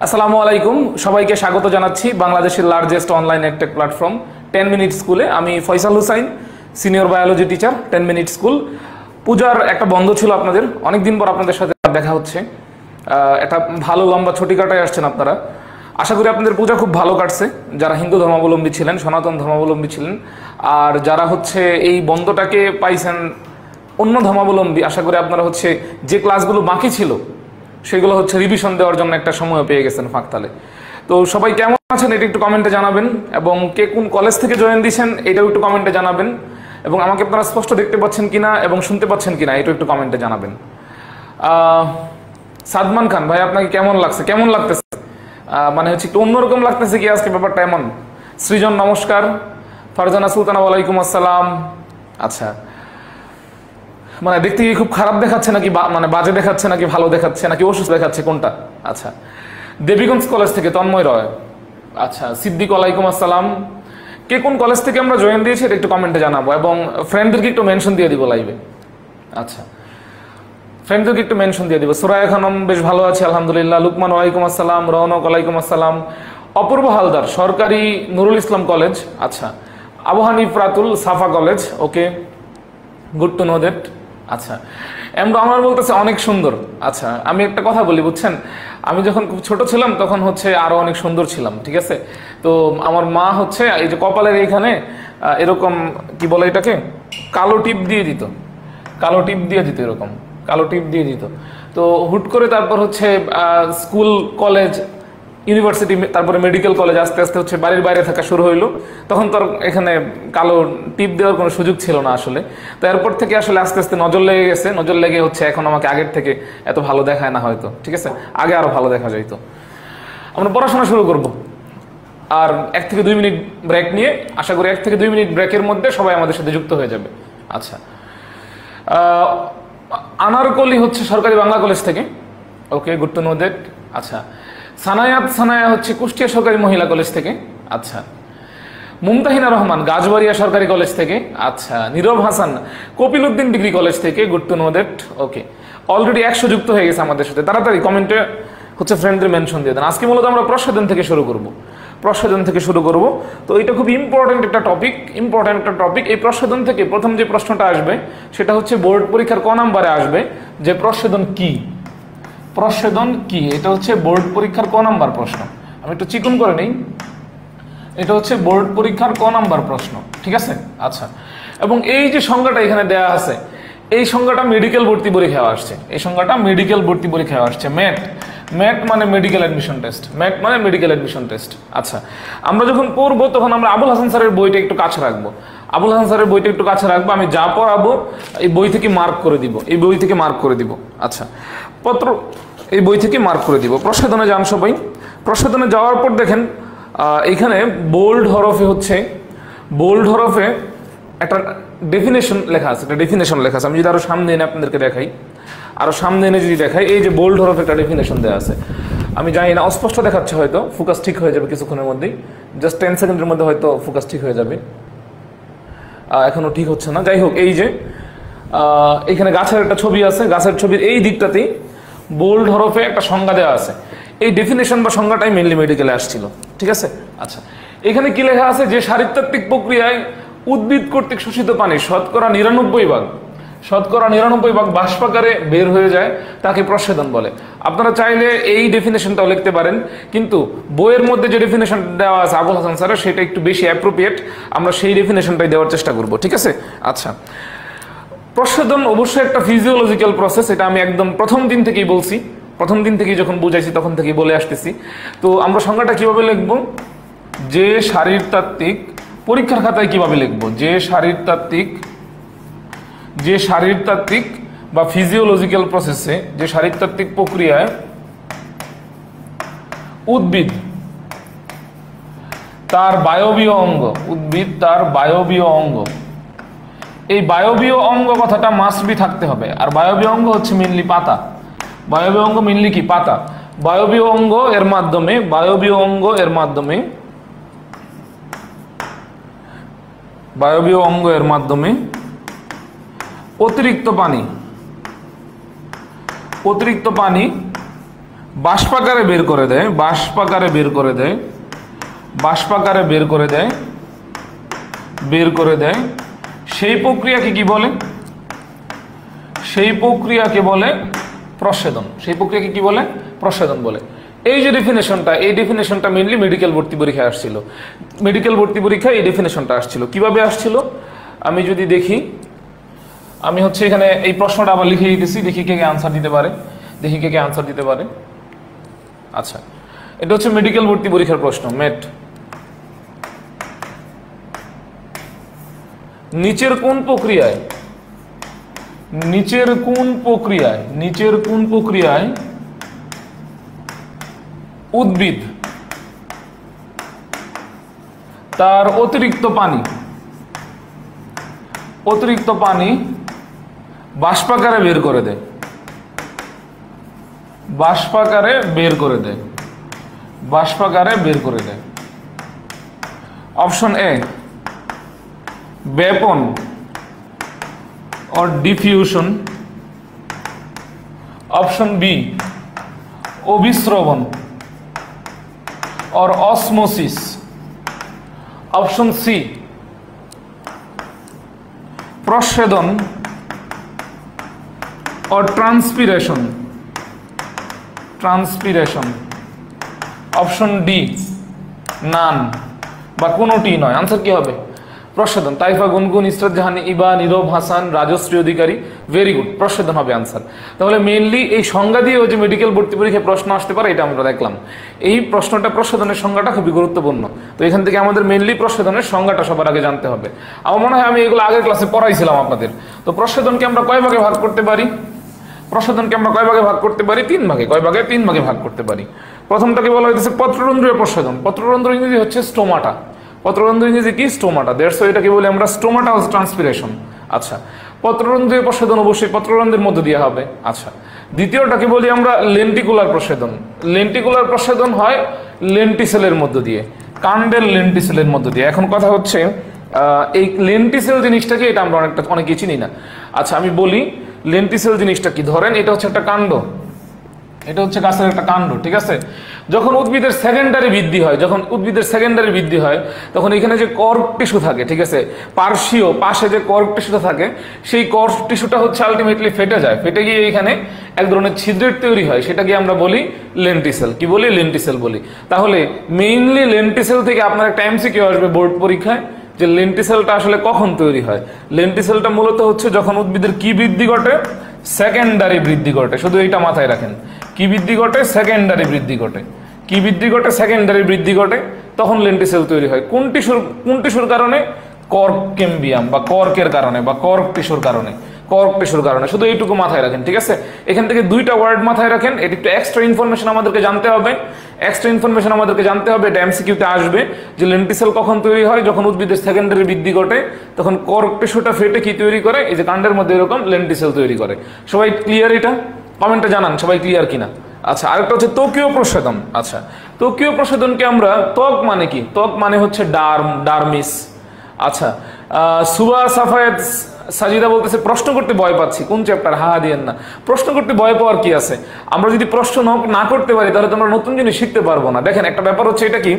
আসসালামু আলাইকুম, সবাইকে স্বাগত জানাচ্ছি বাংলাদেশের largest online edtech platform 10 minute স্কুলে। আমি Faisal Hussain, senior biology teacher, 10 minute school. পূজার একটা বন্ধ ছিল, আপনাদের অনেকদিন পর আপনাদের সাথে দেখা হচ্ছে। একটা ভালো লম্বা ছুটি কাটায় আসছেন আপনারা। আশা করি আপনাদের পূজা খুব ভালো কাটছে, যারা হিন্দু ধর্মাবলম্বী ছিলেন, সনাতন ধর্মাবলম্বী ছিলেন। আর যারা হচ্ছে এই বন্ধটাকে পাইছেন অন্য ধর্মাবলম্বী, আশা করি আপনারা হচ্ছে যে ক্লাসগুলো বাকি ছিল সেগুলো হচ্ছে রিভিশন দেওয়ার জন্য একটা সময় পেয়ে গেছেন ফাঁকতালে। তো সবাই কেমন আছেন এটা একটু কমেন্টে জানাবেন, এবং কে কোন কলেজ থেকে জয়েন দিয়েছেন এটাও একটু কমেন্টে জানাবেন, এবং আমাকে আপনারা স্পষ্ট দেখতে পাচ্ছেন কিনা এবং শুনতে পাচ্ছেন কিনা এটাও একটু কমেন্টে জানাবেন। সাদমান খান ভাই, আপনাকে কেমন লাগছে, কেমন লাগতেছে? মানে হচ্ছে একটু অন্যরকম লাগতেছে কি আজকে ব্যাপারটা এমন? সৃজন নমস্কার, ফারজানা সুলতানা ওয়ালাইকুম আসসালাম। আচ্ছা, মানে দেখতে কি খুব খারাপ দেখাচ্ছে নাকি মানে বাজে দেখাচ্ছে নাকি ভালো দেখাচ্ছে নাকি অসুস্থ দেখাচ্ছে, কোনটা? আচ্ছা, দেবীগঞ্জ কলেজ থেকে তন্ময় রয়। আচ্ছা, সিদ্দিক ওয়ালাইকুম আসসালাম। কে কোন কলেজ থেকে আমরা জয়েন দিয়েছি এটা একটু কমেন্টে জানাবো, এবং ফ্রেন্ডদেরকে একটু মেনশন দিয়ে দিব লাইভে। আচ্ছা, ফ্রেন্ডদেরকে একটু মেনশন দিয়ে দিব। সুরায়া খানম, বেশ ভালো আছে আলহামদুলিল্লাহ। লুকমান ওয়ালাইকুম আসসালাম। রৌনক ওয়ালাইকুম আসসালাম। অপূর্ব হালদার, সরকারি নুরুল ইসলাম কলেজ। আচ্ছা, Abu Hanif Ratul, Safa college. Okay, good to know that. আচ্ছা, আমার বলতেছে অনেক সুন্দর। আচ্ছা, আমি একটা কথা বলি, বুঝছেন, আমি যখন খুব ছোট ছিলাম তখন হচ্ছে আরো অনেক সুন্দর ছিলাম, ঠিক আছে? তো আমার মা হচ্ছে এই যে কপালের এইখানে এরকম কি বলে এটাকে, কালো টিপ দিয়ে দিত, কালো টিপ দিয়ে দিত, এরকম কালো টিপ দিয়ে দিত। তো হুট করে তারপর হচ্ছে স্কুল, কলেজ, ইউনিভার্সিটি, তারপরে মেডিকেল কলেজ, আস্তে আস্তে হচ্ছে বাড়ির বাইরে থাকা শুরু হইলো। তখন তো এখানে কালো টিপ দেওয়ার কোনো সুযোগ ছিল না আসলে। তো এরপর থেকে আসলে আস্তে আস্তে নজর লেগে গেছে, নজর লেগে হচ্ছে এখন আমাকে আগের থেকে এত ভালো দেখায় না হয়তো, ঠিক আছে? আগে আরো ভালো দেখা যাইতো। আমরা পড়াশোনা শুরু করব, আর 1 থেকে 2 মিনিট ব্রেক নিয়ে, আশা করি 1 থেকে 2 মিনিট ব্রেকের মধ্যে সবাই আমাদের সাথে যুক্ত হয়ে যাবে। আচ্ছা, আনারকলি হচ্ছে সরকারি বাংলা কলেজ থেকে। ওকে, গুড টু নো দ্যাট। আচ্ছা, সানায়া হচ্ছে কুষ্টিয়া সরকারি মহিলা কলেজ থেকে। আচ্ছা, মুমতাহিনা রহমান গাছবাড়িয়া সরকারি কলেজ থেকে। আচ্ছা, নীরব হাসান কপিল উদ্দিন ডিগ্রি কলেজ থেকে। Good to know that. Okay, already 100 যুক্ত হয়ে গেছে আমাদের সাথে। তাড়াতাড়ি কমেন্টে হচ্ছে ফ্রেন্ডদের মেনশন দিয়ে দেন। আজকে মূলত আমরা প্রসাধন থেকে শুরু করব, প্রসাধন থেকে শুরু করব। তো এটা খুব ইম্পর্টেন্ট একটা টপিক, ইম্পর্টেন্ট একটা টপিক। এই প্রসাধন থেকে প্রথম যে প্রশ্নটা আসবে সেটা হচ্ছে বোর্ড পরীক্ষার ক নাম্বারে আসবে, যে প্রসাধন কি, প্রসাধন কি, এটা হচ্ছে বোর্ড পরীক্ষার ক নাম্বার প্রশ্ন। আমি একটু চিকন করে নেই, এটা হচ্ছে বোর্ড পরীক্ষার ক নাম্বার প্রশ্ন, ঠিক আছে? আচ্ছা, এবং এই যে সংজ্ঞাটা এখানে দেয়া আছে, এই সংজ্ঞাটা মেডিকেল ভর্তি পরীক্ষায় আসছে, এই সংজ্ঞাটা মেডিকেল ভর্তি পরীক্ষায় আসছে। ম্যাট মানে মেডিকেল অ্যাডমিশন টেস্ট, ম্যাট মানে মেডিকেল অ্যাডমিশন টেস্ট। আচ্ছা, আমরা যখন পড়বো তখন আমরা আবুল হাসান স্যারের বইটা একটু কাছে রাখবো, আবুল হাসান স্যারের বইটা একটু কাছে রাখবো। আমি যা পড়াবো এই বই থেকে মার্ক করে দিব, এই বই থেকে মার্ক করে দিব। আচ্ছা, এই বই থেকে মার্ক করে দিব। প্রসাধনে যান সবাই। প্রসাধনে যাওয়ার পর দেখেন এইখানে বোল্ড হরফে হচ্ছে, বোল্ড হরফে একটা ডেফিনেশন লেখা আছে, একটা ডেফিনেশন লেখা আছে। আমি যদি আরো সামনে এনে আপনাদেরকে দেখাই, আরো সামনে এনে যদি দেখাই, এই যে বোল্ড হরফে একটা ডেফিনেশন দেওয়া আছে। আমি জানি না, অস্পষ্ট দেখাচ্ছে হয়তো, ফোকাস ঠিক হয়ে যাবে কিছুক্ষণের মধ্যেই, জাস্ট 10 সেকেন্ডের মধ্যে হয়তো ফোকাস ঠিক হয়ে যাবে। এখনো ঠিক হচ্ছে না, যাই হোক। এই যে এখানে গাছের একটা ছবি আছে, গাছের ছবির এই দিকটাতেই বোল্ড হরফে একটা সংজ্ঞা দেওয়া আছে। এই ডেফিনেশন বা সংজ্ঞাটাই মেনলি মেডিকেলে আসছিল, ঠিক আছে? আচ্ছা, এখানে কি লেখা আছে, যে শারীরতাত্ত্বিক প্রক্রিয়ায় উদ্ভিদ কর্তৃক শোষিত পানি শতকরা 99 ভাগ বাষ্পাকারে বের হয়ে যায়, তাকে প্রসাধন বলে। আপনারা চাইলে এই ডেফিনেশনটাও লিখতে পারেন, কিন্তু বইয়ের মধ্যে যে ডেফিনেশন দেওয়া আছে আবুল হাসান স্যারের, সেটা একটু বেশি অ্যাপ্রোপ্রিয়েট, আমরা সেই ডেফিনেশনটাই দেওয়ার চেষ্টা করব, ঠিক আছে? আচ্ছা, প্রসাধন অবশ্যই একটা ফিজিওলজিক্যাল প্রসেস, এটা আমি একদম প্রথম দিন থেকেই বলছি, প্রথম দিন থেকেই যখন বুঝাইছি তখন থেকেই বলে আসতেছি। তো আমরা সংজ্ঞাটা কিভাবে লিখবো, যে শারীরতাত্ত্বিক, পরীক্ষার খাতায় কিভাবে লিখবো, যে শারীরতাত্ত্বিক বা ফিজিওলজিক্যাল প্রসেসে, যে শারীরতাত্ত্বিক প্রক্রিয়ায় উদ্ভিদ তার বায়বীয় অঙ্গ, উদ্ভিদ তার বায়বীয় অঙ্গ, এই বায়বীয় অঙ্গ কথাটা মাস্ট বি থাকতে হবে। আর বায়বীয় অঙ্গ হচ্ছে মেনলি পাতা, বায়বীয় অঙ্গ মেনলি কি, পাতা। বায়বীয় অঙ্গ এর মাধ্যমে, বায়বীয় অঙ্গ এর মাধ্যমে, বায়বীয় অঙ্গ এর মাধ্যমে অতিরিক্ত পানি বাষ্পাকারে বের করে দেয়, বাষ্পাকারে বের করে দেয়, বাষ্পাকারে বের করে দেয়, বের করে দেয়, সেই প্রক্রিয়াকে কি বলে? সেই প্রক্রিয়াকে বলে প্রস্বেদন। সেই প্রক্রিয়াকে কি বলে? প্রস্বেদন বলে। এই যে ডেফিনেশনটা, এই ডেফিনেশনটা মেইনলি মেডিকেল ভর্তি পরীক্ষায় আসছিল। মেডিকেল ভর্তি পরীক্ষায় এই ডেফিনেশনটা আসছিল। কিভাবে আসছিল আমি যদি দেখি, আমি হচ্ছে এখানে এই প্রশ্নটা আবার লিখে দিতেছি, দেখি কে কে আনসার দিতে পারে, দেখি কে কে আনসার দিতে পারে। আচ্ছা, এটা হচ্ছে মেডিকেল ভর্তি পরীক্ষার প্রশ্ন, মেট। নিচের কোন প্রক্রিয়ায়, নিচের কোন প্রক্রিয়ায়, নিচের কোন প্রক্রিয়ায় উদ্ভিদ তার অতিরিক্ত পানি, অতিরিক্ত পানি বাষ্পাকারে বের করে দেয়, বাষ্পাকারে বের করে দেয়, বাষ্পাকারে বের করে দেয়? অপশন এ ব্যাপন or diffusion, option B অভিস্রবণ or osmosis, option C প্রস্বেদন or transpiration, transpiration, option D নান বা কোনোটি নয়। আনসার কি হবে? প্রস্বেদন। তাইফা, গুনগুন, ইসরাত জাহান, ইবা, নীরব হাসান, রাজশ্রী অধিকারী, ভেরি গুড, প্রস্বেদন হবে আনসার। তাহলে মেইনলি এই সংজ্ঞা দিয়েও যে মেডিকেল ভর্তি পরীক্ষায় প্রশ্ন আসতে পারে এটা আমরা দেখলাম। এই প্রশ্নটা, প্রস্বেদনের সংজ্ঞাটা খুবই গুরুত্বপূর্ণ। তো এখান থেকে আমাদের মেইনলি প্রস্বেদনের সংজ্ঞাটা সবার আগে জানতে হবে। আমার মনে হয় আমি এগুলো আগের ক্লাসে পড়াইছিলাম আপনাদের। তো প্রস্বেদনকে আমরা কয় ভাগে ভাগ করতে পারি? প্রস্বেদনকে আমরা কয় ভাগে ভাগ করতে পারি? 3 ভাগে। কয় ভাগে? 3 ভাগে ভাগ করতে পারি। প্রথমটাকে বলা হয়েছে পত্ররন্ধ্রীয় প্রস্বেদন। পত্ররন্ধ্র ইংরেজি হচ্ছে স্টোমাটা। পত্ররন্ধ্র ইংরেজি কি? স্টোমাটা। দ্যাটস ওয়াই এটাকে বলি আমরা স্টোমাটাল ট্রান্সপিরেশন। আচ্ছা, পত্ররন্ধ্রীয় প্রস্বেদন অবশ্যই পত্ররন্ধ্রের মধ্যে দিয়ে হবে। আচ্ছা, দ্বিতীয়টাকে বলি আমরা লেন্টিকুলার প্রস্বেদন। লেন্টিকুলার প্রস্বেদন হয় লেন্টিসেলের মধ্য দিয়ে, কাণ্ডের লেন্টিসেলের মধ্য দিয়ে। এখন কথা হচ্ছে এই লেন্টিসেল জিনিসটাকে, এটা আমরা অনেকেই চিনি না। আচ্ছা, আমি বলি লেন্টিসেল জিনিসটা কি। ধরেন এটা হচ্ছে একটা কাণ্ড, এটা হচ্ছে গাছের একটা কাণ্ড, ঠিক আছে? যখন উদ্ভিদের সেকেন্ডারি বৃদ্ধি হয়, যখন উদ্ভিদের সেকেন্ডারি বৃদ্ধি হয়, তখন এখানে যে কর্ক টিস্যু থাকে, ঠিক আছে, পার্শ্বীয় পাশে যে কর্ক টিস্যুটা থাকে, সেই কর্ক টিস্যুটা হচ্ছে আলটিমেটলি ফেটে যায়। ফেটে গিয়ে এখানে এক ধরনের ছিদ্রের তৈরি হয়, সেটাকে আমরা বলি লেন্টিসেল। কি বলি? লেন্টিসেল বলি। তাহলে মেইনলি লেন্টিসেল থেকে আপনার একটা এমসিকিউ আসবে বোর্ড পরীক্ষায়, যে লেন্টিসেলটা আসলে কখন তৈরি হয়। লেন্টিসেলটা মূলত হচ্ছে যখন উদ্ভিদের কি বৃদ্ধি ঘটে? সেকেন্ডারি বৃদ্ধি ঘটে। শুধু এইটা মাথায় রাখেন, কি বৃদ্ধি ঘটে? সেকেন্ডারি বৃদ্ধি ঘটে। কি বৃদ্ধি ঘটে? সেকেন্ডারি বৃদ্ধি ঘটে। তখন লেন্টিসেল তৈরি হয়। কোন টিস্যুর কারণে? কর্ক ক্যাম্বিয়াম বা কর্কের কারণে বা কর্ক টিস্যুর কারণে, কর্ক টিস্যুর কারণে। শুধু এইটুকু মাথায় রাখেন, ঠিক আছে? এখান থেকে 2টা ওয়ার্ড মাথায় রাখেন। এটা একটু এক্সট্রা ইনফরমেশন আমাদেরকে জানতে হবে, এক্সট্রা ইনফরমেশন আমাদেরকে জানতে হবে। এটা এমসিকিউতে আসবে যে লেন্টিসেল কখন তৈরি হয়? যখন উদ্ভিদের সেকেন্ডারি বৃদ্ধি ঘটে, তখন কর্ক টিস্যুটা ফেটে কি তৈরি করে? এই যে কাণ্ডের মধ্যে এরকম লেন্টিসেল তৈরি করে। সবাই ক্লিয়ার? এটা কমেন্টে জানান সবাই ক্লিয়ার কিনা। আচ্ছা, আরেকটা হচ্ছে ত্বকীয় প্রস্বেদন। আচ্ছা, ত্বকীয় প্রস্বেদনকে আমরা, ত্বক মানে কি? ত্বক মানে হচ্ছে ডার্মিস। আচ্ছা, সুবা সাফায়েত সাজিদা বলতেছে প্রশ্ন করতে ভয় পাচ্ছি। কোন চ্যাপ্টার? হা দিয়েন না। প্রশ্ন করতে ভয় পাওয়ার কি আছে? আমরা যদি প্রশ্ন না করতে পারি তাহলে তো আমরা নতুন জিনিস শিখতে পারবো না। দেখেন, একটা ব্যাপার হচ্ছে এটা কি,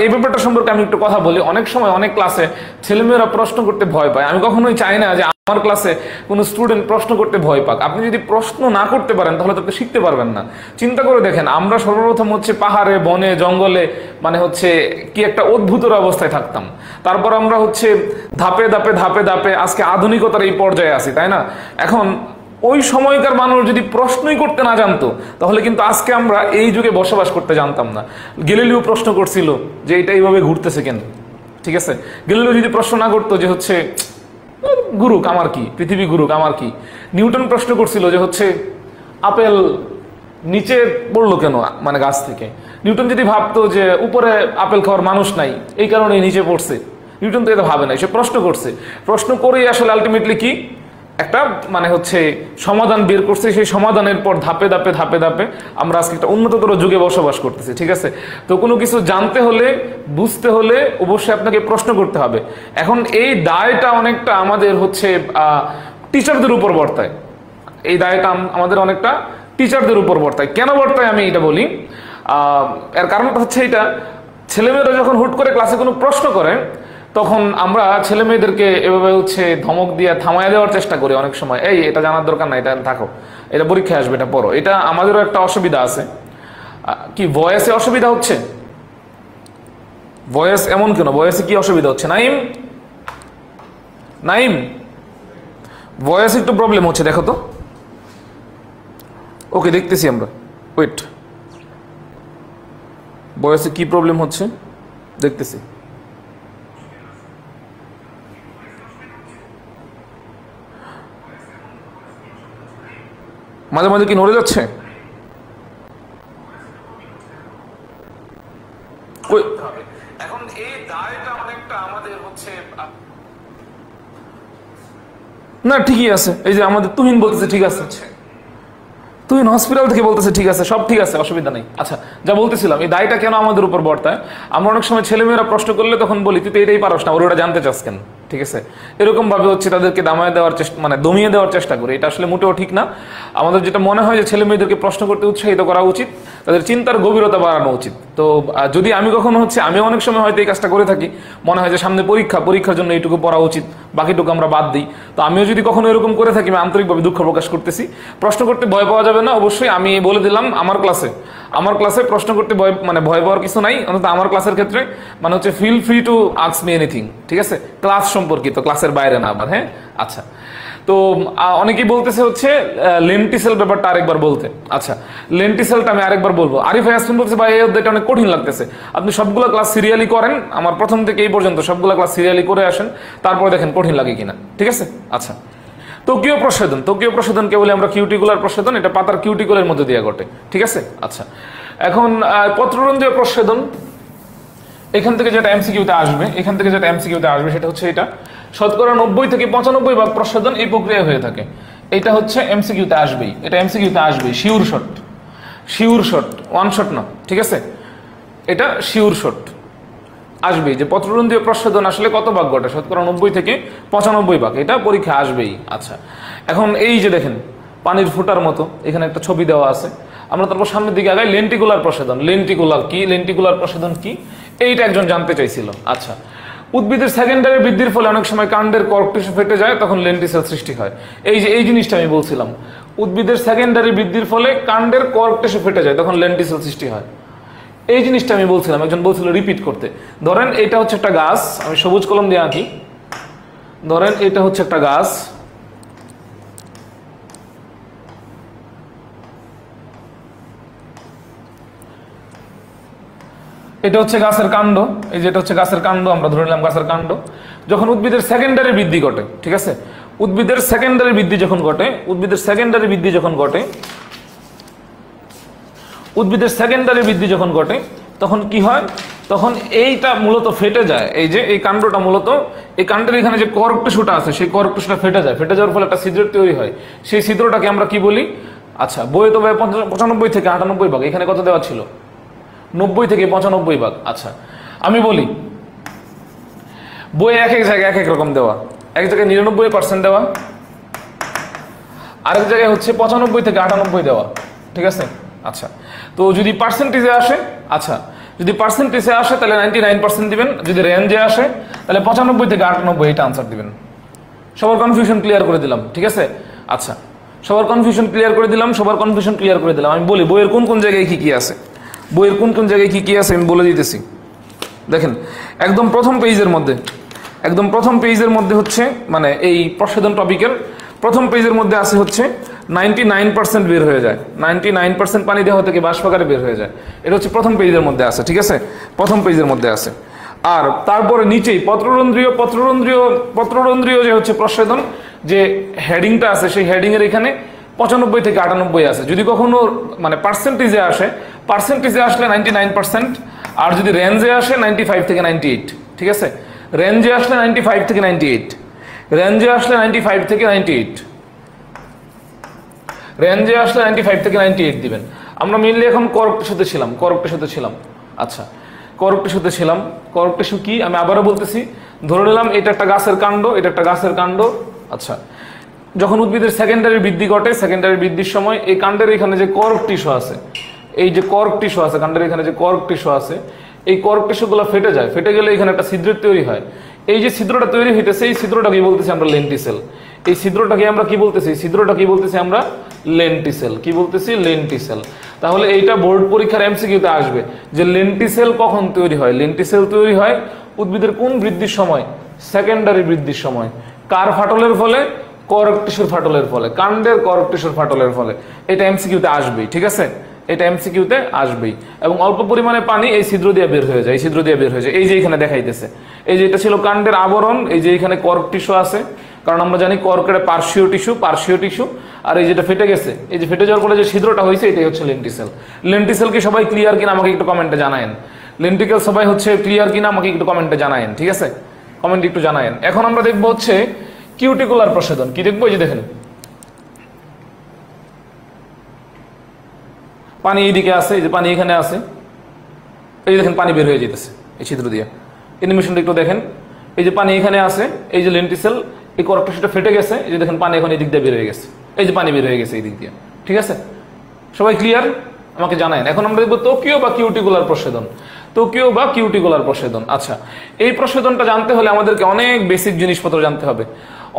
এই ব্যাপারটা সম্পর্কে আমি একটু কথা বলি। অনেক সময় অনেক ক্লাসে ছেলেমেয়েরা প্রশ্ন করতে ভয় পায়। আমি কখনোই চাই না যে আমার ক্লাসে কোনো স্টুডেন্ট প্রশ্ন করতে ভয় পাক। আপনি যদি প্রশ্ন না করতে পারেন তাহলে তো আপনি শিখতে পারবেন না। চিন্তা করে দেখেন, আমরা সর্বপ্রথম হচ্ছে পাহাড়ে, বনে, জঙ্গলে, মানে হচ্ছে কি একটা অদ্ভুতর অবস্থায় থাকতাম। তারপর আমরা হচ্ছে ধাপে ধাপে ধাপে ধাপে আজকে আধুনিকতার এই পর্যায়ে আছি, তাই না? এখন ওই সময়কার মানুষ যদি প্রশ্নই করতে না জানতো তাহলে কিন্তু আজকে আমরা এই যুগে বসবাস করতে জানতাম না। গ্যালিলিও প্রশ্ন করছিল যে এটা এইভাবে ঘুরতেছে কেন, ঠিক আছে? গ্যালিলিও যদি প্রশ্ন না করতো যে হচ্ছে গুরুক আমার কি, পৃথিবী গুরুক আমার কি। নিউটন প্রশ্ন করছিল যে হচ্ছে আপেল নিচে পড়লো কেন, মানে গাছ থেকে। নিউটন যদি ভাবতো যে উপরে আপেল খাওয়ার মানুষ নাই, এই কারণে নিচে পড়ছে, নিউটন তো এটা ভাবে নাই, সে প্রশ্ন করছে। প্রশ্ন করেই আসলে আলটিমেটলি কি একটা মানে হচ্ছে সমাধান বের করছে। সেই সমাধানের পর ধাপে ধাপে ধাপে ধাপে আমরা আজকে একটা উন্নততর যুগে বসবাস করতেছি, ঠিক আছে? তো কোনো কিছু জানতে হলে, বুঝতে হলে অবশ্যই আপনাকে প্রশ্ন করতে হবে। এখন এই দায়টা অনেকটা আমাদের হচ্ছে টিচারদের উপর বর্তায়। এই দায়টা আমাদের অনেকটা টিচারদের উপর বর্তায়। কেন বর্তায় আমি এটা বলি, এর কারণটা হচ্ছে এটা, ছেলেমেয়েরা যখন হুট করে ক্লাসে কোনো প্রশ্ন করে তখন আমরা ছেলে মেয়েদেরকে এভাবে হচ্ছে ধমক দিয়ে থামায় দেওয়ার চেষ্টা করি অনেক সময়, এই এটা জানার দরকার না, এটা থাকো, এটা পরীক্ষায় আসবে, এটা পড়ো। এটা আমাদেরও একটা অসুবিধা আছে। কি ভয়েসে অসুবিধা হচ্ছে? ভয়েস এমন কেন? ভয়েসে কি অসুবিধা হচ্ছে? নাইম, নাইম, ভয়েস একটু প্রবলেম হচ্ছে, দেখো তো। ওকে, দেখতেছি আমরা, ওয়েট, ভয়েসে কি প্রবলেম হচ্ছে দেখতেছি। মাঝে মাঝে কি নড়ে যাচ্ছে? এখন এই দায়টা অনেকটা আমাদের হচ্ছে না, ঠিকই আছে। এই যে আমাদের তুহিন বলতেছে ঠিক আছে, তুহিন হসপিটাল থেকে বলতেছে ঠিক আছে, সব ঠিক আছে, অসুবিধা নেই। আচ্ছা, যা বলতেছিলাম, এই দায়টা কেন আমাদের উপর বর্তায়? আমরা অনেক সময় ছেলেমেয়েরা প্রশ্ন করলে তখন বলি তুই তো এটাই পারস না, ওরা ওটা জানতে চাস কেন? ঠিক আছে, এরকম ভাবে হচ্ছে তাদেরকে দামায় দেওয়ার চেষ্টা, মানে দমিয়ে দেওয়ার চেষ্টা করি। এটা আসলে মোটেও ঠিক না। আমাদের যেটা মনে হয় যে ছেলে মেয়েদেরকে প্রশ্ন করতে উৎসাহিত করা উচিত, তাদের চিন্তার গভীরতা বাড়ানো উচিত। তো যদি আমি কখনো হচ্ছে, আমি অনেক সময় হয়তো এই কাজটা করে থাকি, মনে হয় যে সামনে পরীক্ষার জন্য এইটুকু পড়া উচিত, বাকিটুকু আমরা বাদ দিই। তো আমিও যদি কখনো এরকম করে থাকি, আমি আন্তরিকভাবে দুঃখ প্রকাশ করতেছি। প্রশ্ন করতে ভয় পাওয়া যাবে না, অবশ্যই। আমি বলে দিলাম আমার ক্লাসে প্রশ্ন করতে ভয় পাওয়ার কিছু নাই, অন্তত আমার ক্লাসের ক্ষেত্রে। মানে হচ্ছে feel free to ask me anything, ঠিক আছে, ক্লাস সম্পর্কিত, ক্লাসের বাইরে না আবার। হ্যাঁ, আচ্ছা। তো অনেকেই বলতেছে হচ্ছে লেন্টিসেল ব্যাপারটা আরেকবার বলতে। আচ্ছা, লেন্টিসেলটা আমি আরেকবার বলবো। আরিফ ইয়াসমিন বলছে ভাই এই অধ্যায়টা অনেক কঠিন লাগতেছে, আপনি সবগুলো ক্লাস সিরিয়ালি করেন, আমার প্রথম থেকে এই পর্যন্ত সবগুলো ক্লাস সিরিয়ালি করে আসেন, তারপরে দেখেন কঠিন লাগে কিনা। ঠিক আছে, আচ্ছা। ত্বকীয় প্রসাধনকে বলে আমরা কিউটিকুলার প্রসাধন, এটা পাতার কিউটিকুলের মধ্যে দিয়ে ঘটে। ঠিক আছে, আচ্ছা। এখন পত্ররন্ধ্রীয় প্রসাধন, এখান থেকে যেটা এমসিকিউতে আসবে সেটা হচ্ছে এটা, শতকরা 90 থেকে 95% প্রসাধন এই প্রক্রিয়া হয়ে থাকে। এটা হচ্ছে এমসিকিউতে আসবেই, শিওর শট, ওয়ান শট না, ঠিক আছে, এটা শিওর শট আসবেই যে পত্ররন্ধ্রীয় প্রসাধন আসলে কত ভাগ ঘটে, শতকরা 90 থেকে 95%, এটা পরীক্ষা আসবেই। আচ্ছা, এখন এই যে দেখেন পানির ফোঁটার মতো এখানে একটা ছবি দেওয়া আছে। আমরা তারপর সামনের দিকে আগাই। লেন্টিকুলার প্রসাধন কি, এইটা একজন জানতে চাইছিল। আচ্ছা, উদ্ভিদের সেকেন্ডারি বৃদ্ধির ফলে অনেক সময় কাণ্ডের কর্ক টিস্যু ফেটে যায়, তখন লেন্টিসেল সৃষ্টি হয়। এই জিনিসটা আমি বলছিলাম, উদ্ভিদের সেকেন্ডারি বৃদ্ধির ফলে কাণ্ডের কর্ক টিস্যু ফেটে যায়, তখন লেন্টিসেল সৃষ্টি হয়। এই জিনিসটা আমি বলছিলাম, একজন বলছিল রিপিট করতে। ধরেন এটা হচ্ছে একটা গাছ, আমি সবুজ কলম দিয়ে আঁকি। ধরেন এটা হচ্ছে একটা গাছ, এটা হচ্ছে গাছের কাণ্ড, এই যেটা হচ্ছে গাছের কাণ্ড, আমরা ধরে নিলাম গাছের কাণ্ড। যখন উদ্ভিদের সেকেন্ডারি বৃদ্ধি ঘটে, ঠিক আছে, উদ্ভিদের সেকেন্ডারি বৃদ্ধি যখন ঘটে, তখন কি হয়, তখন এইটা মূলত ফেটে যায়। এই যে এই কাণ্ডটা মূলত, এই কাণ্ডের এখানে যে কর্ক টিস্যুটা আছে, সেই কর্ক টিস্যুটা ফেটে যাওয়ার ফলে একটা ছিদ্র তৈরি হয়। সেই ছিদ্রটাকে আমরা কি বলি? আচ্ছা, বইয়ে তো 95 থেকে 98 ভাগ, এখানে কত দেওয়া ছিল? 90 থেকে 95 ভাগ। আচ্ছা, আমি বলি বইয়ে এক এক জায়গায় এক এক রকম দেওয়া, এক জায়গায় 99% দেওয়া, আরেক জায়গায় হচ্ছে 95 থেকে 98 দেওয়া। ঠিক আছে, আচ্ছা। তো যদি পার্সেন্টেজে আসে, তাহলে 99% দিবেন। যদি রেঞ্জে আসে তাহলে 95 থেকে 98 এটা আনসার দিবেন। সবার কনফিউশন ক্লিয়ার করে দিলাম, ঠিক আছে, আচ্ছা। সবার কনফিউশন ক্লিয়ার করে দিলাম। আমি বলি বইয়ের কোন জায়গায় কি কি আছে, আমি বলে দিতেছি। দেখেন, একদম প্রথম পেজের মধ্যে হচ্ছে, মানে এই প্রসাধন টপিকের প্রথম পেজের মধ্যে আছে হচ্ছে 99% বের হয়ে যায়, 99% পানি দেহ থেকে বাষ্পাকারে বের হয়ে যায়। এটা হচ্ছে প্রথম পেজের মধ্যে আছে, ঠিক আছে, প্রথম পেজের মধ্যে আছে। আর তারপরে নিচেই পত্ররন্ধ্রীয় যে হচ্ছে প্রসাধন, যে হেডিংটা আছে, সেই হেডিং এর এখানে 95 থেকে 98 আছে। যদি কখনো মানে পার্সেন্টেজে আসলে 99%, আর যদি রেঞ্জে আসে 95 থেকে 98, ঠিক আছে, রেঞ্জে আসলে 95 থেকে 98 দিবেন। আমরা মেইনলি এখন কর্ক টিস্যুতে ছিলাম। আচ্ছা, কর্ক টিস্যু কি, আমি আবারও বলতেছি। ধরে নিলাম এটা একটা গাছের কাণ্ড, আচ্ছা। যখন উদ্ভিদের সেকেন্ডারি বৃদ্ধি ঘটে, সেকেন্ডারি বৃদ্ধির সময় এই কাণ্ডের এখানে যে কর্ক টিস্যু আছে, এই যে কর্ক টিস্যু আছে, কাণ্ডের এখানে যে কর্ক টিস্যু আছে, এই কর্ক টিস্যুগুলো ফেটে যায়। ফেটে গেলে এখানে একটা ছিদ্র তৈরি হয়। এই যে ছিদ্রটা তৈরি হইতেছে, এই ছিদ্রটাকে বলতেছি আমরা লেন্টিসেল। এই ছিদ্রটাকে আমরা কি বলতেছি? ছিদ্রটা কি বলতেছি আমরা? লেন্টিসেল। কি বলতেছি? লেন্টিসেল। তাহলে এইটা বোর্ড পরীক্ষার এমসিকিউতে আসবে যে লেন্টিসেল কখন তৈরি হয়। লেন্টিসেল তৈরি হয় উদ্ভিদের কোন বৃদ্ধির সময়? সেকেন্ডারি বৃদ্ধির সময়। কার ফাটলের ফলে? কর্ক টিস্যুর ফাটলের ফলে, কাণ্ডের কর্ক টিস্যুর ফাটলের ফলে। এটা এমসিকিউতে আসবেই, ঠিক আছে? এটা এমসিকিউতে আসবেই। এবং অল্প পরিমাণে পানি এই ছিদ্র দিয়ে বের হয়ে যায়, এই ছিদ্র দিয়ে বের হয়ে যায়। এই যে এখানে দেখাইতেছে, এই যে এটা ছিল কাণ্ডের আবরণ, এই যে এখানে কর্ক টিস্যু আছে, কারণ আমরা জানি কর্কের পার্শ্বীয় টিস্যু। আর এই যেটা ফেটে গেছে, এই যে ফেটে যাওয়ার পরে যে ছিদ্রটা হয়েছে, এটাই হচ্ছে লেন্টিসেল। লেন্টিসেল কি সবাই ক্লিয়ার কিনা আমাকে একটু কমেন্টে জানায়েন। লেন্টিকেল সবাই হচ্ছে ক্লিয়ার কিনা আমাকে একটু কমেন্টে জানায়েন, ঠিক আছে? কমেন্ট একটু জানায়েন। এখন আমরা দেখবো হচ্ছে কিউটিকুলার প্রসাধন। কি দেখবো? এই যে দেখেন, পানি এইদিকে আছে, এই যে পানি এখানে আছে, এই যে দেখেন পানি বের হয়ে যেতেছে এই ছিদ্র দিয়ে। এনিমেশনটা একটু দেখেন, এই যে পানি এখানে আছে, এই যে লেন্টিসেল, এই কর্ক টিস্যুটা ফেটে গেছে, এই যে দেখেন পানি এখন এই দিক দিয়ে বের হয়ে গেছে, এই যে পানি বের হয়ে গেছে এই দিক দিয়ে, ঠিক আছে? সবাই ক্লিয়ার? আমাকে জানায়েন। এখন আমরা দেখবো ত্বকীয় বা কিউটিকুলার প্রসাধন। ত্বকীয় বা কিউটিকুলার প্রসাধন। আচ্ছা, এই প্রসাধনটা জানতে হলে আমাদেরকে অনেক বেসিক জিনিসপত্র জানতে হবে,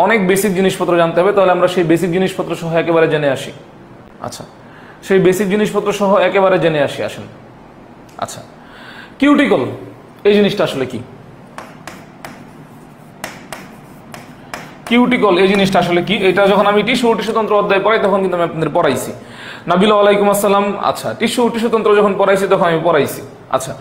অনেক বেসিক জিনিসপত্র জানতে হবে। তাহলে আমরা সেই বেসিক জিনিসপত্র সহ একেবারে জেনে আসি। আচ্ছা, সেই বেসিক জিনিসপত্র সহ একেবারে জেনে আসি, আসেন। আচ্ছা, কিউটিকল এই জিনিসটা আসলে কি? কিউটিকল এই জিনিসটা আসলে কি? এটা যখন আমি টিস্যুতন্ত্র অধ্যায় পড়াই তখন কিন্তু আমি আপনাদের পড়াইছি। নাবিল ওয়ালাইকুম আসসালাম। আচ্ছা, টিস্যুতন্ত্র যখন পড়াইছি তখন আমি পড়াইছি। আচ্ছা,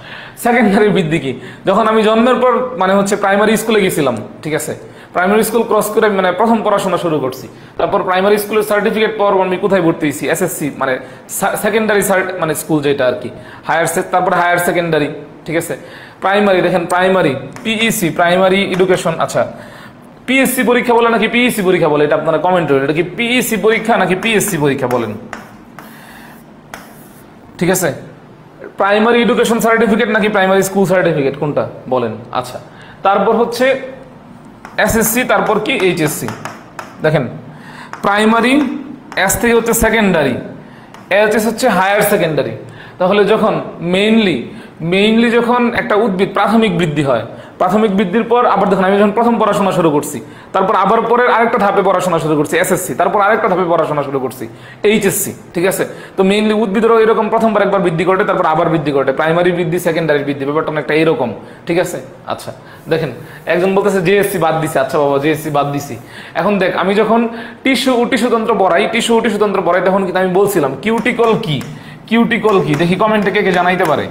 সেকেন্ডারি বৃদ্ধি কি? যখন আমি জন্মের পর মানে হচ্ছে প্রাইমারি স্কুলে গেছিলাম, ঠিক আছে? প্রাইমারি স্কুল ক্রস করে মানে প্রথম পড়াশোনা শুরু করছি। তারপর প্রাইমারি স্কুলের সার্টিফিকেট পাওয়ার আমি কোথায় ভর্তি হয়েছি? এসএসসি মানে সেকেন্ডারি মানে স্কুল যেটা আর কি, তারপরে হায়ার সেকেন্ডারি, ঠিক আছে? প্রাইমারি দেখেন, প্রাইমারি পিইসি, প্রাইমারি এডুকেশন। আচ্ছা, পিএসসি পরীক্ষা বলে নাকি পিইসি পরীক্ষা বলে? এটা আপনারা কমেন্ট করেন, এটা কি পিইসি পরীক্ষা নাকি পিএসসি পরীক্ষা বলেন, ঠিক আছে? প্রাইমারি এডুকেশন সার্টিফিকেট নাকি প্রাইমারি স্কুল সার্টিফিকেট, কোনটা বলেন? আচ্ছা, তারপর হচ্ছে এসএসসি, তারপর কি এইচএসসি। দেখেন, প্রাইমারি, এস থেকে হচ্ছে সেকেন্ডারি, এইচএস হচ্ছে হায়ার সেকেন্ডারি। তাহলে যখন মেইনলি যখন একটা উদ্ভিদ প্রাথমিক বৃদ্ধি হয়, প্রাথমিক বৃদ্ধির পর আবার দেখুন আমি যখন প্রথম পড়াশোনা শুরু করছি, তারপর আবার পরের আরেকটা ধাপে পড়াশোনা শুরু করছি এসএসসি, তারপর আরেকটা ধাপে পড়াশোনা শুরু করছি এইচএসসি, ঠিক আছে? তো মেইনলি উদ্ভিদেরও এরকম প্রথমবার একবার বৃদ্ধি ঘটে, তারপর আবার বৃদ্ধি ঘটে, প্রাইমারি বৃদ্ধি, সেকেন্ডারি বৃদ্ধি, ব্যাপারটা অনেকটা এরকম, ঠিক আছে? আচ্ছা, দেখেন একজন বলতেছে জেএসসি বাদ দিছে। আচ্ছা বাবা, জেএসসি বাদ দিছি। এখন দেখ, আমি যখন টিস্যুতন্ত্র পড়াই তখন কিন্তু আমি বলছিলাম কিউটিকল কি, কিউটিকল কি? দেখি কমেন্টে কে কে জানাইতে পারে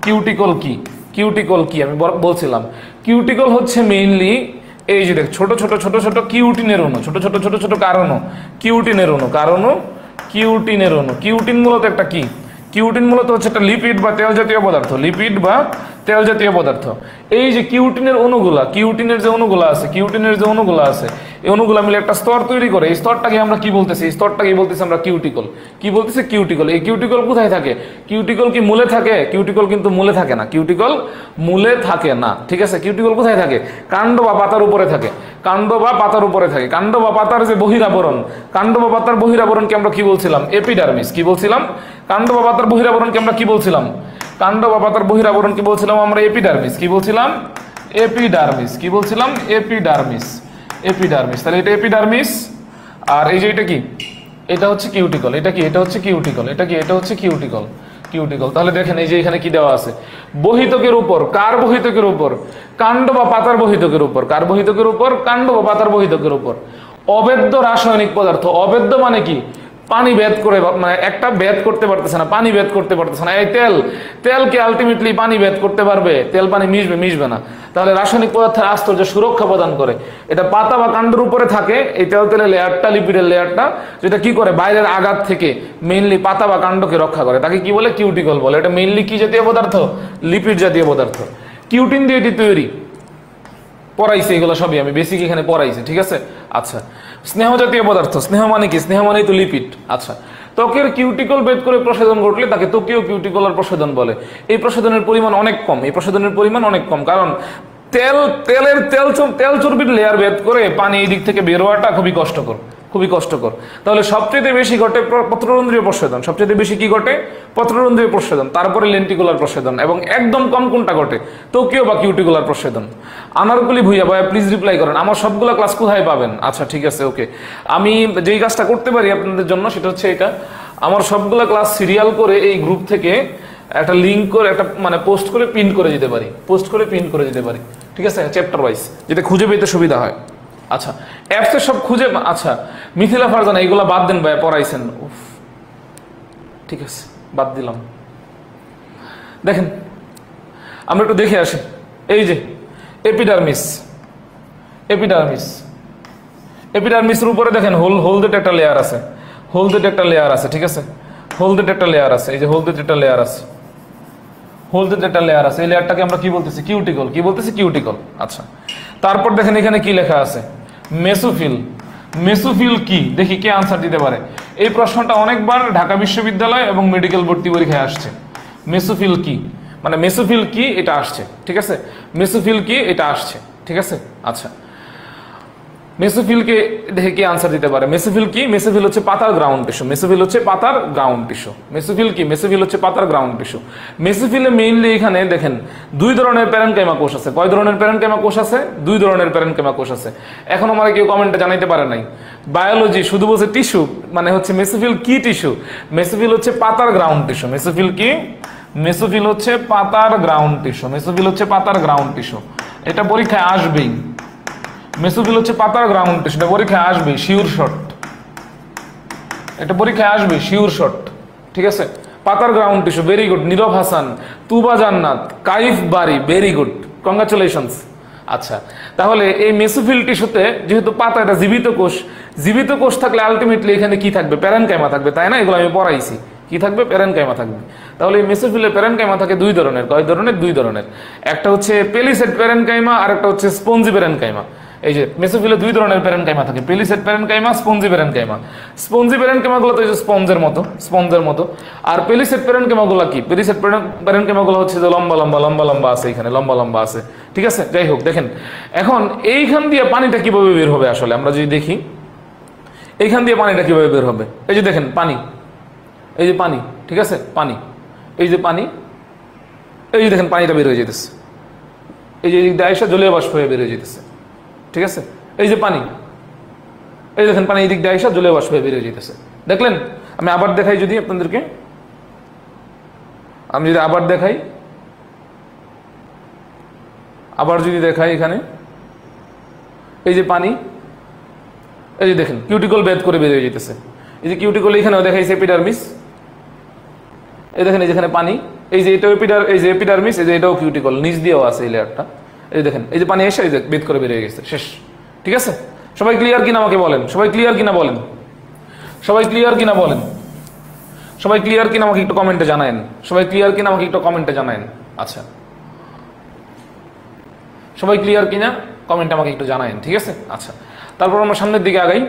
কিউটিকল কি। কিউটিকল কি আমি বলছিলাম? কিউটিকল হচ্ছে মেইনলি এই যে দেখ ছোট ছোট কিউটিনের অণু, ছোট কারণও, কিউটিনের অণু, কিউটিন মূলত একটা কি? কিউটিন মূলত হচ্ছে একটা লিপিড বা তেল জাতীয় পদার্থ। এই যে কিউটিনের যে অণুগুলা আছে, এই অণুগুলা মিলে একটা স্তর তৈরি করে। এই স্তরটাকে আমরা কি বলতেছি? এই স্তরটাকে বলতেছি আমরা কিউটিকল। কি বলতেছি? কিউটিকল। এই কিউটিকল কোথায় থাকে? কিউটিকল কি মূলে থাকে? কিউটিকল কিন্তু মূলে থাকে না, কিউটিকল মূলে থাকে না, ঠিক আছে? কিউটিকল কোথায় থাকে? কাণ্ড বা পাতার উপরে থাকে, কাণ্ড বা পাতার যে বহিরাবরণ, কাণ্ড বা পাতার বহিরাবরণকে আমরা কি বলছিলাম? এপিডার্মিস। কি বলছিলাম? কাণ্ড বা পাতার বহিরাবরণকে আমরা কি বলছিলাম? আমরা এপিডার্মিস। কি বলছিলাম? এপিডার্মিস। তাহলে এটা এপিডার্মিস, আর এই যে এটা কি? এটা হচ্ছে কিউটিকল। এটা হচ্ছে কিউটিকল। তাহলে দেখেন এই যে এখানে কি দেওয়া আছে? বহিতকের উপর। কার বহিতকের উপর? কাণ্ড বা পাতার বহিতকের উপর। কার বহিতকের উপর? কাণ্ড বা পাতার বহিতকের উপর। অবেদ্য রাসায়নিক পদার্থ। অবেদ্য মানে কি? পানি ভেদ করে, মানে একটা ভেদ করতে পারতেছে না, পানি ভেদ করতে পারতেছে না। এই তেলকে আলটিমেটলি পানি ভেদ করতে পারবে? তেল পানি মিশবে না। তাহলে রাসায়নিক পদার্থের আস্তর যে সুরক্ষা প্রদান করে, এটা পাতা বা কাণ্ডের উপরে থাকে। এই তেলের লেয়ারটা, লিপিডের লেয়ারটা, যেটা কি করে? বাইরের আঘাত থেকে মেইনলি পাতা বা কাণ্ডকে রক্ষা করে, তাকে কি বলে? কিউটিকল বলে। এটা মেইনলি কি জাতীয় পদার্থ? লিপিড জাতীয় পদার্থ। কিউটিন দিয়ে এটি তৈরি। পড়াইছে এগুলো সবই, আমি বেসিক এখানে পড়াইছি, ঠিক আছে? আচ্ছা, স্নেহ জাতীয় পদার্থ। স্নেহ মানে কি? স্নেহ মানে তো লিপিড। আচ্ছা, ত্বকের কিউটিকল ভেদ করে প্রসাধন ঘটলে তাকে ত্বকীয় কিউটিকুলার প্রসাধন বলে। এই প্রসাধনের পরিমাণ অনেক কম, কারণ তেল চর্বির লেয়ার ভেদ করে পানি এই দিক থেকে বের হওয়াটা খুবই কষ্টকর। খুবই কষ্টকর। তাহলে সবচেয়ে বেশি ঘটে পত্ররন্ধ্রীয় প্রস্বেদন, সবচেয়ে বেশি কি ঘটে? পত্ররন্ধ্রীয় প্রস্বেদন, তারপরে লেন্টিকুলার প্রস্বেদন, এবং একদম কম কোনটা ঘটে? ত্বকীয় বা কিউটিকুলার প্রস্বেদন। আনারকলি ভুইয়া ভাইয়া প্লিজ রিপ্লাই করেন, আমার সবগুলো ক্লাস কোথায় পাবেন? আচ্ছা ঠিক আছে, ওকে। আমি যেই কাজটা করতে পারি আপনাদের জন্য সেটা হচ্ছে এটা, আমার সবগুলো ক্লাস সিরিয়াল করে এই গ্রুপ থেকে একটা লিঙ্ক করে একটা মানে পোস্ট করে প্রিন্ট করে দিতে পারি, পোস্ট করে প্রিন্ট করে দিতে পারি, ঠিক আছে, চ্যাপ্টার ওয়াইজ, যেটা খুঁজে পেতে সুবিধা হয়। আচ্ছা অ্যাপসে সব খুঁজে, আচ্ছা মিথিলা ফারজানা এইগুলা বাদ দেন ভাইয়া, পড়াইছেন, উফ ঠিক আছে বাদ দিলাম। দেখেন আমরা একটু দেখে আসি, এই যে এপিডার্মিস, এপিডার্মিস, এপিডার্মিসের উপরে দেখেন হলদেট একটা লেয়ার আছে, হলদেট একটা লেয়ার আছে, ঠিক আছে, হলদেট একটা লেয়ার আছে, এই যে হলদেট একটা লেয়ার আছে, হলদেট একটা লেয়ার আছে, এই লেয়ারটাকে আমরা কি বলতেছি? কিউটিকল। কি বলতেছি? কিউটিকল। আচ্ছা তারপর দেখেন এখানে কি লেখা আছে? মেসোফিল। মেসোফিল কি? দেখি কে আনসার দিতে পারে। এই প্রশ্নটা অনেকবার ঢাকা বিশ্ববিদ্যালয় এবং মেডিকেল ভর্তি পরীক্ষায় আসছে। মেসোফিল কি মানে মেসোফিল কি এটা আসছে, ঠিক আছে, মেসোফিল কি এটা আসছে, ঠিক আছে। আচ্ছা মেসোফিলকে দেখে কি আনসার দিতে পারে? মেসোফিল কি? মেসোফিল হচ্ছে পাতার গ্রাউন্ড টিস্যু, মেসোফিল হচ্ছে পাতার গ্রাউন্ড টিস্যু। মেসোফিল কি? মেসোফিল হচ্ছে পাতার গ্রাউন্ড টিস্যু। মেসোফিলে মেইনলি এখানে দেখেন দুই ধরনের প্যারেনকাইমা কোষ আছে। কয় ধরনের প্যারেনকাইমা কোষ আছে? দুই ধরনের প্যারেনকাইমা কোষ আছে। এখন আমার কেউ কমেন্টে জানাইতে পারে নাই, বায়োলজি শুধু বলছে টিস্যু, মানে হচ্ছে মেসোফিল কি টিস্যু? মেসোফিল হচ্ছে পাতার গ্রাউন্ড টিস্যু। মেসোফিল কি? মেসোফিল হচ্ছে পাতার গ্রাউন্ড টিস্যু। মেসোফিল হচ্ছে পাতার গ্রাউন্ড টিস্যু, এটা পরীক্ষায় আসবেই। মেসোফিল হচ্ছে পাতার গ্রাউন্ড টিস্যু, এটা পরীক্ষায় আসবে শিওর শট, এটা পরীক্ষায় আসবে শিওর শট, ঠিক আছে। পাতার গ্রাউন্ড টিস্যু, ভেরি গুড। নীরব হাসান, তুবা জান্নাত, কাইফ বারি, ভেরি গুড, কংগ্রাচুলেশনস। আচ্ছা তাহলে এই মেসোফিল টিস্যুতে যেহেতু পাতা এটা জীবিত কোষ, জীবিত কোষ থাকলে আলটিমেটলি এখানে কি থাকবে? প্যারেনকাইমা থাকবে, তাই না? এগুলো আমি পড়াইছি, কি থাকবে? প্যারেনকাইমা থাকবে। তাহলে এই মেসোফিলে প্যারেনকাইমা থাকে দুই ধরনের। কয় ধরনের? দুই ধরনের। একটা হচ্ছে পেলিসেড প্যারেনকাইমা আর একটা হচ্ছে স্পঞ্জি প্যারেনকাইমা। এই যে মেসোফিলে দুই ধরনের প্যারেনকাইমা থাকে, palisade parenchyma, spongy parenchyma. Spongy parenchyma গুলো তো এই যে স্পঞ্জের মতো, স্পঞ্জের মতো। আর পেলিসেড প্যারেনকাইমা গুলো কি? পেলিসেড প্যারেনকাইমা গুলো হচ্ছে যে লম্বা লম্বা লম্বা লম্বা আছে, এখানে লম্বা লম্বা আছে, ঠিক আছে। যাই হোক দেখেন এখন এইখান দিয়ে পানিটা কিভাবে বের হবে? আসলে আমরা যদি দেখি এইখান দিয়ে পানিটা কিভাবে বের হবে, এই যে দেখেন পানি, এই যে পানি, ঠিক আছে, পানি, এই যে পানি, এই যে দেখেন পানিটা বের হয়ে যেতেছে, এই যে ডাইসা জলীয় বাষ্প হয়ে বের হয়ে যেতেছে, ঠিক আছে। এই যে পানি, এই দেখেন পানি এদিক ডাইসা জলীয় বাষ্প হয়ে বের হয়ে যেতেছে, দেখলেন? আমি আবার দেখাই যদি আপনাদেরকে, আমি যদি আবার দেখাই, আবার যদি দেখাই এখানে, এই যে পানি, এই যে দেখেন কিউটিকল ভেদ করে বের হয়ে যেতেছে, এই যে কিউটিকল এখানেও দেখাইছে এপিডার্মিস, এই দেখেন এই যেখানে পানি, এই যে এটাও এই যে এপিডার্মিস, এই যে এটাও কিউটিকল, নিচ দিয়েও আছে এই লেয়ারটা, এই দেখেন এই যে পানি এসে এই যে ভেদ করে বের হয়ে গেছে, শেষ, ঠিক আছে। সবাই ক্লিয়ার কিনা আমাকে বলেন, সবাই ক্লিয়ার কিনা বলেন, সবাই ক্লিয়ার কিনা বলেন, সবাই ক্লিয়ার কিনা আমাকে একটু কমেন্টে জানায়েন, সবাই ক্লিয়ার কিনা আমাকে একটু কমেন্টে জানায়েন। আচ্ছা সবাই ক্লিয়ার কিনা কমেন্টে আমাকে একটু জানায়েন, ঠিক আছে। আচ্ছা তারপর আমরা সামনের দিকে আগাই।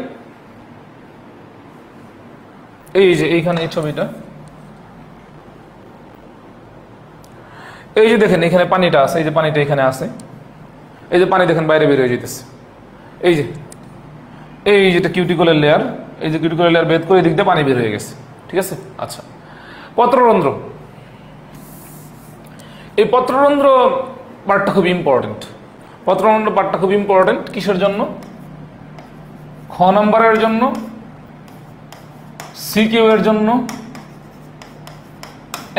এই যে এইখানে এই ছবিটা, এই যে দেখেন এখানে পানিটা আছে, এই যে পানিটা এখানে আছে, এই যে পানি দেখেন বাইরে বের হয়ে যেতেছে, এই যে এই যেটা কিউটিকলের লেয়ার, এই যে কিউটিকলের লেয়ার ভেদ করে এদিক দিয়ে পানি বের হয়ে গেছে, ঠিক আছে। আচ্ছা পত্ররন্ধ্র, এই পত্ররন্ধ্র পার্টটা খুব ইম্পর্টেন্ট। পত্ররন্ধ্র পার্টটা খুব ইম্পর্টেন্ট কিসের জন্য? খ নাম্বারের জন্য, সিকিউ এর জন্য,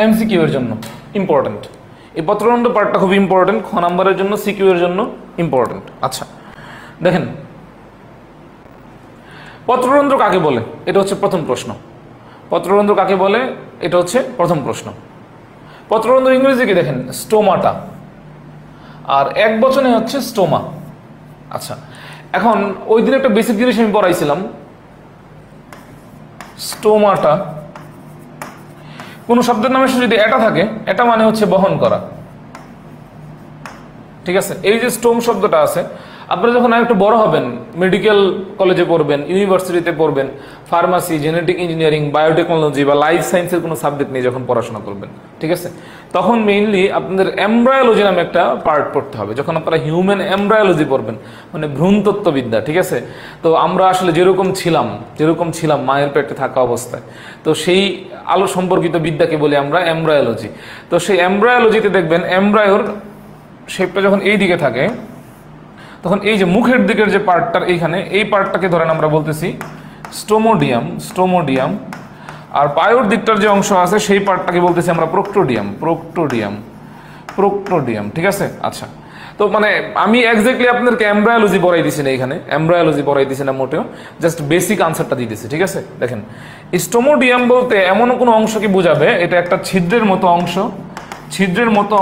এমসিকিউ এর জন্য ইম্পর্টেন্ট। এই পত্ররন্ধ্র পার্টটা খুব ইম্পর্টেন্ট, খ নাম্বারের জন্য, সিকিউ এর জন্য ইম্পর্টেন্ট। আচ্ছা দেখেন পত্ররন্ধ্র কাকে বলে? এটা হচ্ছে প্রথম প্রশ্ন। পত্ররন্ধ্র কাকে বলে? এটা হচ্ছে প্রথম প্রশ্ন। পত্ররন্ধ্র ইংরেজিকে দেখেন স্টোমাটা, আর এক বচনে হচ্ছে স্টোমা। আচ্ছা এখন ওই দিন একটা বেসিক জিনিস আমি পড়াইছিলাম, স্টোমাটা কোন শব্দের নামে যদি এটা থাকে, এটা মানে হচ্ছে বহন করা, ঠিক আছে। এই যে স্টোম শব্দটা আছে, আপনারা যখন আর একটু বড় হবেন, মেডিকেল কলেজে পড়বেন, ইউনিভার্সিটিতে পড়বেন, ফার্মাসি, জেনেটিক ইঞ্জিনিয়ারিং, বায়োটেকনোলজি বা লাইফ সায়েন্সের কোনো সাবজেক্ট নিয়ে যখন পড়াশোনা করবেন, ঠিক আছে, তখন মেইনলি আপনাদের এমব্রায়োলজি নামে একটা পার্ট পড়তে হবে। যখন আপনারা হিউম্যান এমব্রায়োলজি পড়বেন, মানে ভ্রূণতত্ত্ববিদ্যা, ঠিক আছে, তো আমরা আসলে যেরকম ছিলাম মায়ের পেটে থাকা অবস্থায়, তো সেই আলো সম্পর্কিত বিদ্যাকে বলি আমরা এমব্রায়োলজি। তো সেই এমব্রায়োলজিতে দেখবেন এমব্রায়োর শেপটা যখন এই দিকে থাকে, তখন এই যে মুখের দিকের যে পার্টটার এইখানে, এই পার্টটাকে ধরেন আমরা বলতেছি স্টোমোডিয়াম, আর পায়োর দিকটার যে অংশ আছে সেই পার্টটাকে বলতেছি আমরা প্রোক্টোডিয়াম, ঠিক আছে। আচ্ছা, তো মানে আমি এক্স্যাক্টলি আপনাদেরকে এমব্রায়োলজি পড়াই দিছি না, এখানে এমব্রায়োলজি পড়াই দিছি না মোটেও, জাস্ট বেসিক আনসারটা দিয়ে দিছি, ঠিক আছে। দেখেন, স্টোমোডিয়াম বলতে এমন কোনো অংশকে বোঝাবে, এটা একটা ছিদ্রের মতো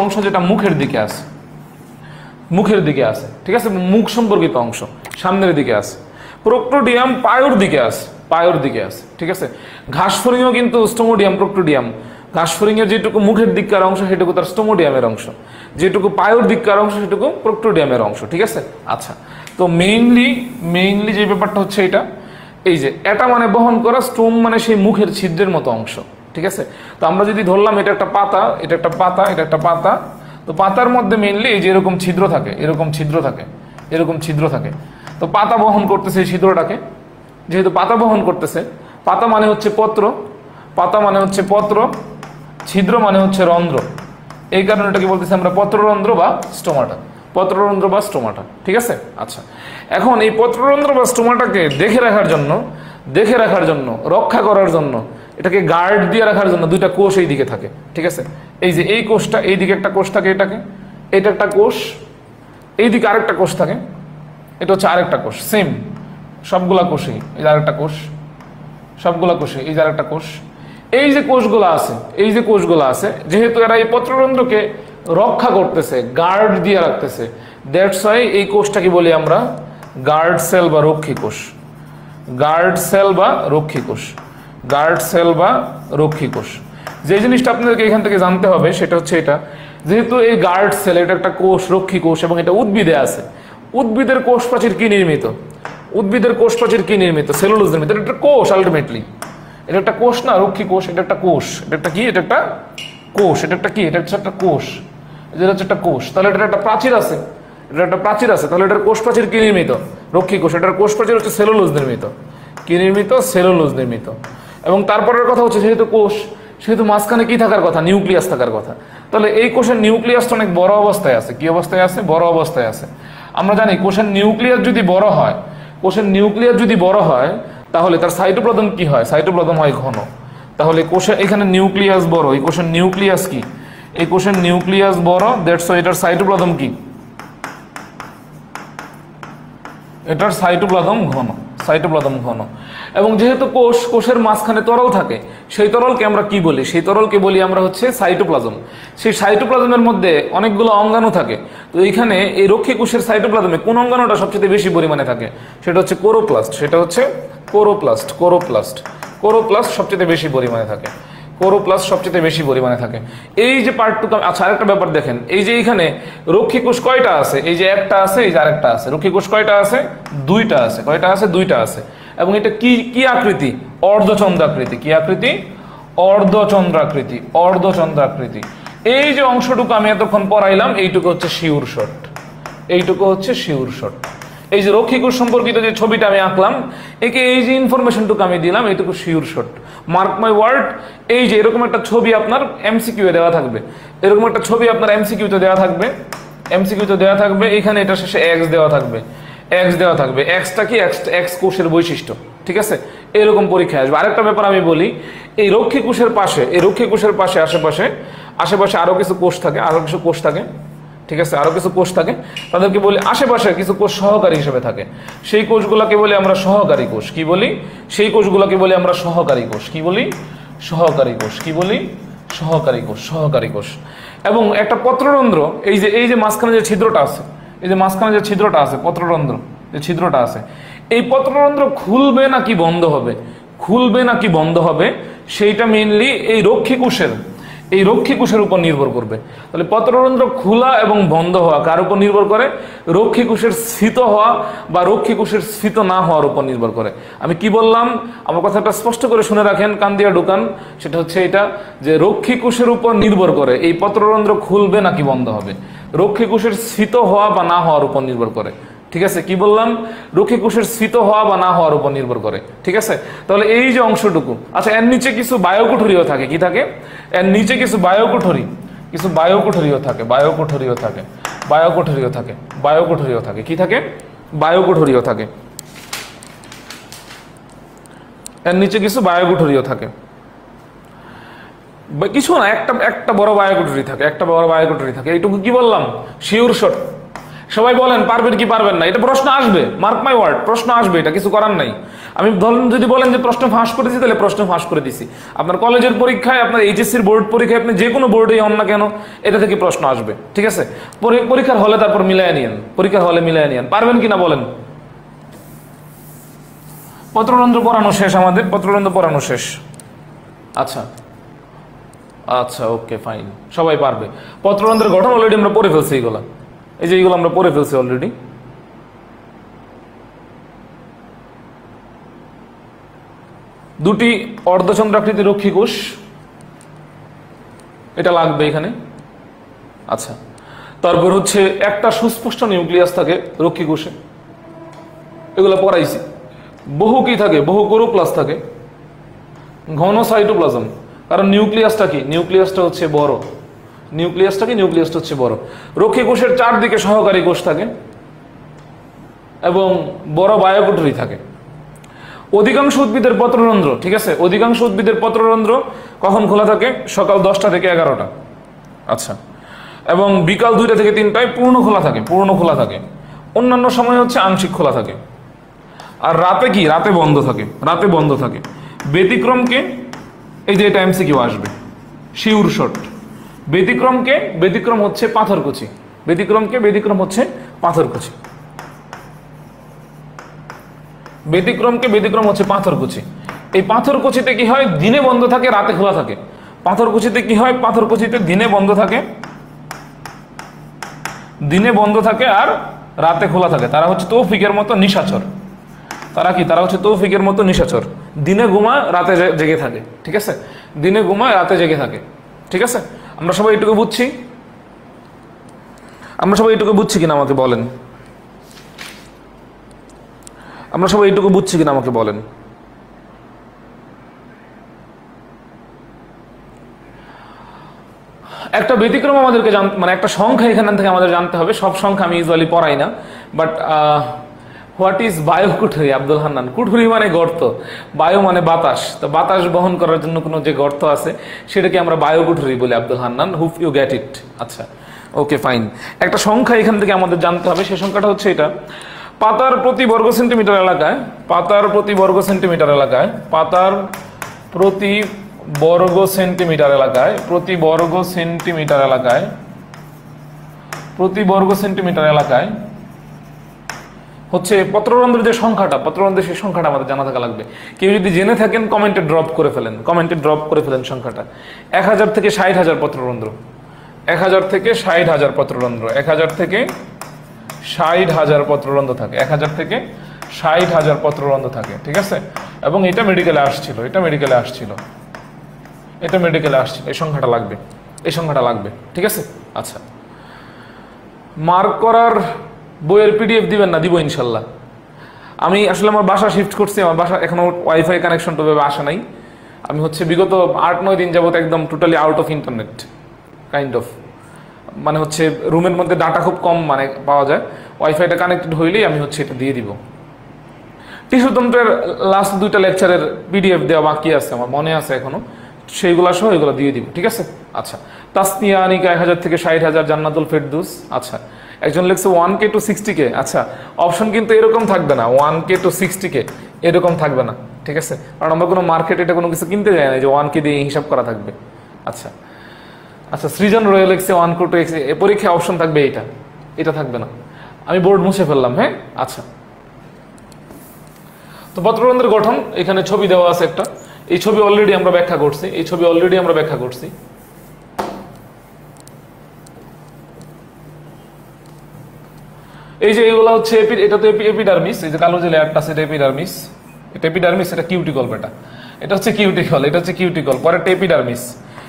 অংশ যেটা মুখের দিকে আছে, ঠিক আছে, মুখ সম্পর্কিত অংশ সামনের দিকে আছে। প্রোক্টোডিয়াম পায়োর দিকে আছে, ঠিক আছে। ঘাসফড়িংও কিন্তু স্টোমোডিয়াম প্রোক্টোডিয়াম, ঘাসফড়িংয়ের যেটুকু মুখের দিককার অংশ সেটুকু তার স্টোমোডিয়ামের অংশ, যেটুকু পায়োর দিককার অংশ সেটুকু প্রোক্টোডিয়ামের অংশ, ঠিক আছে। আচ্ছা, তো মেইনলি যে ব্যাপারটা হচ্ছে এই যে এটা মানে বহন করা, স্টোম মানে সেই মুখের ছিদ্রের মতো অংশ, ঠিক আছে। তো আমরা যদি ধরলাম এটা একটা পাতা, তো পাতার মধ্যে মেইনলি এই যে এরকম ছিদ্র থাকে, তো পাতা বহন করতেছে এই ছিদ্রটাকে। যেহেতু পাতা বহন করতেছে, পাতা মানে হচ্ছে পত্র, ছিদ্র মানে হচ্ছে রন্ধ্র, এই কারণে এটাকে বলতেছি আমরা পত্ররন্ধ্র বা স্টোমাটা, ঠিক আছে। আচ্ছা, এখন এই পত্ররন্ধ্র বা স্টোমাটাকে দেখে রাখার জন্য রক্ষা করার জন্য, এটাকে গার্ড দিয়ে রাখার জন্য দুইটা কোষ এই দিকে থাকে, ঠিক আছে। এই যে এই কোষটা, এই দিকে একটা কোষ থাকে, এটা একটা কোষ, এই দিকে আরেকটা কোষ থাকে, এটা হচ্ছে আরেকটা কোষ, সেম সবগুলা কোষেই এই যে আরেকটা কোষ, এই যে কোষগুলো আছে, যেহেতু এরা এই পত্ররন্ধ্রকে রক্ষা করতেছে, গার্ড দিয়ে রাখতেছে, দ্যাটস ওয়াই এই কোষটাকে বলি আমরা গার্ড সেল বা রক্ষী কোষ। যে জিনিসটা আপনাদেরকে এখান থেকে জানতে হবে সেটা হচ্ছে এটা, যেহেতু এই গার্ড সেল এটা একটা কোষ, রক্ষী কোষ, এবং এটা উদ্ভিদে আছে, উদ্ভিদের কোষ প্রাচীর কি নির্মিত? সেলুলোজ নির্মিত। এটা একটা কোষ, আলটিমেটলি এটা একটা কোষ না, রক্ষী কোষ, এটা একটা কোষ, এটা একটা কোষ। তাহলে এটা একটা প্রাচীর আছে, তাহলে এটার কোষ প্রাচীর কি নির্মিত? রক্ষী কোষ। এটার কোষ প্রাচীর হচ্ছে সেলুলোজ নির্মিত। এবং তারপরের কথা হচ্ছে, যেহেতু কোষ, সেহেতু মাঝখানে কি থাকার কথা? নিউক্লিয়াস থাকার কথা। তাহলে এই কোষের নিউক্লিয়াসটা অনেক বড় অবস্থায় আছে। কি অবস্থায় আছে? বড় অবস্থায় আছে। আমরা জানি কোষের নিউক্লিয়াস যদি বড় হয়, তাহলে তার সাইটোপ্লাজম কি হয়? সাইটোপ্লাজম হয় ঘন। তাহলে কোষের এখানে নিউক্লিয়াস বড়, এই কোষের নিউক্লিয়াস কি? এই কোষের নিউক্লিয়াস বড়, দ্যাটস ওয়াই এটার সাইটোপ্লাজম কি? এটার সাইটোপ্লাজম ঘন। এবং যেহেতু কোষের মাঝখানে তরল থাকে, সেই তরলকে আমরা কি বলি? সেই তরলকে বলি আমরা হচ্ছে সাইটোপ্লাজম। সেই সাইটোপ্লাজমের মধ্যে অনেকগুলো অঙ্গাণু থাকে। তো এইখানে এই রক্ষী কোষের সাইটোপ্লাজমে কোন অঙ্গাণুটা সবচেয়ে বেশি পরিমাণে থাকে? সেটা হচ্ছে কোরোপ্লাস্ট সবচেয়ে বেশি পরিমাণে থাকে। এই যে পার্টটুকু। আচ্ছা, আরেকটা ব্যাপার দেখেন, এই যে এখানে রক্ষী কোষ কয়টা আছে? এই যে একটা আছে, এই যে আরেকটা আছে। রক্ষী কোষ কয়টা আছে? দুইটা আছে। কয়টা আছে? দুইটা আছে। এবং এটা কি আকৃতি? অর্ধচন্দ্রাকৃতি। কি আকৃতি? অর্ধচন্দ্রাকৃতি। এই যে অংশটুকু আমি এতক্ষণ পড়াইলাম, এইটুকু হচ্ছে শিউর শর্ট। এই যে রক্ষী কোষ সম্পর্কিত যে ছবিটা আমি আঁকলাম, একে এই যে ইনফরমেশনটুকু আমি দিলাম, এইটুকু sure short. Mark my word, এই যে এরকম একটা ছবি আপনার এমসিকিউ দেওয়া থাকবে, এমসিকিউতে দেওয়া থাকবে, এখানে এটা শেষে এক্স দেওয়া থাকবে। এক্সটা কি? এক্স কোষের বৈশিষ্ট্য, ঠিক আছে। এরকম পরীক্ষায় আসবে। আরেকটা ব্যাপার আমি বলি, এই রক্ষী কোষের পাশে আশেপাশে আরো কিছু কোষ থাকে, ঠিক আছে। আরো কিছু কোষ থাকে, তাদেরকে বলি আশেপাশে কিছু কোষ সহকারী হিসেবে থাকে। সেই কোষগুলোকে বলি আমরা সহকারী কোষ। কি বলি? সেই কোষগুলোকে বলি আমরা সহকারী কোষ। কি বলি? সহকারী কোষ। এবং একটা পত্ররন্ধ্র, এই যে মাঝখানে যে ছিদ্রটা আছে, পত্ররন্ধ্র যে ছিদ্রটা আছে, এই পত্ররন্ধ্র খুলবে নাকি বন্ধ হবে, সেইটা মেইনলি এই রক্ষী কোষের এই রক্ষী কোষের উপর নির্ভর করবে। তাহলে পত্ররন্ধ্র খোলা এবং বন্ধ হওয়া কার উপর নির্ভর করে? রক্ষী কোষের স্ফীত হওয়া বা রক্ষী কোষের স্ফীত না হওয়ার উপর নির্ভর করে। আমি কি বললাম? আমার কথাটা স্পষ্ট করে শুনে রাখেন, কান দিয়া ঢুকান। সেটা হচ্ছে এটা যে রক্ষী কোষের উপর নির্ভর করে এই পত্ররন্ধ্র খুলবে নাকি বন্ধ হবে। রক্ষী কোষের স্ফীত হওয়া বা না হওয়ার উপর নির্ভর করে। ঠিক আছে, কি বললাম? রক্ষী কোষের স্ফীত হওয়া বা না হওয়ার উপর নির্ভর করে। ঠিক আছে, তাহলে এই যে অংশটুকু, আচ্ছা এর নিচে কিছু বায়োকুঠরিও থাকে। কি থাকে? এর নিচে কিছু বায়োকুঠরিও থাকে, বায়োকুঠরিও থাকে, বায়োকুঠরিও থাকে, বায়োকুঠরিও থাকে। কি থাকে? বায়োকুঠরিও থাকে। এর নিচে কিছু বায়োকুঠরিও থাকে, কিছু না, একটা বড় বায়োকুঠরি থাকে, একটা বড় বায়োকুঠরি থাকে। এইটুকু কি বললাম? Sure shot. সবাই বলেন পারবেন কি পারবেন না? এটা প্রশ্ন আসবে, মার্ক মাই ওয়ার্ড, প্রশ্ন আসবে, এটা কিছু করার নাই। আমি ধরুন যদি বলেন যে প্রশ্ন ফাঁস করে দিছি, তাহলে প্রশ্ন ফাঁস করে দিছি। আপনার কলেজের পরীক্ষায়, আপনার এইচএসসির বোর্ড পরীক্ষায়, আপনি যে কোনো বোর্ডেই হন না কেন, এটা থেকে প্রশ্ন আসবে। ঠিক আছে, পরীক্ষার হলে তারপর মিলাই নিয়েন, পরীক্ষার হলে মিলাই নিয়েন। পারবেন কিনা বলেন? পত্ররন্ধ্র পড়ানো শেষ, আমাদের পত্ররন্ধ্র পড়ানো শেষ। আচ্ছা আচ্ছা, ওকে ফাইন, সবাই পারবে। পত্ররন্ধ্রের গঠন অলরেডি আমরা পড়ে ফেলছি, এইগুলা, এই যে এইগুলো আমরা পড়ে ফেলছি অলরেডি। দুটি অর্ধচন্দ্রাকৃতি রক্ষী কোষ, এটা লাগবে এখানে। আচ্ছা, তারপর হচ্ছে একটা সুস্পষ্ট নিউক্লিয়াস থাকে রক্ষী কোষে, এগুলো পড়াইছি। বহু কি থাকে? বহু কোরোপ্লাস্ট থাকে, ঘন সাইটোপ্লাজম। কারণ নিউক্লিয়াসটা কি? নিউক্লিয়াসটা হচ্ছে বড়। নিউক্লিয়াসটা কি? নিউক্লিয়াসটা হচ্ছে বড়। রক্ষী কোষের চারদিকে সহকারী কোষ থাকে এবং বড় বায়োকুঠরি থাকে। অধিকাংশ উদ্ভিদের পত্ররন্ধ্র, ঠিক আছে, অধিকাংশ উদ্ভিদের পত্ররন্ধ্র কখন খোলা থাকে? সকাল 10টা থেকে 11টা। আচ্ছা, এবং বিকাল 2টা থেকে 3টায় পূর্ণ খোলা থাকে, পূর্ণ খোলা থাকে। অন্যান্য সময় হচ্ছে আংশিক খোলা থাকে। আর রাতে কি? রাতে বন্ধ থাকে, রাতে বন্ধ থাকে। ব্যতিক্রমকে, এই যে এটা এমসিকিউ আসবে, শিউর শট। ব্যতিক্রমকে, ব্যতিক্রম হচ্ছে পাথরকুচি। ব্যতিক্রমকে, ব্যতিক্রম হচ্ছে পাথরকুচি। ব্যতিক্রমকে, ব্যতিক্রম হচ্ছে পাথরকুচি। এই পাথরকুচিতে কি হয়? দিনে বন্ধ থাকে, রাতে খোলা থাকে। পাথরকুচিতে কি হয়? পাথরকুচিতে দিনে বন্ধ থাকে, দিনে বন্ধ থাকে আর রাতে খোলা থাকে। তারা হচ্ছে তৌফিকের মতো নিশাচর। তারা কি? তারা হচ্ছে তৌফিকের মতো নিশাচর। দিনে ঘুমায়, রাতে জেগে থাকে। ঠিক আছে, দিনে ঘুমায়, রাতে জেগে থাকে। ঠিক আছে, আমরা সবাই এটুকু বুঝছি? আমরা সবাই এটুকু বুঝছি কিনা আমাকে বলেন? আমরা সবাই এটুকু বুঝছি কিনা আমাকে বলেন? একটা ব্যতিক্রম আমাদেরকে মানে একটা সংখ্যা এখান থেকে আমাদের জানতে হবে। সব সংখ্যা আমি ইউজুয়ালি পড়াই না, বাট হোয়াট ইজ বায়োকুঠরি? আব্দুল হান্নান, কুঠুরি মানে গর্ত, বায়ু মানে বাতাস, তো বাতাস বহন করার জন্য কোনো যে গর্ত আছে সেটাকে আমরা বায়োকুঠরি বলি। আব্দুল হান্নান, হুপ ইউ গেট ইট? আচ্ছা, ওকে ফাইন। একটা সংখ্যা এখান থেকে আমাদের জানতে হবে, সেই সংখ্যাটা হচ্ছে এটা। পাতার প্রতি বর্গ সেন্টিমিটার এলাকায়, পাতার প্রতি বর্গ সেন্টিমিটার এলাকায়, পাতার প্রতি বর্গ সেন্টিমিটার এলাকায়, প্রতি বর্গ সেন্টিমিটার এলাকায়, প্রতি বর্গ সেন্টিমিটার এলাকায় হচ্ছে পত্ররন্ধ্রের যে সংখ্যাটা, পত্ররন্ধ্রের সেই সংখ্যাটা আমাদের জানা থাকা লাগবে। কেউ যদি জেনে থাকেন কমেন্টে ড্রপ করে ফেলেন, কমেন্টে ড্রপ করে ফেলেন সংখ্যাটা। 1000 থেকে 60,000 পত্ররন্ধ্র, 1000 থেকে 60,000 পত্ররন্ধ্র, 1000 থেকে 60,000 পত্ররন্ধ্র থাকে, 1000 থেকে 60,000 পত্ররন্ধ্র থাকে। ঠিক আছে, এবং এটা মেডিকেলে আসছিল, এটা মেডিকেলে আসছিল, এটা মেডিকেলে আসছিল। এই সংখ্যাটা লাগবে, এই সংখ্যাটা লাগবে। ঠিক আছে, আচ্ছা। মার্ক করার বইয়ের পিডিএফ দিবেন না? দিব ইনশাল্লাহ। আমি আসলে আমার বাসা শিফট করছি, আমার বাসা এখনো ওয়াইফাই কানেকশন তো আসে নাই। আমি হচ্ছে বিগত 8-9 দিন যাবত একদম totally out of internet, kind of, মানে হচ্ছে রুমের মধ্যে ডাটা খুব কম মানে পাওয়া যায়। ওয়াইফাইটা কানেক্টেড হইলেই আমি হচ্ছে এটা দিয়ে দিব। টিস্যুতন্ত্রের লাস্ট 2টা লেকচারের পিডিএফ দেওয়া বাকি আছে, আমার মনে আছে এখনো, সেইগুলা সহ এগুলো দিয়ে দিব। ঠিক আছে, আচ্ছা। তাসনিয়া আনিকা 1000 থেকে 60,000, জান্নাতুল ফেরদৌস। আচ্ছা, একজন লিখছে 1K to 60K। আচ্ছা, অপশন কিন্তু এরকম থাকবে না, 1K to 60K এরকম থাকবে না। ঠিক আছে, কারণ আমরা কোনো মার্কেটে এটা কোনো কিছু কিনতে যাই না যে 1K দিয়ে হিসাব করা থাকবে। আচ্ছা আচ্ছা, সৃজন রয়ে লিখছে 1K to 60, এ পরীক্ষায় অপশন থাকবে এইটা, এটা থাকবে না। আমি বোর্ড মুছে ফেললাম। হ্যাঁ, আচ্ছা। তো পত্ররন্ধ্রের গঠন, এখানে ছবি দেওয়া আছে একটা। এই ছবি অলরেডি আমরা ব্যাখ্যা করছি, এই ছবি অলরেডি আমরা ব্যাখ্যা করছি। এই যে এগুলো হচ্ছে এটা তো এপিডার্মিস, এই যে কালো যে লেয়ারটা আছে এটা এপিডার্মিস, এটা এপিডার্মিস, এটা কিউটিকল, এটা হচ্ছে কিউটিকল, এটা হচ্ছে কিউটিকল, পরে এপিডার্মিস,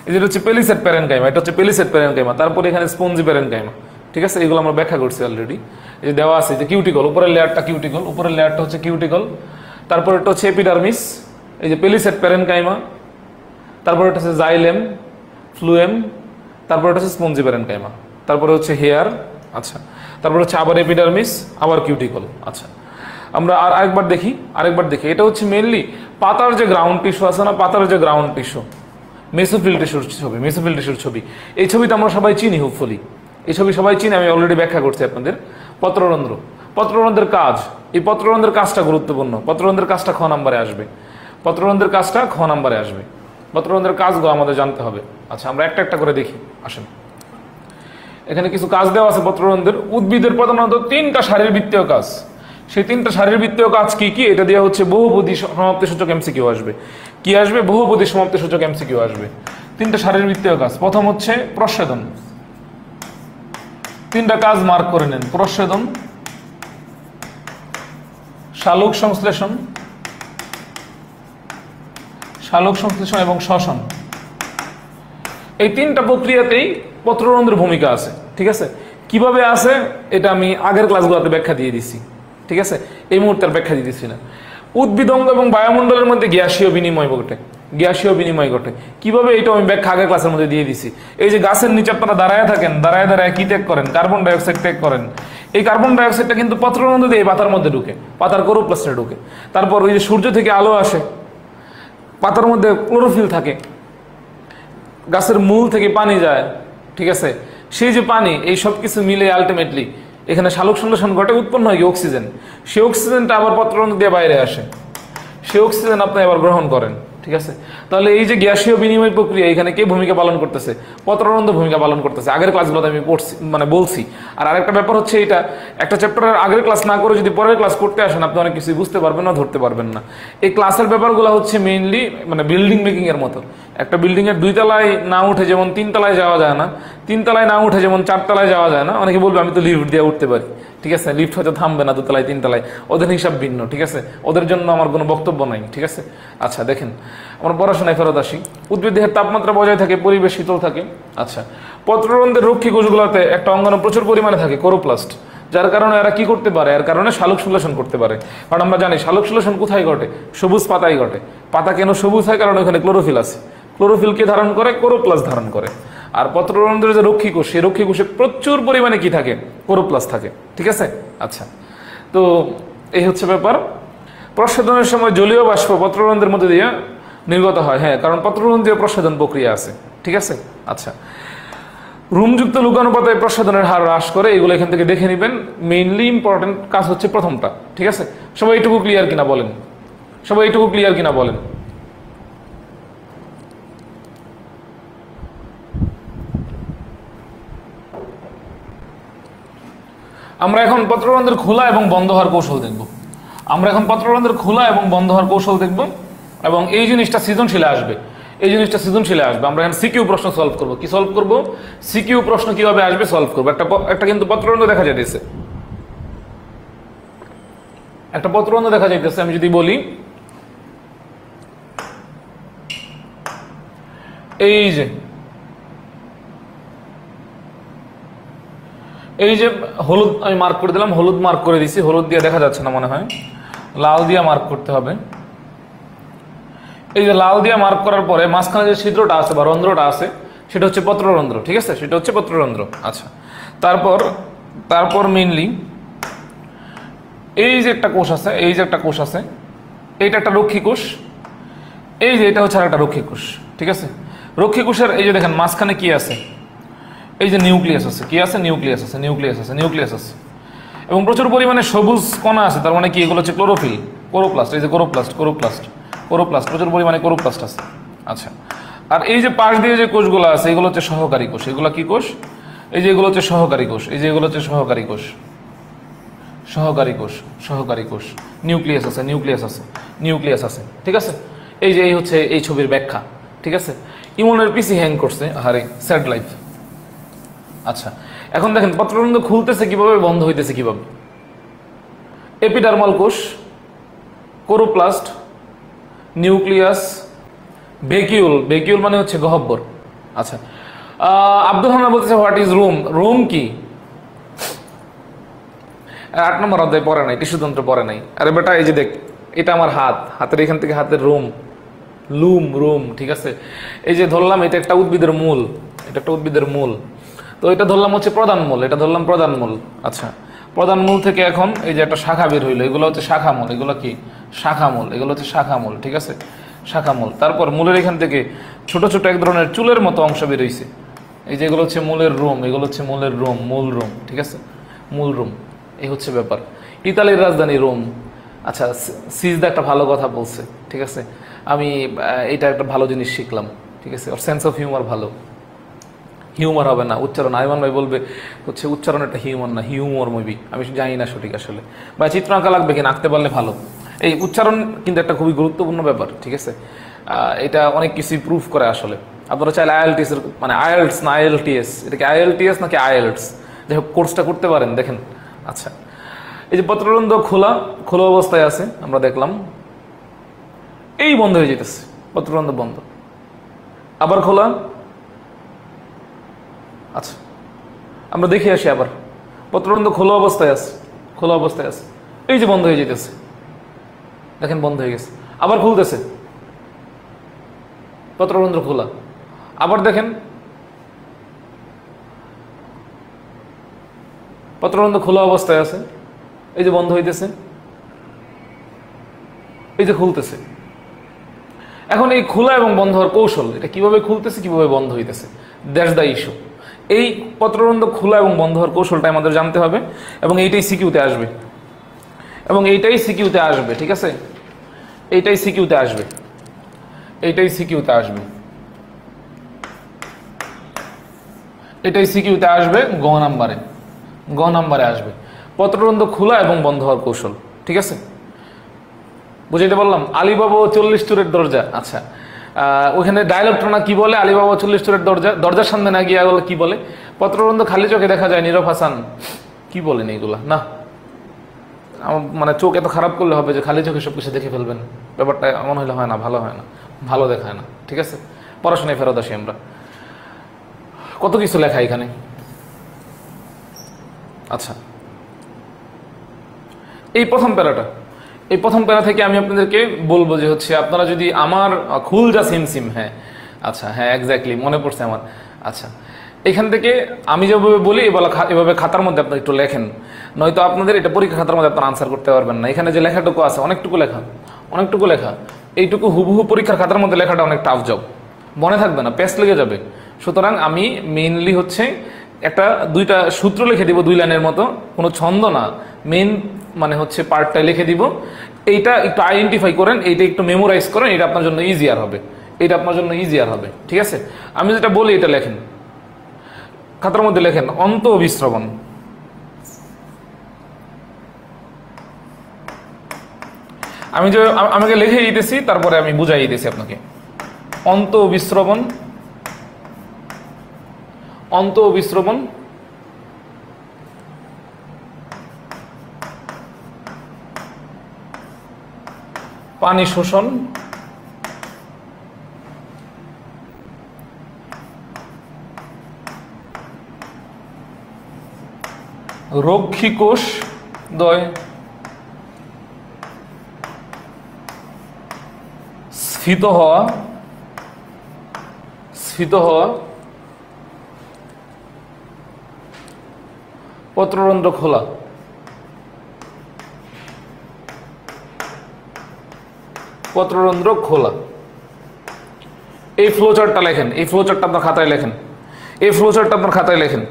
এই যে হচ্ছে পেলিসেড প্যারেনকাইমা, এটা হচ্ছে পেলিসেড প্যারেনকাইমা, তারপরে এখানে স্পঞ্জি প্যারেনকাইমা। ঠিক আছে, এগুলো আমরা ব্যাখ্যা করছি অলরেডি। এই যে দেওয়া আছে যে কিউটিকল, উপরের লেয়ারটা কিউটিকল, উপরের লেয়ারটা হচ্ছে কিউটিকল, তারপর এটা হচ্ছে এপিডার্মিস, এই যে পেলিসেড প্যারেনকাইমা, তারপর এটা হচ্ছে জাইলেম, ফ্লুয়েম, তারপর এটা হচ্ছে স্পঞ্জি প্যারেনকাইমা, তারপরে হচ্ছে হেয়ার। আচ্ছা, তারপর হচ্ছে আবার এপিডার্মিস, আবার কিউটিকল। আচ্ছা, আমরা আরেকবার দেখি, এটা হচ্ছে মেইনলি পাতার যে গ্রাউন্ড টিস্যু আছে না, পাতার যে গ্রাউন্ড টিস্যু, মেসোফিল টিস্যুর ছবি, মেসোফিল টিস্যুর ছবি। এই ছবিটা আমরা সবাই চিনি, হোপফুলি এই ছবি সবাই চিনি, আমি অলরেডি ব্যাখ্যা করছি আপনাদের। পত্ররন্ধ্র, পত্ররন্ধ্রের কাজ, এই পত্ররন্ধ্রের কাজটা গুরুত্বপূর্ণ, পত্ররন্ধ্রের কাজটা খ নাম্বারে আসবে, পত্ররন্ধ্রের কাজটা খ নাম্বারে আসবে, পত্ররন্ধ্রের কাজগুলো আমাদের জানতে হবে। আচ্ছা, আমরা একটা একটা করে দেখি, আসেন। এখানে কিছু কাজ দেওয়া আছে পত্ররন্ধ্রের। উদ্ভিদের প্রধানত 3টা শারীরবৃত্তীয় কাজ, সেই 3টা শারীরবৃত্তীয় কাজ কি কি, এটা দেওয়া হচ্ছে বহুপদী সমাপ্তিসূচক এমসিকিউ আসবে। কি আসবে? বহুপদী সমাপ্তিসূচক এমসিকিউ আসবে। 3টা শারীরবৃত্তীয় কাজ, প্রথম হচ্ছে প্রচ্ছেদন। 3টা কাজ মার্ক করে নেন: প্রচ্ছেদন, শালক সংশ্লেষণ, এবং শ্বসন। এই 3টা প্রক্রিয়াতেই পত্ররন্ধ্রের ভূমিকা আছে। ঠিক আছে, কিভাবে আছে এটা আমি আগের ক্লাসগুলোতে ব্যাখ্যা দিয়ে দিছি। ঠিক আছে, এই মুহূর্তে ব্যাখ্যা দিয়ে দিচ্ছি না। উদ্ভিদ অঙ্গ এবং বায়ুমণ্ডলের মধ্যে গ্যাসীয় বিনিময় ঘটে, গ্যাসীয় বিনিময় ঘটে কিভাবে, এটা আমি ব্যাখ্যা আগের ক্লাসের মধ্যে দিয়ে দিছি। এই যে গাছের নিচে আপনারা দাঁড়ায় থাকেন, দাঁড়ায় দাঁড়ায় কি ত্যাগ করেন? কার্বন ডাইঅক্সাইড ত্যাগ করেন। এই কার্বন ডাইঅক্সাইডটা কিন্তু পত্ররন্ধ্র দিয়ে পাতার মধ্যে ঢুকে, পাতার কোরোপ্লাস্টে ঢুকে। তারপর ওই যে সূর্য থেকে আলো আসে, পাতার মধ্যে ক্লোরোফিল থাকে, গাছের মূল থেকে পানি যায়। ঠিক আছে, সেই যে পানি, এই সব কিছু মিলে আলটিমেটলি এখানে শালক সংশ্লেষণ ঘটে, উৎপন্ন হয় কি অক্সিজেন। সেই অক্সিজেনটা আবার পত্ররন্ধ্র দিয়ে বাইরে আসে, সেই অক্সিজেন আপনি আবার গ্রহণ করেন। ঠিক আছে, তাহলে এই যে গ্যাসীয় বিনিময় প্রক্রিয়া, এখানে কে ভূমিকা পালন করতেছে? পত্ররন্ধ্র ভূমিকা পালন করতেছে। আগের ক্লাসগুলোতে আমি পড়ছি, বলছি। আর আরেকটা ব্যাপার হচ্ছে, এটা একটা চ্যাপ্টারের আগের ক্লাস না করে যদি পরের ক্লাস করতে আসেন, আপনি অনেক কিছু বুঝতে পারবেন না, ধরতে পারবেন না। এই ক্লাসের ব্যাপারগুলো হচ্ছে মেইনলি বিল্ডিং মেকিং এর মতো। একটা বিল্ডিং এর 2 তলায় না উঠে যেমন 3 তলায় যাওয়া যায় না, 3 তলায় না উঠে যেমন 4 তলায় যাওয়া যায় না। অনেকে বলবে আমি তো লিফট দিয়ে উঠতে পারি। ঠিক আছে, লিফট হয়তো থামবে না 2 তলায় 3 তলায়, ওদের হিসাব ভিন্ন। ঠিক আছে, ওদের জন্য আমার কোনো বক্তব্য নাই। ঠিক আছে, আচ্ছা দেখেন, আমরা পড়াশোনায় ফেরত আসি। উদ্ভিদ দেহের তাপমাত্রা বজায় থাকে, পরিবেশ শীতল থাকে। আচ্ছা, পত্ররন্ধ্রের রক্ষী কোষগুলোতে একটা অঙ্গাণু প্রচুর পরিমাণে থাকে, কোরোপ্লাস্ট, যার কারণে এরা কি করতে পারে? এর কারণে শালক সংশ্লেষণ করতে পারে। কারণ আমরা জানি শালক সংশ্লেষণ কোথায় ঘটে? সবুজ পাতায় ঘটে। পাতা কেন সবুজ হয়? কারণ ওখানে ক্লোরোফিল আছে। ক্লোরোফিলকে ধারণ করে, কোরোপ্লাস্ট ধারণ করে। আর পত্ররন্ধ্রের যে রক্ষী কোষ, সেই রক্ষী কোষে প্রচুর পরিমাণে কি থাকে? কোরোপ্লাস্ট থাকে। ঠিক আছে, আচ্ছা, তো এই হচ্ছে ব্যাপার। প্রচ্ছেদনের সময় জলীয় বাষ্প পত্ররন্ধ্রের মধ্যে দিয়ে নির্গত হয়। হ্যাঁ, কারণ পত্ররন্ধ্রীয় প্রচ্ছেদন প্রক্রিয়া আছে। ঠিক আছে, আচ্ছা, রুমযুক্ত লুকানুপাতায় প্রচ্ছেদনের হার হ্রাস করে। এগুলো এখান থেকে দেখে নেবেন। মেইনলি ইম্পর্টেন্ট কাজ হচ্ছে প্রথমটা। ঠিক আছে, সবাই এইটুকু ক্লিয়ার কিনা বলেন? সবাই এইটুকু ক্লিয়ার কিনা বলেন? আমরা এখন পত্ররন্ধ্রের খোলা এবং বন্ধ হওয়ার কৌশল দেখব। এবং এই জিনিসটা সৃজনশীলে আসবে, আমরা এখন সিকিউ প্রশ্ন সলভ করব। কি সলভ করব? সিকিউ প্রশ্ন কিভাবে আসবে সলভ করব। একটা কিন্তু পত্ররন্ধ্র দেখা যাইতেছে, আমি যদি বলি এই যে হলুদ আমি মার্ক করে দিলাম, হলুদ মার্ক করে দিছি, হলুদ দিয়ে দেখা যাচ্ছে না মনে হয়, লাল দিয়ে মার্ক করতে হবে। এই যে লাল দিয়ে মার্ক করার পরে মাঝখানে যে ছিদ্রটা আছে বা রন্ধ্রটা আছে, সেটা হচ্ছে পত্ররন্ধ্র। ঠিক আছে, সেটা হচ্ছে পত্ররন্ধ্র। আচ্ছা, তারপর মেইনলি এই যে একটা কোষ আছে, এইটা একটা রক্ষী কোষ, এই যে এটা হচ্ছে আরেকটা রক্ষী কোষ। ঠিক আছে, রক্ষী কোষের এই যে দেখেন মাঝখানে কি আছে? এই যে নিউক্লিয়াস আছে। কি আছে? নিউক্লিয়াস আছে। এবং প্রচুর পরিমাণে সবুজ কণা আছে। তার মানে কি? এগুলো হচ্ছে ক্লোরোফিল, কোরোপ্লাস্ট। এই যে কোরোপ্লাস্ট, প্রচুর পরিমাণে কোরোপ্লাস্ট আছে। আচ্ছা, আর এই যে পাশ দিয়ে যে কোষগুলো আছে, এগুলো হচ্ছে সহকারী কোষ। এগুলো কি কোষ? এই যে এগুলো হচ্ছে সহকারী কোষ। নিউক্লিয়াস আছে। ঠিক আছে, এই হচ্ছে এই ছবির ব্যাখ্যা। ঠিক আছে, ইমনের পিসি হ্যাং করছে, আরে স্যাড লাইফ। আচ্ছা, এখন দেখেন পত্ররন্ধ্র খুলতেছে কিভাবে, বন্ধ হইতেছে কিভাবে। এপিডার্মাল কোষ, কোরোপ্লাস্ট, নিউক্লিয়াস, ভেকিউল। ভেকিউল মানে হচ্ছে গহ্বর। আচ্ছা, আব্দুল হান্নান বলতেছে হোয়াট ইজ রোম। রোম কি? 8 নম্বর অধ্যায় পড়ে নাই, টিস্যুতন্ত্র পড়ে নাই। আরে বেটা এই যে দেখ, এটা আমার হাত, হাতের এখান থেকে হাতের রোম, রোম, ঠিক আছে। এই যে ধরলাম এটা একটা উদ্ভিদের মূল, এটা একটা উদ্ভিদের মূল, তো এটা ধরলাম হচ্ছে প্রধান মূল, এটা ধরলাম প্রধান মূল। আচ্ছা, প্রধান মূল থেকে এখন এই যে একটা শাখা বের হইলো, এগুলো হচ্ছে শাখা মূল, এগুলো কি শাখা মূল, এগুলো হচ্ছে শাখা মূল, ঠিক আছে, শাখা মূল। তারপর মূলের এখান থেকে ছোট ছোট এক ধরনের চুলের মতো অংশ বের হইছে, এই যে এগুলো হচ্ছে মূলের রোম, এগুলো হচ্ছে মূলের রোম, মূল রোম, ঠিক আছে, মূল রোম। এই হচ্ছে ব্যাপার। ইতালির রাজধানী রোম। আচ্ছা, সিজদা একটা ভালো কথা বলছে, ঠিক আছে, আমি এটা একটা ভালো জিনিস শিখলাম, ঠিক আছে। ওর সেন্স অফ হিউমার ভালো, হিউমার হবে না উচ্চারণ। আইমান ভাই বলবে হচ্ছে উচ্চারণ একটা হিউমার না, হিউমর মেবি, আমি জানি না সঠিক আসলে। বা চিত্র আঁকা লাগবে কিনা, আঁকতে পারলে ভালো। এই উচ্চারণ কিন্তু একটা খুবই গুরুত্বপূর্ণ ব্যাপার, ঠিক আছে। এটা অনেক কিছুই প্রুফ করে আসলে। আপনারা চাইলে আইএলটিএস এর মানে আইএলটিএস না আইএলটিএস, এটা কি আইএলটিএস নাকি আইএলটিএস, যাই হোক কোর্সটা করতে পারেন, দেখেন। আচ্ছা, এই যে পত্ররন্ধ্র খোলা, খোলা অবস্থায় আছে, আমরা দেখলাম এই বন্ধ হয়ে যেতেছে, পত্ররন্ধ্র বন্ধ, আবার খোলা। আচ্ছা, আমরা দেখে আসি আবার, পত্ররন্ধ্র খোলা অবস্থায় আছে, খোলা অবস্থায় আছে, এই যে বন্ধ হয়ে যেতেছে, দেখেন বন্ধ হয়ে গেছে, আবার খুলতেছে, পত্ররন্ধ্র খোলা, আবার দেখেন পত্ররন্ধ্র খোলা অবস্থায় আছে, এই যে বন্ধ হইতেছে, এই যে খুলতেছে। এখন এই খোলা এবং বন্ধ হওয়ার কৌশল, এটা কিভাবে খুলতেছে কিভাবে বন্ধ হইতেছে, দ্যাটস দ্য ইস্যু। এই পত্ররন্ধ্র খোলা এবং বন্ধ হওয়ার কৌশলটা আমাদের জানতে হবে, এবং এইটাই সিকিউতে আসবে, এবং এইটাই সিকিউতে আসবে, ঠিক আছে, এইটাই সিকিউতে আসবে, এইটাই সিকিউতে আসবে, এটাই সিকিউতে আসবে, গ নাম্বারে, গ নাম্বারে আসবে পত্ররন্ধ্র খোলা এবং বন্ধ হওয়ার কৌশল, ঠিক আছে। বুঝাইতে বললাম। আলিবাবা 40 চোরের দরজা। আচ্ছা, ওখানে ডায়লগটা না কি বলে, আলিবাবা 40 চোরের দরজা, দরজার সামনে না গিয়ে কি বলে, পত্ররন্ধ্র খালি চোখে দেখা যায়, নীরব হাসান কি বলেন এইগুলা, না আমার মানে চোখ এত খারাপ করলে হবে যে খালি চোখে সবকিছু দেখে ফেলবেন, ব্যাপারটা এমন হইলে হয় না, ভালো হয় না, ভালো দেখায় না, ঠিক আছে। পড়াশোনায় ফেরত আসি আমরা, কত কিছু লেখা এখানে। আচ্ছা, এই প্রথম প্যারাটা, এই প্রথম প্যারা থেকে আমি আপনাদেরকে বলবো যে হচ্ছে আপনারা যদি আমার খুল যা সিম সিম, হ্যাঁ আচ্ছা, হ্যাঁ এক্স্যাক্টলি মনে পড়ছে আমার। আচ্ছা, এখান থেকে আমি যেভাবে বলি এভাবে খাতার মধ্যে আপনারা একটু লেখেন, নয়তো আপনাদের এটা পরীক্ষা খাতার মধ্যে আপনারা আনসার করতে পারবেন না। এখানে যে লেখাটুকু আছে অনেকটুকু লেখা, অনেকটুকু লেখা, এইটুকু হুবহু পরীক্ষার খাতার মধ্যে লেখাটা অনেক টাফ জব, মনে থাকবে না, পেস্ট লেগে যাবে। সুতরাং আমি মেইনলি হচ্ছে একটা দুইটা সূত্র লিখে দিব 2 লাইনের মতো, কোনো ছন্দ না, মেইন মানে হচ্ছে পার্টটা লিখে দিব। এইটা একটু আইডেন্টিফাই করেন, এইটা একটু মেমোরাইজ করেন, এটা আপনার জন্য ইজিয়ার হবে, এটা আপনার জন্য ইজিয়ার হবে, ঠিক আছে। আমি যেটা বলি এটা লেখেন, খাতার মধ্যে লেখেন অন্ত অভিস্রবণ। আমি যে আমাকে লিখে দিতেছি, তারপরে আমি বুঝাই দিতেছি আপনাকে। অন্ত অভিস্রবণ, অন্ত অভিস্রবণ, পানি শোষণ, রক্ষী কোষ দ্বয়, স্ফীত হওয়া, স্ফীত হওয়া, পত্ররন্ধ্র খোলা, পত্ররন্ধ্র খোলা। এই ফ্লোচার্টটা লেখেন, এই ফ্লোচার্টটা আপনার খাতায় লেখেন, এই ফ্লোচার্টটা আপনার খাতায় লেখেন।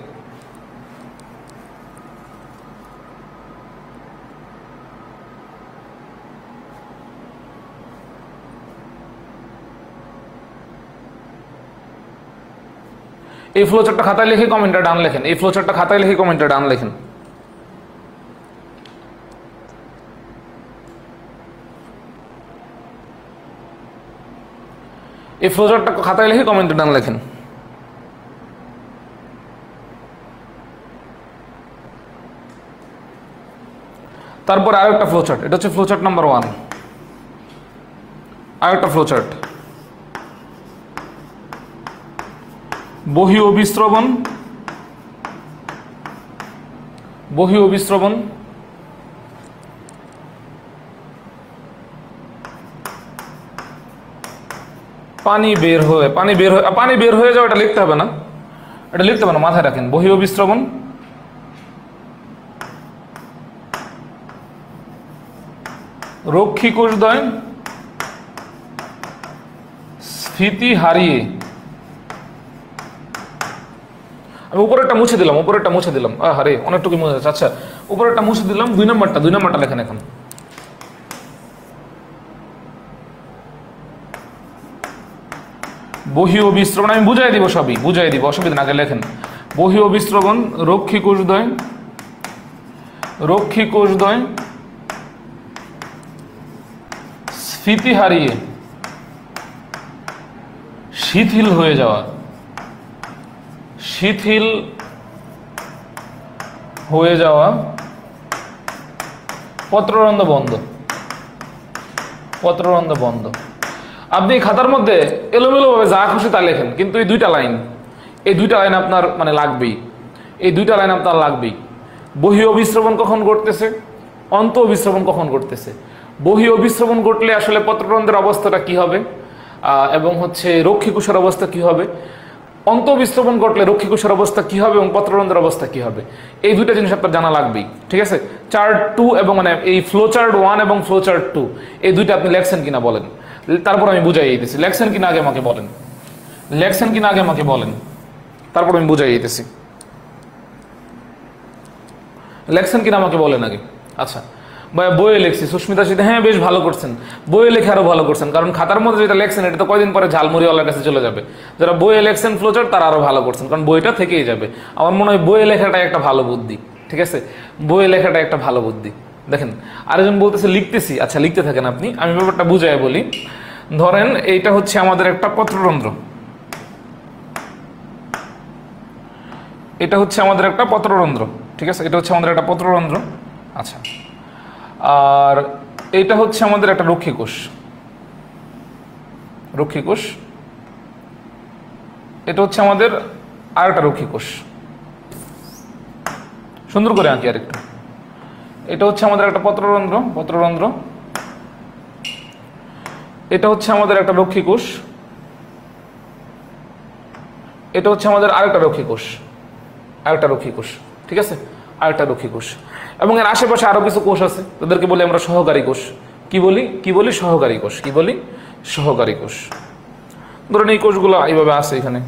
এই ফ্লোচার্টটা খাতায় লিখে কমেন্টে ডান লেখেন, এই ফ্লোচার্টটা খাতায় লিখে কমেন্টে ডান লেখেন। এই ফ্লোচার্টটা খাতায় লিখে কমেন্টে ডান লেখেন। তারপরে আরেকটা ফ্লোচার্ট, এটা হচ্ছে ফ্লোচার্ট নাম্বার 1। আরেকটা ফ্লোচার্ট, বহি অভিস্রবণ, বহি অভিস্রবণ, পানি বের হয়ে যাও, এটা লিখতে হবে না, এটা লিখতে হবে না, মাথায় রাখেন। বহি অভিস্রবণ, রক্ষী কোষদ্বয় স্ফীতি হারিয়ে, আমি উপরেরটা মুছে দিলাম, আরে অনেকটুকু মুছে যাচ্ছে। আচ্ছা, উপরেরটা মুছে দিলাম, 2 নম্বরটা লেখেন এখন। বহি অভিস্রবণ, আমি বুঝাই দিব, সবই বুঝাই দিব, অসুবিধা না, আগে লেখেন। বহি অভিস্রবণ, রক্ষী কোষদ্বয় স্ফীতি হারিয়ে শিথিল হয়ে যাওয়া, পত্ররন্ধ্র বন্ধ। আপনি খাতার মধ্যে এলোমেলো ভাবে যা খুশি তা লেখেন, কিন্তু এই দুইটা লাইন আপনার মানে লাগবেই, বহি অভিস্রবণ কখন ঘটতেছে, অন্ত অভিস্রবণ কখন ঘটতেছে। বহি অভিস্রবণ ঘটলে আসলে পত্ররন্ধ্রের অবস্থাটা কি হবে, এবং হচ্ছে রক্ষীকোষের অবস্থা কি হবে। অন্ত অভিস্রবণ ঘটলে রক্ষীকোষের অবস্থা কি হবে এবং পত্ররন্ধ্রের অবস্থা কি হবে, এই দুইটা জিনিস আপনার জানা লাগবেই। ঠিক আছে, চার্ট 2 এবং মানে এই ফ্লোচার্ট 1 এবং ফ্লোচার্ট 2 এই দুইটা আপনি লেখছেন কিনা বলেন, তারপর আমি বুঝাই দিতেছি। লেখছেন কিনা আগে আমাকে বলেন, তারপর আমি বুঝাই দিতেছি। লেখছেন কিনা আমাকে বলেন আগে। আচ্ছা ভাই, বইয়ে লেখছি, সুস্মিতা সিদ্ধ, হ্যাঁ বেশ ভালো করছেন, বইয়ে লেখে আরো ভালো করছেন, কারণ খাতার মধ্যে যেটা লেখছেন এটা তো কয়দিন পরে ঝালমুড়িওয়ালার কাছে চলে যাবে। যারা বইয়ে লেখছেন ফ্লোচার্ট তারা আরো ভালো করছেন, কারণ বইটা থেকেই যাবে। আমার মনে হয় বইয়ে লেখাটা একটা ভালো বুদ্ধি। ঠিক আছে, বইয়ে লেখাটা একটা ভালো বুদ্ধি। দেখেন আরেকজন বলতেছে লিখতেছি, আচ্ছা লিখতে থাকেন আপনি, আমি ব্যাপারটা বুঝাই বলি। ধরেন এইটা হচ্ছে আমাদের একটা পত্ররন্ধ্র, এটা হচ্ছে আমাদের একটা পত্ররন্ধ্র। ঠিক আছে, এটা হচ্ছে আমাদের একটা পত্ররন্ধ্র। আচ্ছা, আর এইটা হচ্ছে আমাদের একটা রক্ষীকোষ, এটা হচ্ছে আমাদের আর একটা রক্ষীকোষ। সুন্দর করে আঁকি আর একটু। এটা হচ্ছে আমাদের একটা পত্ররন্ধ্র, এটা হচ্ছে আমাদের একটা রক্ষীকোষ, এটা হচ্ছে আমাদের আরেকটা রক্ষীকোষ। ঠিক আছে, আরেকটা রক্ষীকোষ, এবং এর আশেপাশে আরো কিছু কোষ আছে, তাদেরকে বলি আমরা সহকারী কোষ। কি বলি সহকারী কোষ। ধরেন এই কোষগুলো এইভাবে আছে এখানে।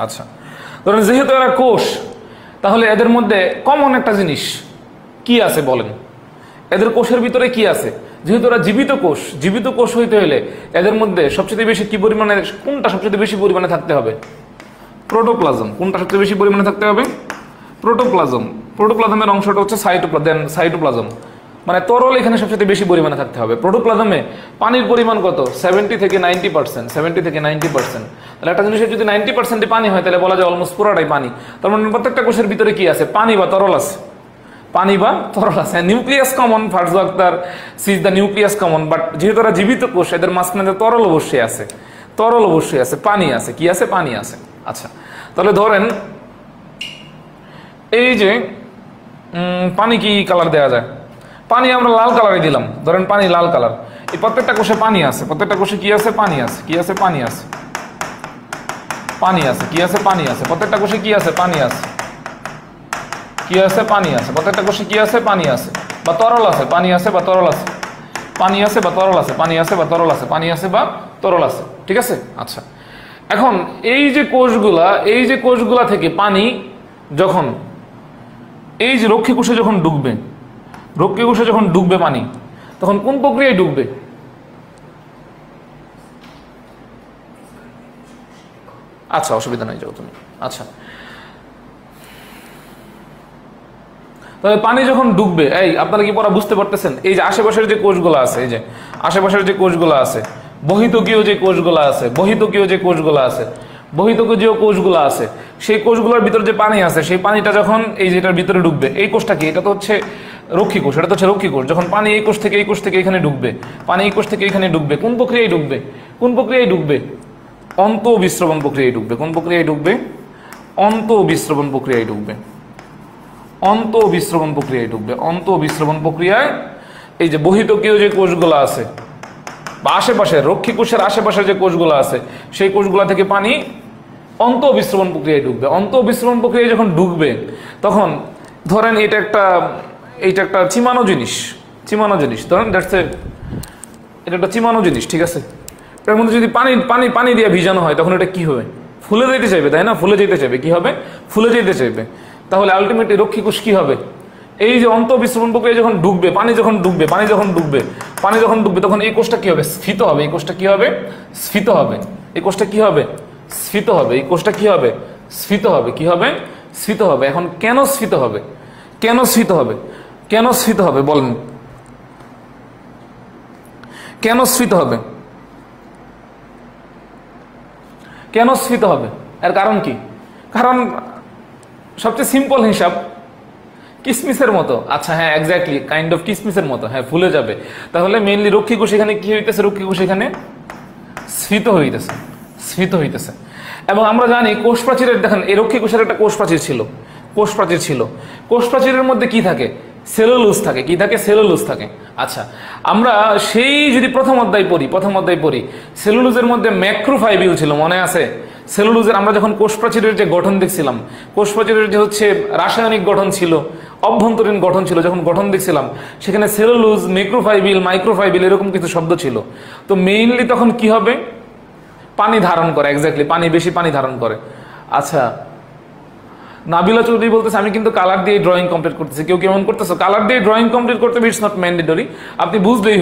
আচ্ছা, ধরেন যেহেতু এরা কোষ, তাহলে এদের মধ্যে কমন একটা জিনিস কি আছে বলেন, এদের কোষের ভিতরে কি আছে? যেহেতু এরা জীবিত কোষ হইতে হলে এদের মধ্যে সবচেয়ে বেশি কি পরিমাণে, কোনটা সবচেয়ে বেশি পরিমাণে থাকতে হবে? প্রোটোপ্লাজম। কোনটা সবচেয়ে বেশি পরিমাণে থাকতে হবে? প্রোটোপ্লাজমের অংশটা হচ্ছে সাইটোপ্লাজম, মানে তরল এখানে সবচেয়ে বেশি পরিমাণে থাকতে হবে। প্রোটোপ্লাজমে পানির পরিমাণ কত? 70 থেকে 90%। তাহলে একটা জিনিসের যদি 90% পানি হয়, তাহলে বলা যায় অলমোস্ট পুরোটাই পানি। তার মানে প্রত্যেকটা কোষের ভিতরে কি আছে? পানি বা তরল আছে। Nucleus common, Farzu Akter says the nucleus common, but যেহেতু এরা জীবিত কোষ, এদের মাঝখানে তরল অবশ্যই আছে, পানি আছে। কি আছে? পানি আছে। আচ্ছা, তাহলে ধরেন এই যে পানি কি কালার দেওয়া যায়? পানি আমরা লাল কালারে দিলাম, ধরেন পানি লাল কালার। এই প্রত্যেকটা কোষে পানি আছে, প্রত্যেকটা কোষে কি আছে? পানি আছে। কি আছে? পানি আছে। কি আছে? পানি আছে। প্রত্যেকটা কোষে কি আছে? পানি আছে। কি আছে? পানি আছে। প্রত্যেকটা কোষে কি আছে? পানি আছে বা তরল আছে। পানি আছে বা তরল আছে। ঠিক আছে। আচ্ছা, এখন এই যে কোষগুলা থেকে পানি যখন এই যে রক্ষীকোষে যখন ডুববে পানি, তখন কোন প্রক্রিয়ায় ডুববে? আচ্ছা, অসুবিধা নাই, যাও তুমি। আচ্ছা, তাহলে পানি যখন ডুববে, এই আপনারা কি পড়া বুঝতে পারতেছেন? এই যে আশেপাশের যে কোষগুলো আছে, বহিতকীয় যে কোষগুলো আছে, বহিঃতকীয় কোষগুলো আছে, সেই কোষগুলোর ভিতরে যে পানি আছে, সেই পানিটা যখন এই যেটার ভিতরে ঢুকবে, এই কোষটা কি, এটা তো হচ্ছে রক্ষী কোষ, এটা তো হচ্ছে রক্ষী কোষ। যখন পানি এই কোষ থেকে এখানে ঢুকবে, পানি এই কোষ থেকে এখানে ঢুকবে, কোন প্রক্রিয়ায় ঢুকবে? কোন প্রক্রিয়ায় ঢুকবে? অন্তঃবিস্রবণ প্রক্রিয়ায় ঢুকবে। কোন প্রক্রিয়ায় ঢুকবে? অন্তঃবিস্রবণ প্রক্রিয়ায় ঢুকবে। অন্তঃবিস্রবণ প্রক্রিয়ায় ঢুকবে। অন্তঃবিস্রবণ প্রক্রিয়ায় এই যে বহিঃতকীয় যে কোষগুলো আছে বা আশেপাশে রক্ষী কোষের আশেপাশে যে কোষগুলো আছে, সেই কোষগুলো থেকে পানি অন্তঃবিস্রবণ প্রক্রিয়ায় ঢুকবে। অন্তঃবিস্রবণ প্রক্রিয়ায় যখন ঢুকবে, তখন ধরেন এইটা একটা চিমানো জিনিস, ধরেন এটা একটা চিমানো জিনিস, ঠিক আছে? এর মধ্যে যদি পানি দিয়ে ভিজানো হয়, তখন এটা কি হবে? ফুলে যেতে চাইবে, তাই না? ফুলে যেতে চাইবে। কি হবে? ফুলে যেতে চাইবে। তাহলে আলটিমেটলি রক্ষী কোষ কি হবে? এই যে অন্তঃবিস্রবণ প্রক্রিয়া যখন ঢুকবে, পানি যখন ঢুকবে, তখন এই কোষটা কি হবে? স্ফীত হবে। এই কোষটা কি হবে? স্ফীত হবে। এই কোষটা কি হবে? স্ফীত হবে। এই কোষটা কি হবে? স্ফীত হবে। কি হবে? স্ফীত হবে। এখন কেন স্ফীত হবে? কেন স্ফীত হবে? কেন স্ফীত হবে বলেন? কেন স্ফীত হবে? কেন স্ফীত হবে? এর কারণ কি? কারণ সবচেয়ে সিম্পল হিসাব, কিসমিসের মতো। আচ্ছা, হ্যাঁ, এক্স্যাক্টলি, কাইন্ড অফ কিসমিসের মতো। হ্যাঁ, ফুলে যাবে। তাহলে মেইনলি রক্ষী কোষ এখানে কি হইতেছে? রক্ষী কোষ এখানে স্ফীত হইতেছে। এবং আমরা জানি কোষ প্রাচীরের, দেখেন এই রক্ষী কোষের একটা কোষ প্রাচীর ছিল। কোষ প্রাচীরের মধ্যে কি থাকে? সেলুলোজ থাকে। কি থাকে? সেলুলোজ থাকে। আচ্ছা, আমরা সেই যদি প্রথম অধ্যায় পড়ি, সেলুলোজের মধ্যে ম্যাক্রোফাইবিল ছিল, মনে আছে? সেলুলোজের আমরা যখন কোষ প্রাচীরের যে গঠন দেখছিলাম, কোষ প্রাচীরের যে হচ্ছে রাসায়নিক গঠন ছিল, অভ্যন্তরীণ গঠন ছিল, যখন গঠন দেখছিলাম, সেখানে সেলুলোজ, ম্যাক্রোফাইবিল, মাইক্রোফাইবিল এরকম কিছু শব্দ ছিল। তো মেইনলি তখন কি হবে? পানি ধারণ করে। এক্স্যাক্টলি, বেশি পানি ধারণ করে। আচ্ছা, নাবিলা চৌধুরী বলতেছে আমি কিন্তু কালার দিয়ে ড্রয়িং কমপ্লিট করতেছি। কেউ কেমন করতেছো? কালার দিয়ে ড্রয়িং কমপ্লিট করতে ইটস নট ম্যান্ডেটরি। আপনি বুঝলেই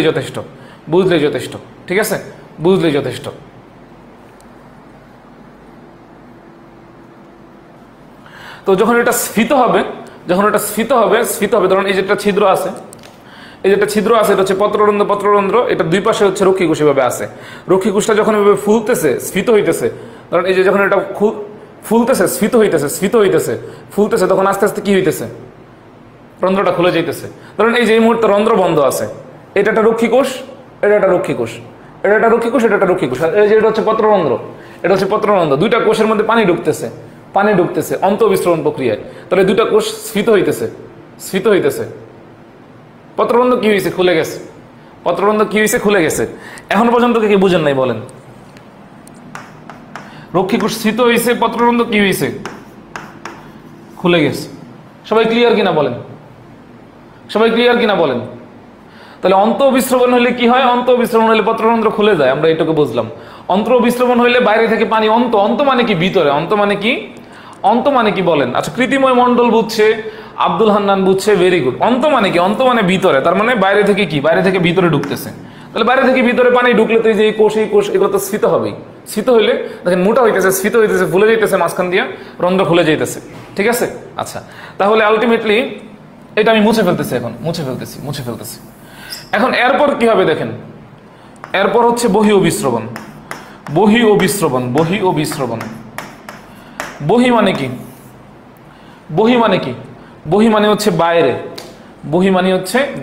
যথেষ্ট। ঠিক আছে, বুঝলেই যথেষ্ট। তো যখন এটা স্ফীত হবে, ধরুন এই যে একটা ছিদ্র আছে, এটা হচ্ছে পত্ররন্ধ্র, এটা দুই পাশে হচ্ছে রক্ষী কোষ এভাবে আছে। রক্ষী কোষটা যখন এভাবে ফুলতেছে, স্ফীত হইতেছে, ধরুন এই যে যখন এটা ফুলতেছে, স্ফীত হইতেছে, তখন আস্তে আস্তে কি হইতেছে? রন্ধ্রটা খুলে যাইতেছে। ধরুন এই যে এই মুহূর্তে রন্ধ্র বন্ধ আছে, এটা একটা রক্ষী কোষ, এটা একটা রক্ষী কোষ। এই যে এটা হচ্ছে পত্ররন্ধ্র, দুইটা কোষের মধ্যে পানি ঢুকতেছে অন্তঃবিস্রবণ প্রক্রিয়ায়। তাহলে দুইটা কোষ স্ফীত হইতেছে। পত্ররন্ধ্র কি হয়েছে? খুলে গেছে। এখন পর্যন্ত কি বুঝেন নাই বলেন? রক্ষী কোষ স্ফীত হয়েছে, পত্ররন্ধ্র কি হয়েছে? খুলে গেছে। সবাই ক্লিয়ার কিনা বলেন? তাহলে অন্তঃবিস্রবণ হলে কি হয়? অন্তঃবিস্রবণ হলে পত্ররন্ধ্র খুলে যায়, আমরা এটুকু বুঝলাম। অন্তঃবিস্রবণ হইলে বাইরে থেকে পানি অন্ত মানে কি? ভিতরে। অন্ত মানে কি বলেন? আচ্ছা, কৃতিময় মন্ডল বুঝছে, আব্দুল হান্নান বুঝছে, ভেরি গুড। অন্ত মানে কি? অন্ত মানে ভিতরে। তার মানে বাইরে থেকে কি? বাইরে থেকে ভিতরে ঢুকতেছে। তাহলে বাইরে থেকে ভিতরে পানি ঢুকলে তো এই যে এই কোষ এগুলো তো স্ফীত হবেই। স্ফীত হইলে দেখেন মোটা হইতেছে, স্ফীত হইতেছে, ফুলে যাইতেছে, মাঝখান দিয়ে রন্ধ্র খুলে যাইতেছে। ঠিক আছে? আচ্ছা, তাহলে আলটিমেটলি এটা আমি মুছে ফেলতেছি। এখন এরপর কি হবে দেখেন? এরপর হচ্ছে বহি ও বিশ্রবণ। বহি মানে কি? বহি মানে হচ্ছে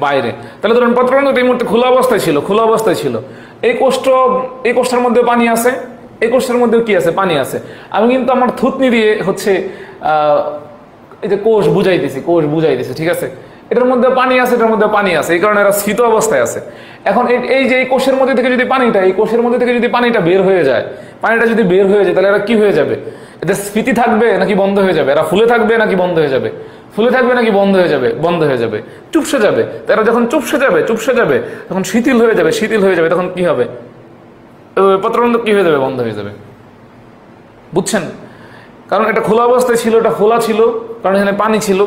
বাইরে। তাহলে ধরুন পত্ররন্ধ্র এই মুহূর্তে খোলা অবস্থায় ছিল। এই কোষটার মধ্যে পানি আছে, এই কোষটার মধ্যেও কি আছে? পানি আছে। আমি কিন্তু আমার থুতনি দিয়ে হচ্ছে এই যে কোষ বুঝাইতেছি, ঠিক আছে? এটার মধ্যে পানি আছে, এই কারণে এরা স্ফীত অবস্থায় আছে। এখন এই যে এই কোষের মধ্যে থেকে যদি পানিটা বের হয়ে যায়, তাহলে এরা কি হয়ে যাবে? এদের স্ফীতি থাকবে নাকি বন্ধ হয়ে যাবে? এরা ফুলে থাকবে নাকি বন্ধ হয়ে যাবে? বন্ধ হয়ে যাবে, চুপসে যাবে। তারা যখন চুপসে যাবে তখন শিথিল হয়ে যাবে, তখন কি হবে? পত্ররন্ধ্র কি হয়ে যাবে? বন্ধ হয়ে যাবে। বুঝছেন? কারণ এটা খোলা অবস্থায় ছিল, এটা খোলা ছিল, কারণ এখানে পানি ছিল,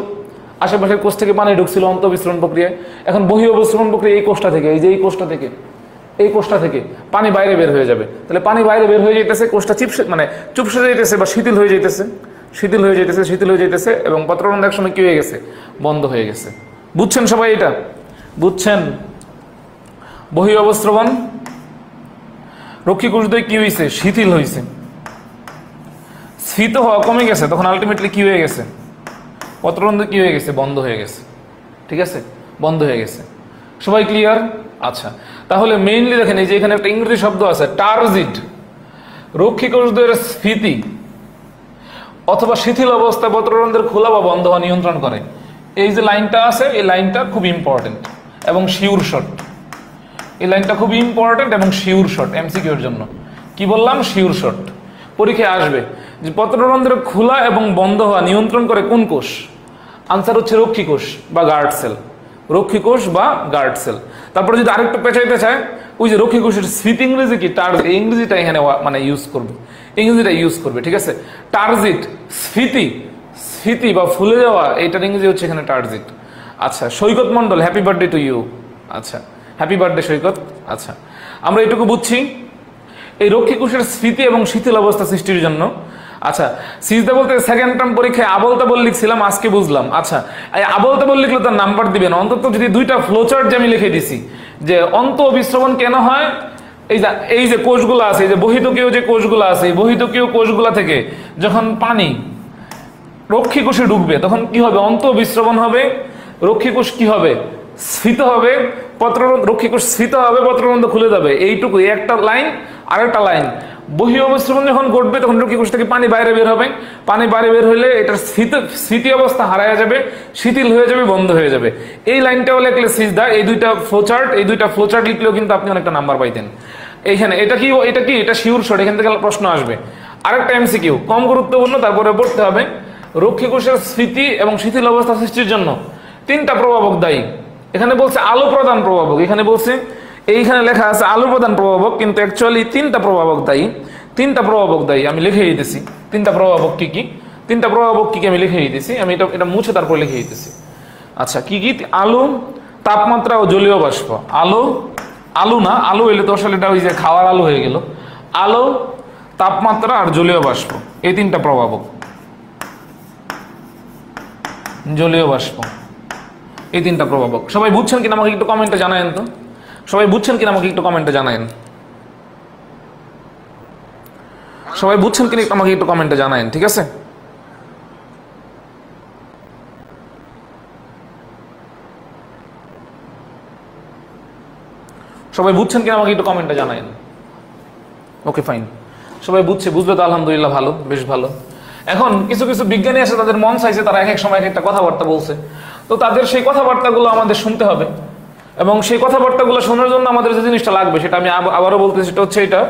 আশেপাশের কোষ থেকে পানি ঢুকছিল অন্তঃবিস্রবণ প্রক্রিয়ায়। এখন বহি অবস্রবণ প্রক্রিয়া এই কোষটা থেকে পানি বাইরে বের হয়ে যাবে। তাহলে পানি বাইরে বের হয়ে যাইতেছে, কোষটা চুপসে যাইতেছে বা শিথিল হয়ে যাইতেছে, এবং পত্ররন্ধ্র এক সময় কি হয়ে গেছে? বন্ধ হয়ে গেছে। বুঝছেন সবাই? এটা বুঝছেন? বহি অবস্রবণ, রক্ষী কোষদ্বয় কি হয়েছে? শিথিল হয়েছে। স্ফীত হওয়া কমে গেছে, তখন আলটিমেটলি কি হয়ে গেছে, পত্ররন্ধ্র কি হয়ে গেছে, বন্ধ হয়ে গেছে। ঠিক আছে, বন্ধ হয়ে গেছে। সবাই ক্লিয়ার? আচ্ছা, তাহলে মেইনলি দেখেন এই যে এখানে একটা ইংরেজি শব্দ আছে টার্জিট, রক্ষীকোষদ্বয়ের স্ফীতি অথবা শিথিল অবস্থায় পত্ররন্ধ্রের খোলা বা বন্ধ হওয়া নিয়ন্ত্রণ করে। এই যে লাইনটা আছে, এই লাইনটা খুব ইম্পর্টেন্ট এবং শিওর শর্ট। এই লাইনটা খুব ইম্পর্টেন্ট এবং শিওর শর্ট, এমসিকিউ এর জন্য। কি বললাম? Sure short. পরীক্ষায় আসবে যে পত্ররন্ধ্রের খোলা এবং বন্ধ হওয়া নিয়ন্ত্রণ করে কোন কোষ? আনসার হচ্ছে রক্ষী কোষ বা গার্ড সেল। রক্ষী কোষ বা গার্ড সেল। তারপরে যদি আরেকটু পেঁচাইতে চায়, ওই যে রক্ষী কোষের স্ফীতি ইংরেজি কি? এই ইংরেজিটা এখানে মানে ইউজ করবে, ইংরেজিটা ইউজ করবে। ঠিক আছে, টার্জিট, স্ফীতি, স্ফীতি বা ফুলে যাওয়া, এইটার ইংরেজি হচ্ছে এখানে টার্জিট। আচ্ছা, Saikat Mondal, happy birthday to you. আচ্ছা, হ্যাপি বার্থডে সৈকত। আচ্ছা, আমরা এটুকু বুঝছি এই রক্ষী কোষের স্ফীতি এবং শিথিল অবস্থা সৃষ্টির জন্য। আচ্ছা, সিজদা বলতে সেকেন্ড টার্ম পরীক্ষায় আবল তাবল লিখছিলাম, আজকে বুঝলাম। আচ্ছা, এই আবল তাবল লিখলে তার নাম্বার দিবেন, অন্তত যদি দুইটা ফ্লোচার্ট যে আমি লিখে দিছি যে অন্ত বিস্রবণ কেন হয়। এই যে কোষগুলো আছে, এই যে বহিতকীয় যে কোষগুলো আছে, এই বহিতকীয় কোষগুলা থেকে যখন পানি রক্ষী কোষে ঢুকবে তখন কি হবে? অন্ত বিস্রবণ হবে, রক্ষী কোষ কি হবে? স্ফীত হবে, রক্ষী কোষ স্ফীত হবে, পত্ররন্ধ্র খুলে যাবে। এইটুকু, একটা লাইন আরেকটা লাইন। বহি অবস্রবণ যখন ঘটবে তখন রক্ষী কোষ থেকে পানি বাইরে বের হবে, পানি বাইরে বের হলে এটার স্ফীতি অবস্থা হারায় যাবে, শিথিল হয়ে যাবে, বন্ধ হয়ে যাবে। এই লাইনটাও লিখলে সিজদা, এই দুইটা ফ্লোচার্ট লিখলেও কিন্তু আপনি অনেকটা নাম্বার পাইতেন। এইখানে এটা কি? এটা শিওর শর্ট, এখান থেকে প্রশ্ন আসবে। আরেকটা এমসিকিউ কম গুরুত্বপূর্ণ, তারপরে পড়তে হবে। রক্ষী কোষের স্ফীতি এবং শিথিল অবস্থা সৃষ্টির জন্য তিনটা প্রভাবক দায়ী। এখানে বলছে আলো প্রধান প্রভাবক, এখানে বলছে, এইখানে লেখা আছে আলো প্রধান প্রভাবক, কিন্তু অ্যাকচুয়ালি তিনটা প্রভাবক দায়ী। তিনটা প্রভাবক দায়ী, আমি লিখে দিতেছি তিনটা প্রভাবক কি কি। তিনটা প্রভাবক কি কি আমি লিখে দিতেছি, আমি এটা মুছে তারপর লিখে দিতেছি। আচ্ছা, কি কি? আলো, তাপমাত্রা ও জলীয় বাষ্প। আলো না, আলো এলে তো আসলে এটা ওই যে খাওয়ার আলো হয়ে গেল। আলো, তাপমাত্রা আর জলীয় বাষ্প, এই তিনটা প্রভাবক। জলীয় বাষ্প, এই তিনটা প্রভাবক। সবাই বুঝছেন কিনা আমাকে একটু কমেন্টে জানায়েন তো। সবাই বুঝছেন কিনা আমাকে একটু কমেন্টে জানায়েন। সবাই বুঝছেন কিনা আমাকে একটু কমেন্টে জানায়েন। ঠিক আছে, সবাই বুঝছেন কিনা আমাকে একটু কমেন্টে জানায়েন। ওকে, ফাইন, সবাই বুঝছে, বুঝবে তো আলহামদুলিল্লাহ, ভালো, বেশ ভালো। এখন কিছু কিছু বিজ্ঞানী আছে, তাদের মন চাইছে, তারা এক এক সময় এক একটা কথাবার্তা বলছে, তো তাদের সেই কথাবার্তাগুলো আমাদের শুনতে হবে। এবং সেই কথাবার্তাগুলো শোনার জন্য আমাদের যে জিনিসটা লাগবে, সেটা আমি আবারও বলতেছি, সেটা হচ্ছে এটা,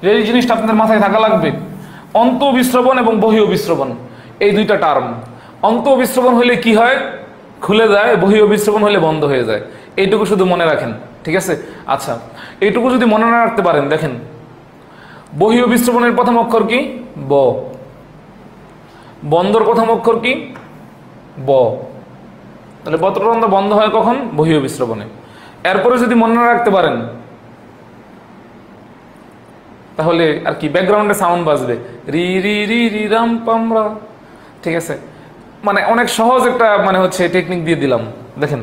যে এই জিনিসটা আপনাদের মাথায় থাকা লাগবে, অন্তঃবিস্রবণ এবং বহিঃবিস্রবণ, এই দুইটা টার্ম। অন্তঃবিস্রবণ হলে কি হয়? খুলে যায়। বহিঃবিস্রবণ হলে বন্ধ হয়ে যায়। এইটুকু শুধু মনে রাখেন। ঠিক আছে, আচ্ছা, এইটুকু যদি মনে না রাখতে পারেন, দেখেন বহিঃবিস্রবণের প্রথম অক্ষর কি? ব। বন্ধর প্রথম অক্ষর কি? ব। তাহলে পত্ররন্ধ্র বন্ধ হয় কখন? বহিঃবিস্রবণে। এরপরে যদি মনে না রাখতে পারেন, তাহলে আর কি ব্যাকগ্রাউন্ডে সাউন্ড বাজবে, রি রি রি রি রাম পামরা। ঠিক আছে, মানে অনেক সহজ একটা মানে হচ্ছে টেকনিক দিয়ে দিলাম। দেখেন,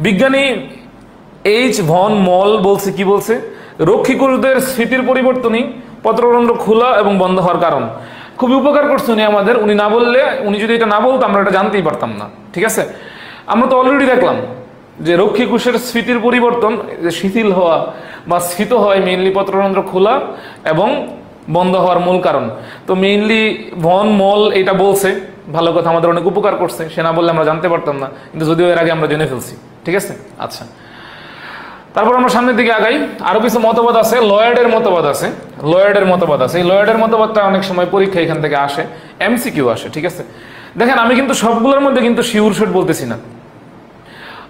বিজ্ঞানী এইচ ভন মল বলছে, কি বলছে? রক্ষী কোষদের স্ফীতির পরিবর্তনই পত্ররন্ধ্র খোলা এবং বন্ধ হওয়ার কারণ। খুবই উপকার করছে উনি আমাদের। উনি না বললে, উনি যদি এটা না বলতো আমরা এটা জানতেই পারতাম না। ঠিক আছে, আমরা তো অলরেডি দেখলাম যে রক্ষী কোষের স্ফীতির পরিবর্তন, শিথিল হওয়া বা স্ফীত হয় মেইনলি পত্ররন্ধ্র খোলা এবং বন্ধ হওয়ার মূল কারণ। তো মেইনলি ভন মল এটা বলছে, ভালো কথা, আমাদের অনেক উপকার করছে। সে না বললে আমরা জানতে পারতাম না, কিন্তু যদিও এর আগে আমরা জেনে ফেলছি। ঠিক আছে, আচ্ছা, তারপর আমরা সামনের দিকে আগাই। আরো কিছু মতবাদ আছে, লয়েডের মতবাদ আছে। লয়েডের মতবাদ আছে, এই লয়েডের মতবাদটা অনেক সময় পরীক্ষা এখান থেকে আসে, এমসিকিউ আসে। ঠিক আছে, দেখেন, আমি কিন্তু সবগুলোর মধ্যে কিন্তু শিওর শট বলতেছি না।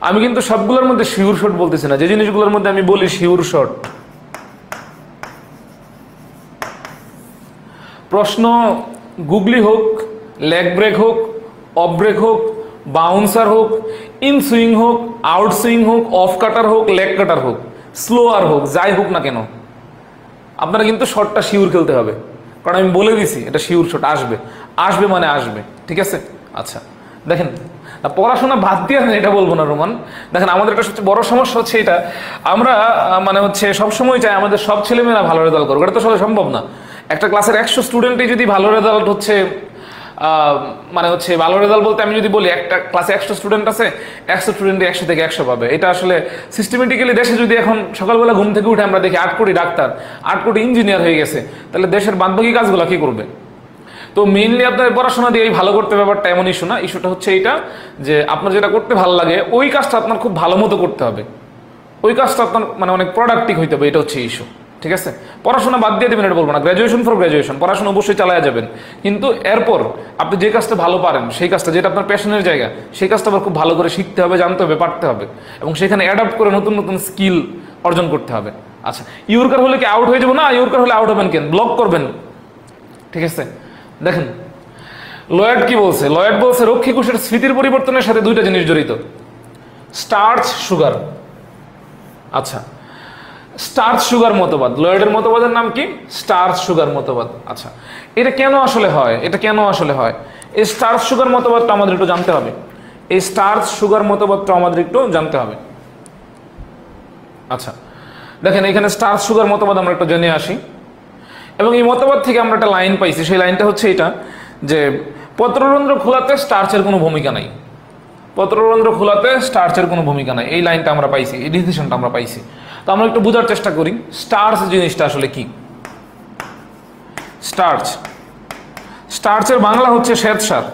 আমি কিন্তু সবগুলোর মধ্যে শিওর শট বলতেছি না। যে জিনিসগুলোর মধ্যে আমি বলি শিওর শট, প্রশ্ন গুগলি হোক, লেগ ব্রেক হোক, অফ ব্রেক হোক, বাউন্সার হোক, ইন সুইং হোক, আউট সুইং হোক, অফ কাটার হোক, লেগ কাটার হোক, স্লোয়ার হোক, যাই হোক না কেন, আপনারা কিন্তু শটটা শিওর খেলতে হবে। কারণ আমি বলে দিছি এটা শিওর শট আসবে। আসবে মানে আসবে। ঠিক আছে, আচ্ছা, দেখেন, পড়াশোনা বাদ দিয়ে এটা বলবো না রোমান। দেখেন, আমাদের একটা সবচেয়ে বড় সমস্যা হচ্ছে এটা, আমরা মানে হচ্ছে সবসময় চাই আমাদের সব ছেলেমেয়েরা ভালো রেজাল্ট করুক। এটা তো আসলে সম্ভব না। একটা ক্লাসের 100 স্টুডেন্টই যদি ভালো রেজাল্ট হচ্ছে মানে হচ্ছে ভালো রেজাল্ট বলতে আমি যদি বলি একটা ক্লাসে 100 স্টুডেন্ট আছে, 100 স্টুডেন্টই 100 থেকে 100 পাবে। এটা আসলে সিস্টেমেটিক্যালি দেশে যদি এখন সকালবেলা ঘুম থেকে উঠে আমরা দেখি 8 কোটি ডাক্তার, 8 কোটি ইঞ্জিনিয়ার হয়ে গেছে, তাহলে দেশের বাদবাকি কাজগুলো কি করবে? তো মেইনলি আপনার পড়াশোনা দিয়ে ভালো করতে ব্যাপারটা এমন ইস্যু না। ইস্যুটা হচ্ছে এইটা যে আপনার যেটা করতে ভালো লাগে ওই কাজটা আপনার খুব ভালো মতো করতে হবে, ওই কাজটা আপনার মানে অনেক প্রোডাক্টিভ হইতে হবে, এটা হচ্ছে ইস্যু। ঠিক আছে, পড়াশোনা বাদ দিয়ে দেবেন এটা বলবো না, গ্র্যাজুয়েশন ফর গ্র্যাজুয়েশন পড়াশোনা অবশ্যই চালায়া যাবেন, কিন্তু এরপর আপনি যে কাজটা ভালো পারেন সেই কাজটা যেটা আপনার প্যাশনের জায়গা সেই কাজটা আবার খুব ভালো করে শিখতে হবে, জানতে হবে, পারতে হবে এবং সেখানে অ্যাডাপ্ট করে নতুন নতুন স্কিল অর্জন করতে হবে। আচ্ছা, ইউরকার হলে কি আউট হয়ে যাবো? না, ইউরকার হলে আউট হবেন কেন, ব্লক করবেন। ঠিক আছে, দেখেন লয়েড কি বলছে, লয়েড বলছে রক্ষী কোষের স্মৃতির পরিবর্তনের সাথে দুইটা জিনিস জড়িত, স্টার্চ সুগার। আচ্ছা, স্টার্চ সুগার মতবাদ, লয়েডের মতবাদের নাম কি? স্টার্চ সুগার মতবাদ। আচ্ছা, এটা কেন আসলে হয়, এটা কেন আসলে হয়? এই স্টার্চ সুগার মতবাদটা আমাদের একটু জানতে হবে, এই স্টার্চ সুগার মতবাদটা আমাদের একটু জানতে হবে। আচ্ছা, দেখেন এখানে স্টার্চ সুগার মতবাদ আমরা একটু জেনে আসি এবং এই মতবাদ থেকে আমরা একটা লাইন পাইছি, সেই লাইনটা হচ্ছে এটা যে পত্ররন্ধ্র খোলাতে স্টার্চের কোনো ভূমিকা নাই, পত্ররন্ধ্র খোলাতে স্টার্চের কোনো ভূমিকা নাই, এই লাইনটা আমরা পাইছি, এই ডিসিশনটা আমরা পাইছি। তো আমরা একটু বোঝার চেষ্টা করি স্টার্চ জিনিসটা আসলে কি। স্টার্চ, স্টার্চের বাংলা হচ্ছে শ্বেতসার,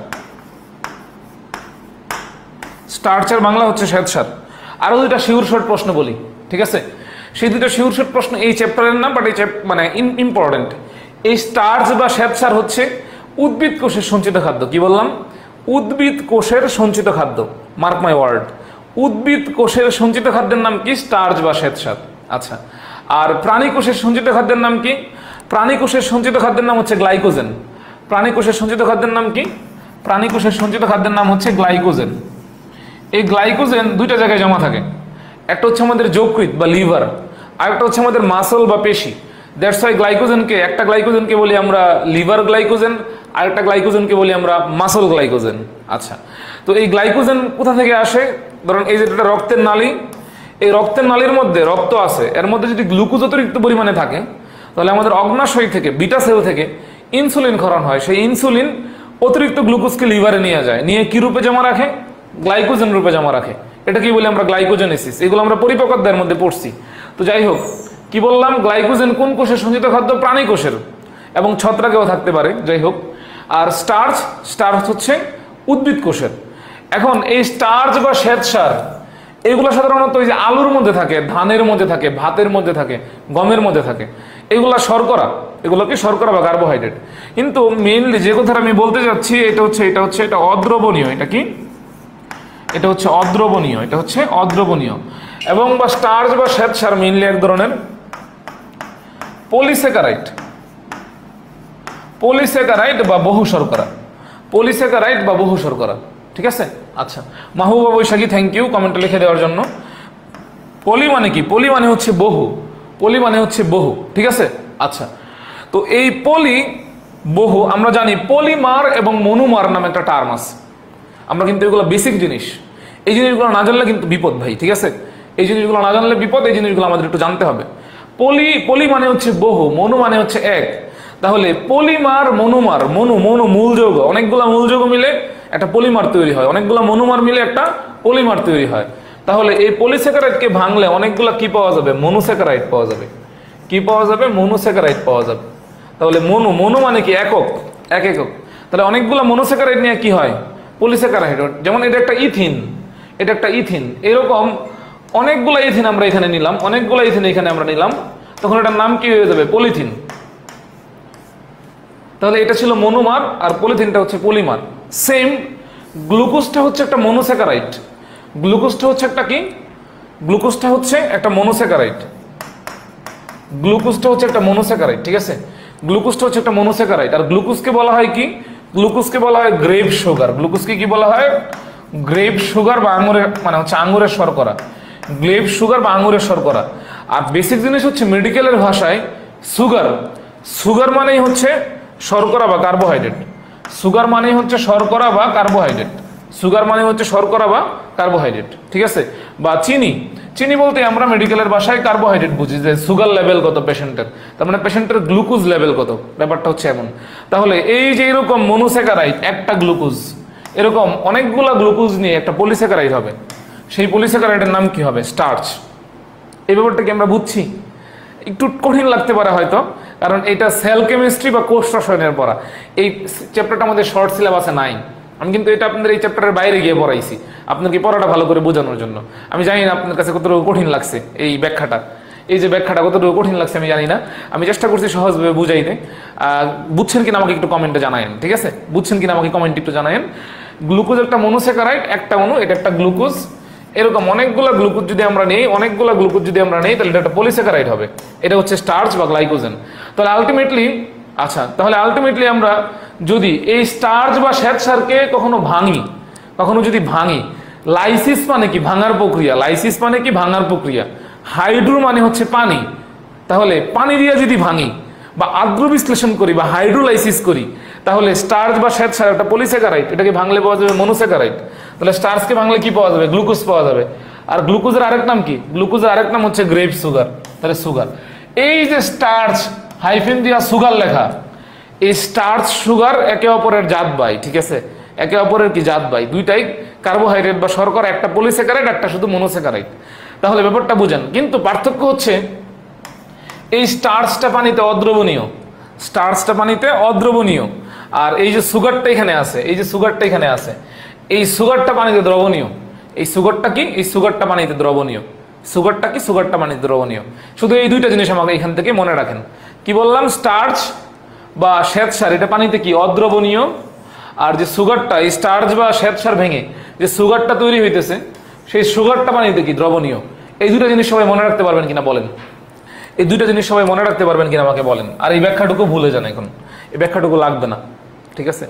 স্টার্চের বাংলা হচ্ছে শ্বেতসার। আরো দুইটা শিওর শর্ট প্রশ্ন বলি, ঠিক আছে? সেই দুটো শিওর শর্ট প্রশ্ন এই চ্যাপ্টারের নাম, বাট এই মানে ইম্পর্টেন্ট। এই স্টার্চ বা শ্বেতসার হচ্ছে উদ্ভিদ কোষের সঞ্চিত খাদ্য। কি বললাম? উদ্ভিদ কোষের সঞ্চিত খাদ্য, মার্ক মাই ওয়ার্ড। উদ্ভিদ কোষের সঞ্চিত খাদ্যের নাম কি? স্টার্চ বা শ্বেতসার। আচ্ছা, আর প্রাণী কোষের সঞ্চিত খাদ্যের নাম কি? প্রাণী কোষের সঞ্চিত খাদ্যের নাম হচ্ছে গ্লাইকোজেন। প্রাণী কোষের সঞ্চিত খাদ্যের নাম কি? প্রাণী কোষের সঞ্চিত খাদ্যের নাম হচ্ছে গ্লাইকোজেন। এই গ্লাইকোজেন দুইটা জায়গায় জমা থাকে, একটা হচ্ছে আমাদের যকৃৎ বা লিভার, আর একটা হচ্ছে আমাদের মাসল বা পেশি। দ্যাটস ওয়াই গ্লাইকোজেনকে, একটা গ্লাইকোজেনকে বলি আমরা লিভার গ্লাইকোজেন, আর একটা গ্লাইকোজেনকে বলি আমরা মাসল গ্লাইকোজেন। আচ্ছা, তো এই গ্লাইকোজেন কোথা থেকে আসে? ধরুন এই যে এটা রক্তের নালী, এই রক্তের নালীর মধ্যে রক্ত আছে, এর মধ্যে যদি গ্লুকোজ অতিরিক্ত পরিমাণে থাকে তাহলে আমাদের অগ্নাশয় থেকে, বিটা সেল থেকে ইনসুলিন ক্ষরণ হয়। সেই ইনসুলিন অতিরিক্ত গ্লুকোজকে লিভারে নিয়ে যায়, নিয়ে কি রূপে জমা রাখে? গ্লাইকোজেন রূপে জমা রাখে। এটা কি বলি আমরা? গ্লাইকোজেনেসিস। এগুলো আমরা পরিপাক অধ্যায়ের মধ্যে পড়ছি। তো যাই হোক, কি বললাম? গ্লাইকোজেন কোন কোষের সঞ্চিত খাদ্য? প্রাণী কোষের, এবং ছত্রাকেও থাকতে পারে। যাই হোক, আর স্টার্চ, স্টার্চ হচ্ছে উদ্ভিদ কোষের। এখন এই স্টার্চ বা শ্বেতসার এগুলো সাধারণত ওই যে আলুর মধ্যে থাকে, ধানের মধ্যে থাকে, ভাতের মধ্যে থাকে, গমের মধ্যে থাকে। এগুলা শর্করা, এগুলো কি শর্করা বা কার্বোহাইড্রেট। কিন্তু মেইনলি যে কথাটা আমি বলতে যাচ্ছি এটা অদ্রবণীয়। এটা কি? এটা হচ্ছে অদ্রবণীয়, এটা হচ্ছে অদ্রবণীয়। এবং বা স্টার্চ বা শ্বেতসার মেইনলি এক ধরনের পলিস্যাকারাইড, পলিস্যাকারাইড বা বহু শর্করা, পলিস্যাকারাইড বা বহু শর্করা। ঠিক আছে? আচ্ছা, মাহবুবা বৈশাখী, থ্যাংক ইউ কমেন্টে লিখে দেওয়ার জন্য। পলি মানে কি? পলি মানে হচ্ছে বহু, পলি মানে হচ্ছে বহু। ঠিক আছে? আচ্ছা, তো এই পলি বহু আমরা জানি পলিমার এবং মনোমার নামে একটা টার্ম আছে। আমরা কিন্তু এগুলো বেসিক জিনিস, এই জিনিসগুলো না জানলে কিন্তু বিপদ ভাই। ঠিক আছে? এই জিনিসগুলো না জানলে বিপদ, এই জিনিসগুলো আমাদের একটু জানতে হবে। পলি মানে হচ্ছে বহু, মনো মানে হচ্ছে এক। তাহলে পলিমার, মনোমার, মনো মূল যৌগ, অনেকগুলা মূল যৌগ মিলে একটা পলিমার তৈরি হয়, অনেকগুলা মনোমার মিলে একটা পলিমার তৈরি হয়। তাহলে এই পলিস্যাকারাইডকে ভাঙলে অনেকগুলা কি পাওয়া যাবে? মনোস্যাকারাইড পাওয়া যাবে। কি পাওয়া যাবে? মনোস্যাকারাইড পাওয়া যাবে। তাহলে মনো মানে কি? একক, এক একক। তাহলে অনেকগুলা মনোস্যাকারাইড নিয়ে কি হয়? পলিস্যাকারাইড। যেমন এটা একটা ইথিন, এটা একটা ইথিন, এরকম অনেকগুলা ইথিন আমরা এখানে নিলাম, অনেকগুলা ইথিন এখানে আমরা নিলাম, তখন এটার নাম কি হয়ে যাবে? পলিথিন। তাহলে এটা ছিল মনোমার আর পলিথিনটা হচ্ছে পলিমার। সেম গ্লুকোজটা হচ্ছে একটা মনোস্যাকারাইড, গ্লুকোজটা হচ্ছে একটা কি? গ্লুকোজটা হচ্ছে একটা মনোস্যাকারাইড, গ্লুকোজটা হচ্ছে একটা মনোস্যাকারাইড। ঠিক আছে? গ্লুকোজটা হচ্ছে একটা মনোস্যাকারাইড। আর গ্লুকোজকে বলা হয় কি? গ্লুকোজকে বলা হয় গ্রেপ সুগার। গ্লুকোজকে কি বলা হয়? গ্রেপ সুগার বা আঙুরের মানে হচ্ছে আঙুরের শর্করা, গ্রেপ সুগার বা আঙুরের শর্করা। আর বেসিক জিনিস হচ্ছে মেডিকেলের ভাষায় সুগার, সুগার মানেই হচ্ছে শর্করা বা কার্বোহাইড্রেট, সুগার মানেই হচ্ছে শর্করা বা কার্বোহাইড্রেট, সুগার মানে হচ্ছে শর্করা বা কার্বোহাইড্রেট। ঠিক আছে? বা চিনি, চিনি বলতে আমরা মেডিকেলের ভাষায় কার্বোহাইড্রেট বুঝি, যে সুগার লেভেল কত পেশেন্টের, তার মানে পেশেন্টের গ্লুকোজ লেভেল কত, ব্যাপারটা হচ্ছে এমন। তাহলে এই যে এরকম মনোস্যাকারাইড একটা গ্লুকোজ, এরকম অনেকগুলা গ্লুকোজ নিয়ে একটা পলিস্যাকারাইড হবে, সেই পলিস্যাকারাইডের নাম কি হবে? স্টার্চ। এই ব্যাপারটা কি আমরা বুঝছি? একটু কঠিন লাগতে পারে হয়তো, কারণ এটা সেল কেমিস্ট্রি বা কোষ রসায়নের পড়া। এই চ্যাপ্টারটা আমাদের শর্ট সিলেবাসে নাই, আমি কিন্তু এটা আপনাদের এই চ্যাপ্টারের বাইরে গিয়ে পড়াইছি আপনাকে পড়াটা ভালো করে বোঝানোর জন্য। আমি জানি না আপনার কাছে কতটুকু কঠিন লাগছে এই ব্যাখ্যাটা, এই যে ব্যাখ্যাটা কতটুকু কঠিন লাগছে আমি জানি না, আমি চেষ্টা করছি সহজভাবে বুঝাইতে। বুঝছেন কিনা আমাকে একটু কমেন্টে জানায়েন, ঠিক আছে? বুঝছেন কিনা আমাকে কমেন্টে একটু জানায়েন। গ্লুকোজ একটা মনোস্যাকারাইড, একটা অণু, এটা একটা গ্লুকোজ। এরকম অনেকগুলো গ্লুকোজ যদি আমরা নেই, অনেকগুলো গ্লুকোজ যদি আমরা নেই, তাহলে এটা একটা পলিস্যাকারাইড হবে, এটা হচ্ছে স্টার্চ বা গ্লাইকোজেন। তাহলে আলটিমেটলি আমরা যদি এই স্টার্চ বা শ্বেতসারকে কখনো যদি ভাঙি, লাইসিস মানে কি? ভাঙার প্রক্রিয়া। লাইসিস মানে কি? ভাঙার প্রক্রিয়া। হাইড্রো মানে হচ্ছে পানি। তাহলে পানি দিয়ে যদি ভাঙি বা আর্দ্র বিশ্লেষণ করি বা হাইড্রোলাইসিস করি, তাহলে স্টার্চ বা শ্বেতসার একটা পলিস্যাকারাইড, এটাকে ভাঙলে পাওয়া যাবে মনোস্যাকারাইড। তাহলে স্টার্চকে ভাঙলে কি পাওয়া যাবে? গ্লুকোজ পাওয়া যাবে। আর গ্লুকোজের আরেক নাম কি? গ্লুকোজের আরেক নাম হচ্ছে গ্রেপ সুগার। তাহলে সুগার, এই যে স্টার্চ হাইফেন দিয়া সুগার লেখা, এই স্টার্চ সুগার একে অপরের জাত ভাই, ঠিক আছে? একে অপরের কি জাত ভাই, দুইটাই কার্বোহাইড্রেট বা শর্করা, একটা পলিস্যাকারাইড, একটা শুধু মনোস্যাকারাইড। তাহলে ব্যাপারটা বুঝেন, কিন্তু পার্থক্য হচ্ছে এই স্টার্চটা পানিতে অদ্রবণীয়, স্টার্চটা পানিতে অদ্রবণীয়, আর এই যে সুগারটা এখানে আছে, এই যে সুগারটা এখানে আছে, এই সুগারটা পানিতে দ্রবণীয়। এই সুগারটা কি? এই সুগারটা পানিতে দ্রবণীয়। সুগারটা কি? সুগারটা পানিতে দ্রবণীয়। শুধু এই দুইটা জিনিস আমাকে এখান থেকে মনে রাখেন। কি বললাম? স্টার্চ বা শ্বেতসার এটা পানিতে কি? অদ্রবণীয়। আর যে সুগারটা, এই স্টার্চ বা শ্বেতসার ভেঙে যে সুগারটা তৈরি হইতেছে, সেই সুগারটা পানিতে কি? দ্রবণীয়। এই দুইটা জিনিস সবাই মনে রাখতে পারবেন কিনা বলেন? এই দুইটা জিনিস সবাই মনে রাখতে পারবেন কিনা আমাকে বলেন। আর এই ব্যাখ্যাটুকু ভুলে যান, এখন এই ব্যাখ্যাটুকু লাগবে না, ঠিক আছে?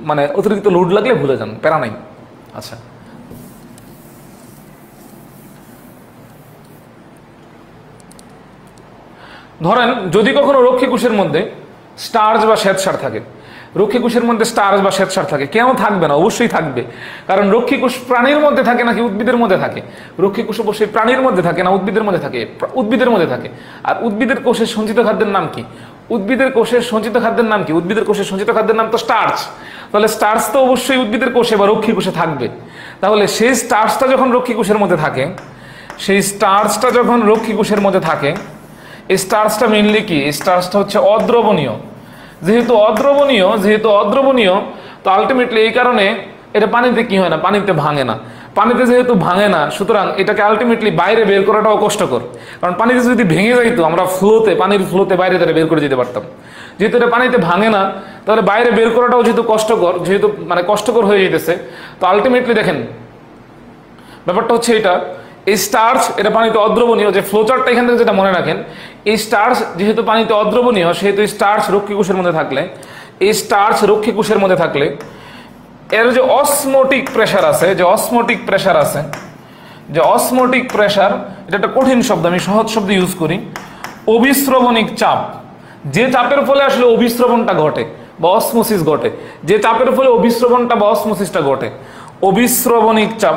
মানে অতিরিক্ত লোড লাগলে ভুলে যান, প্যারা নাই। আচ্ছা, ধরেন যদি কখনো রক্ষী কোষের মধ্যে স্টার্চ বা শ্বেতসার থাকে, রক্ষী কোষের মধ্যে স্টার্চ বা শ্বেতসার থাকে, কেন থাকবে না? অবশ্যই থাকবে। কারণ রক্ষী কোষ প্রাণীর মধ্যে থাকে নাকি উদ্ভিদের মধ্যে থাকে? রক্ষী কোষ অবশ্যই প্রাণীর মধ্যে থাকে না উদ্ভিদের মধ্যে থাকে? উদ্ভিদের মধ্যে থাকে। আর উদ্ভিদের কোষের সঞ্চিত খাদ্যের নাম কি? উদ্ভিদের কোষের সঞ্চিত খাদ্যের নাম কি? উদ্ভিদের কোষের সঞ্চিত খাদ্যের নাম তো স্টার্চ। তাহলে স্টার্চ তো অবশ্যই উদ্ভিদের কোষে বা রক্ষী কোষে থাকবে। তাহলে সেই স্টার্চটা যখন রক্ষী কোষের মধ্যে থাকে, সেই স্টার্চটা যখন রক্ষী কোষের মধ্যে থাকে, এই স্টার্চটা মেইনলি কি? স্টার্চটা হচ্ছে অদ্রবণীয়। যেহেতু অদ্রবণীয়, তো আলটিমেটলি এই কারণে এটা পানিতে কি হয় না? পানিতে ভাঙে না। পানিতে যেহেতু ভাঙে না, সুতরাং এটাকে আলটিমেটলি বাইরে বের করাটাও কষ্টকর। কারণ পানিতে যদি ভেঙে যাইতো, আমরা পানির ফ্লোতে বাইরে তারা বের করে দিতে পারতাম। যেহেতু এটা পানিতে ভাঙে না, তাহলে বাইরে বের করাটাও যেহেতু কষ্টকর হয়ে যেতেছে, তো আলটিমেটলি দেখেন ব্যাপারটা হচ্ছে এটা, এই স্টার্চ এটা পানিতে অদ্রবণীয়। যে ফ্লোচার্টটা এখান থেকে যেটা মনে রাখেন, এই স্টার্চ যেহেতু পানিতে অদ্রবণীয়, সেহেতু স্টার্চ রক্ষী কোষের মধ্যে থাকলে, এই স্টার্চ রক্ষী কোষের মধ্যে থাকলে এর যে অসমোটিক প্রেসার আছে, এটা একটা কঠিন শব্দ, আমি সহজ শব্দ ইউজ করি। অবিশ্রবণিক চাপ, যে চাপের ফলে আসলে অবিশ্রবণটা ঘটে বা অসমোসিস ঘটে, যে চাপের ফলে অবিশ্রবণটা বা অসমোসিসটা ঘটে, অবিশ্রবণিক চাপ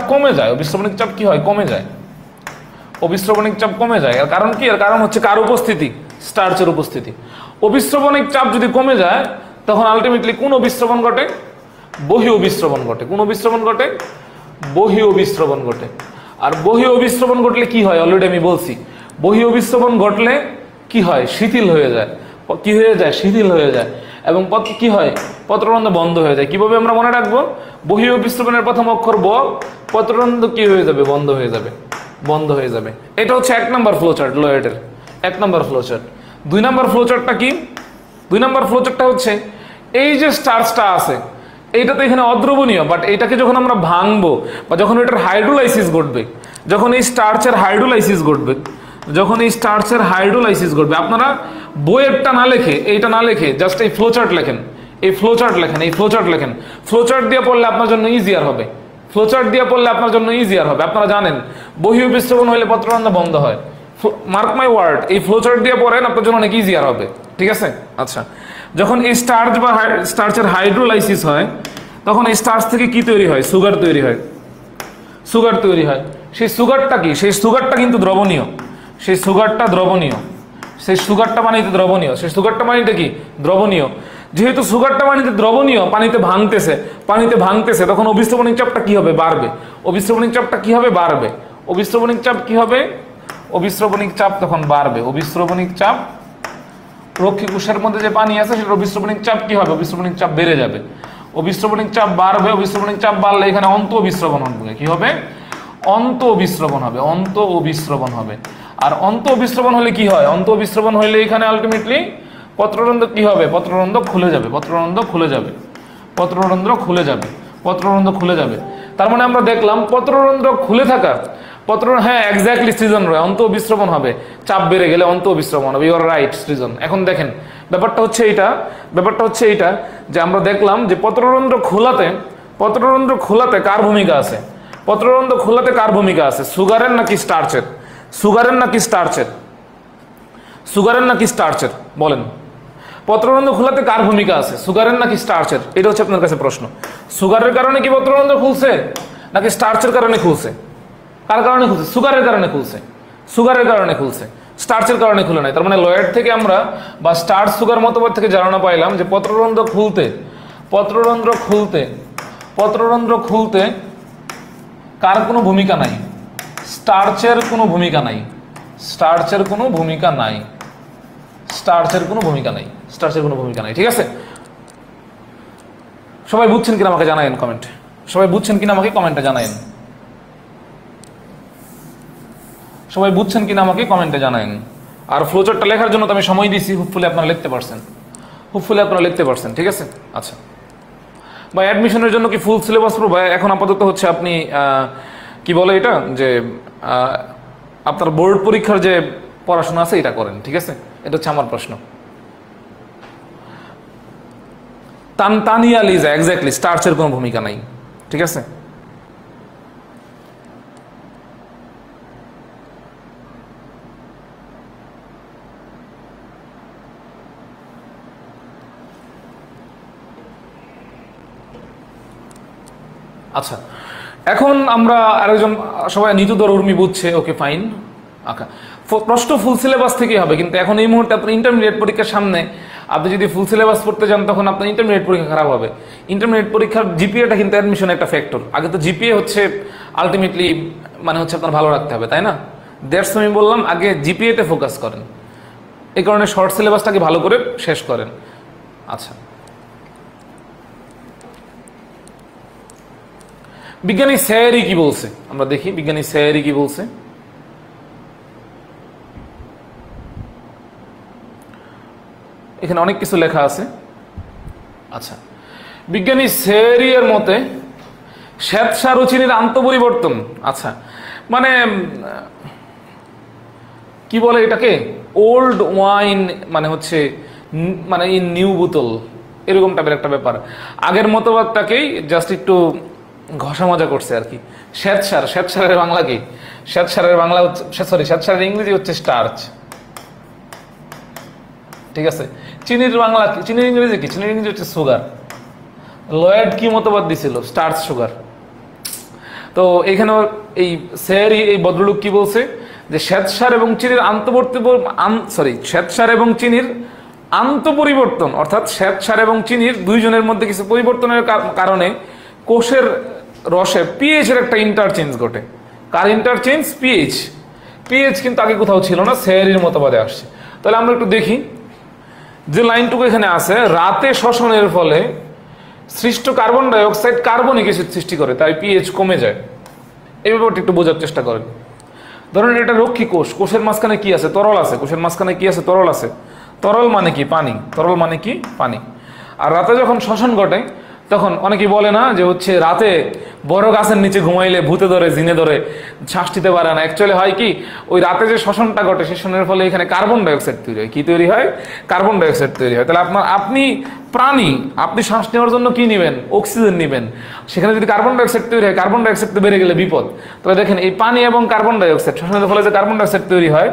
কমে যায়। অবিশ্রবণিক চাপ কি হয়? কমে যায়। অবিশ্রবণিক চাপ কমে যায়। এর কারণ কি? এর কারণ হচ্ছে কার উপস্থিতি? স্টার্চের উপস্থিতি। অবিশ্রবণিক চাপ যদি কমে যায়, তখন আলটিমেটলি কোন অবিশ্রবণ ঘটে? বহি অবিশ্রবণ ঘটে। কোন অবিশ্রবণ ঘটে? বহি অবিশ্রবণ ঘটে। আর বহি অবিশ্রবণ ঘটলে কি হয়? অলরেডি আমি বলছি, বহি অবিশ্রবণ ঘটলে কি হয়? শিথিল হয়ে যায়। শিথিল হয়ে যায়। এবং কি হয়? পত্ররন্ধ্র বন্ধ হয়ে যায়। কিভাবে আমরা মনে রাখবো? বহি অবিশ্রবণের প্রথম অক্ষর ব, পত্ররন্ধ্র কি হয়ে যাবে? বন্ধ হয়ে যাবে। এটা হচ্ছে 1 নম্বর ফ্লোচার্ট, লোয়েটের 1 নম্বর ফ্লোচার্ট। 2 নম্বর ফ্লোচার্টটা কি? 2 নম্বর ফ্লোচার্টটা হচ্ছে এই যে স্টার্চটা আছে, এইটা তো এখানে অদ্রবণীয়, বাট এটাকে যখন আমরা ভাঙবো বা যখন এটার হাইড্রোলাইসিস ঘটবে, যখন এই স্টার্চের হাইড্রোলাইসিস ঘটবে, আপনারা বইয়েরটা না লেখে, এইটা না লেখে জাস্ট এই ফ্লোচার্ট লেখেন। ফ্লোচার্ট দিয়ে পড়লে আপনার জন্য ইজিয়ার হবে। আপনারা জানেন বহি অবিশ্রবণ হলে পত্ররন্ধ্র বন্ধ হয়। মার্ক মাই ওয়ার্ড, এই ফ্লোচার্ট দিয়ে পড়েন, আপনার জন্য অনেক ইজিয়ার হবে, ঠিক আছে? আচ্ছা, যখন এই স্টার্চের হাইড্রোলাইসিস হয়, তখন এই স্টার্চ থেকে কি তৈরি হয়? সুগার তৈরি হয়। সুগার তৈরি হয়। সেই সুগারটা কি? সেই সুগারটা কিন্তু দ্রবণীয়। সেই সুগারটা দ্রবণীয়। সেই সুগারটা পানিতে দ্রবণীয়। সেই সুগারটা পানিতে কি? দ্রবণীয়। যেহেতু সুগারটা পানিতে দ্রবণীয়, পানিতে ভাঙতেছে, তখন অভিস্রবণিক চাপটা কি হবে? বাড়বে। অভিস্রবণিক চাপটা কি হবে? বাড়বে। অভিস্রবণিক চাপ কি হবে? অভিস্রবণিক চাপ তখন বাড়বে। অভিস্রবণিক চাপ, রক্ষী কোষের মধ্যে যে পানি আছে সেটা অভিস্রবণিক চাপ কি হবে? অভিস্রবণিক চাপ বেড়ে যাবে। অভিস্রবণিক চাপ বাড়বে। অভিস্রবণিক চাপ বাড়লে এখানে অন্ত অভিস্রবণ হবে। কি হবে? অন্ত অভিস্রবণ হবে। অন্ত অভিস্রবণ হবে। আর অন্ত অভিস্রবণ হলে কি হয়? অন্ত অভিস্রবণ হলে এখানে আলটিমেটলি পত্ররন্ধ্র কি হবে? পত্ররন্ধ্র খুলে যাবে। পত্ররন্ধ্র খুলে যাবে। পত্ররন্ধ্র খুলে যাবে। পত্ররন্ধ্র খুলে যাবে। তার মানে আমরা দেখলাম পত্ররন্ধ্র খুলে থাকা হ্যাঁ এক্স্যাক্টলি সৃজন রয়, অন্ত অভিস্রবণ হবে। চাপ বেড়ে গেলে অন্ত অভিস্রবণ হবে। ইউর রাইট সৃজন। এখন দেখেন ব্যাপারটা হচ্ছে এইটা যে আমরা দেখলাম যে পত্ররন্ধ্র খোলাতে কার ভূমিকা আছে? পত্ররন্ধ্র খোলাতে কার ভূমিকা আছে? সুগারের নাকি স্টার্চের? সুগারের নাকি স্টার্চের? সুগারের নাকি স্টার্চের? বলেন। পত্ররন্ধ্র খোলাতে কার ভূমিকা আছে? সুগারের নাকি স্টার্চের? এটা হচ্ছে আপনার কাছে প্রশ্ন। সুগারের কারণে কি পত্ররন্ধ্র খুলছে নাকি স্টার্চের কারণে খুলছে? কার কারণে খুলছে? সুগারের কারণে খুলছে। সুগারের কারণে খুলছে, স্টার্চের কারণে খুলে নাই। তার মানে লয়েড থেকে আমরা বা স্টার্চ সুগার মতবাদ থেকে ধারণা পাইলাম যে পত্ররন্ধ্র খুলতে কার কোনো ভূমিকা নাই? স্টার্চের কোনো ভূমিকা নাই। স্টার্চের কোনো ভূমিকা নাই। স্টার্চের কোনো ভূমিকা নাই। স্টার্চের কোনো ভূমিকা নাই। ঠিক আছে? সবাই বুঝছেন কিনা আমাকে জানায়েন কমেন্টে। সবাই বুঝছেন কিনা আমাকে কমেন্টে জানায়েন। সবাই বুঝছেন কিনা আমাকে কমেন্টে জানায়েন। আর ফ্লোচার্টটা লেখার জন্য তো আমি সময় দিয়েছি। হোপফুলি আপনারা লিখতে পারছেন। ঠিক আছে? আচ্ছা, বা অ্যাডমিশনের জন্য কি ফুল সিলেবাস পড়বো? এখন আপাতত হচ্ছে আপনি কি বলে এটা যে আপনার বোর্ড পরীক্ষার যে পড়াশোনা আছে এটা করেন। ঠিক আছে? এটা হচ্ছে আমার প্রশ্ন। তানিয়া লিজা এক্স্যাক্টলি স্টার্চের কোনো ভূমিকা নাই। ঠিক আছে? আচ্ছা, এখন আমরা আরেকজন সবাই নিতুদর উর্মি বুঝছে। Okay fine. আচ্ছা, প্রশ্ন ফুল সিলেবাস থেকেই হবে, কিন্তু এখন এই মুহূর্তে আপনার ইন্টারমিডিয়েট পরীক্ষার সামনে আপনি যদি ফুল সিলেবাস পড়তে যান তখন আপনার ইন্টারমিডিয়েট পরীক্ষা খারাপ হবে। ইন্টারমিডিয়েট পরীক্ষার জিপিএটা কিন্তু অ্যাডমিশন একটা ফ্যাক্টর। আগে তো জিপিএ হচ্ছে আলটিমেটলি মানে হচ্ছে আপনার ভালো রাখতে হবে, তাই না? দ্যাটস আমি বললাম আগে জিপিএতে ফোকাস করেন। এই কারণে শর্ট সিলেবাসটাকে ভালো করে শেষ করেন। আচ্ছা, বিজ্ঞানী স্যারি কি বলছে আমরা দেখি। বিজ্ঞানী স্যারি কি বলছে? এখানে অনেক কিছু লেখা আছে। আচ্ছা, বিজ্ঞানী স্যারি এর মতে শ্বেতসার ও চিনির আন্তঃপরিবর্তন, আচ্ছা মানে কি বলে এটাকে, ওল্ড ওয়াইন মানে হচ্ছে মানে ইন নিউ বোতল, এরকম টাইপের একটা ব্যাপার। আগের মতবাদটাকেই জাস্ট একটু ঘষা মজা করছে আর কি। শ্বেতসারের বাংলা কি? শ্বেতসারের বাংলা হচ্ছে শ্বেতসারের ইংরেজি হচ্ছে স্টার্চ। ঠিক আছে? চিনির বাংলা কি? চিনির ইংরেজি কি? চিনির ইংরেজি হচ্ছে সুগার। লয়েড কি মতবাদ দিছিল? Starch sugar. তো এখানে এই স্যারি এই ভদ্রলোক কি বলছে যে শ্বেতসার এবং চিনির শ্বেতসার এবং চিনির আন্তঃপরিবর্তন, অর্থাৎ শ্বেতসার এবং চিনির দুইজনের মধ্যে কিছু পরিবর্তনের কারণে কোষের রসে পিএইচ এর একটা ইন্টারচেঞ্জ ঘটে। কার ইন্টারচেঞ্জ? পিএইচ। পিএইচ কিন্তু আগে কোথাও ছিল না, স্যারির মতবাদে আসছে। তাহলে আমরা একটু দেখি যে লাইনটুকু এখানে আছে, রাতে শ্বসনের ফলে সৃষ্ট carbon die oxide carbonic acid সৃষ্টি করে, তাই পিএইচ কমে যায়। এই ব্যাপারটা একটু বোঝার চেষ্টা করেন। ধরেন এটা রক্ষী কোষ, কোষের মাঝখানে কি আছে? তরল আছে। কোষের মাঝখানে কি আছে? তরল আছে। তরল মানে কি? পানি। তরল মানে কি? পানি। আর রাতে যখন শ্বসন ঘটে তখন অনেকেই বলে না যে হচ্ছে রাতে বড় গাছের নিচে ঘুমাইলে ভূতে ধরে, জিনে ধরে, শ্বাস নিতে পারে না। অ্যাকচুয়ালি হয় কি, ওই রাতে যে শ্বসনটা ঘটে শ্বসনের ফলে এখানে কার্বন ডাইঅক্সাইড তৈরি হয়। কি তৈরি হয়? কার্বন ডাইঅক্সাইড তৈরি হয়। তাহলে আপনি প্রাণী, আপনি শ্বাস নেওয়ার জন্য কি নেবেন? অক্সিজেন নেবেন। সেখানে যদি কার্বন ডাইঅক্সাইড তৈরি হয়, কার্বন ডাইঅক্সাইড তো বেড়ে গেলে বিপদ। তাহলে দেখেন এই পানি এবং কার্বন ডাইঅক্সাইড শ্বসনের ফলে যে কার্বন ডাইঅক্সাইড তৈরি হয়,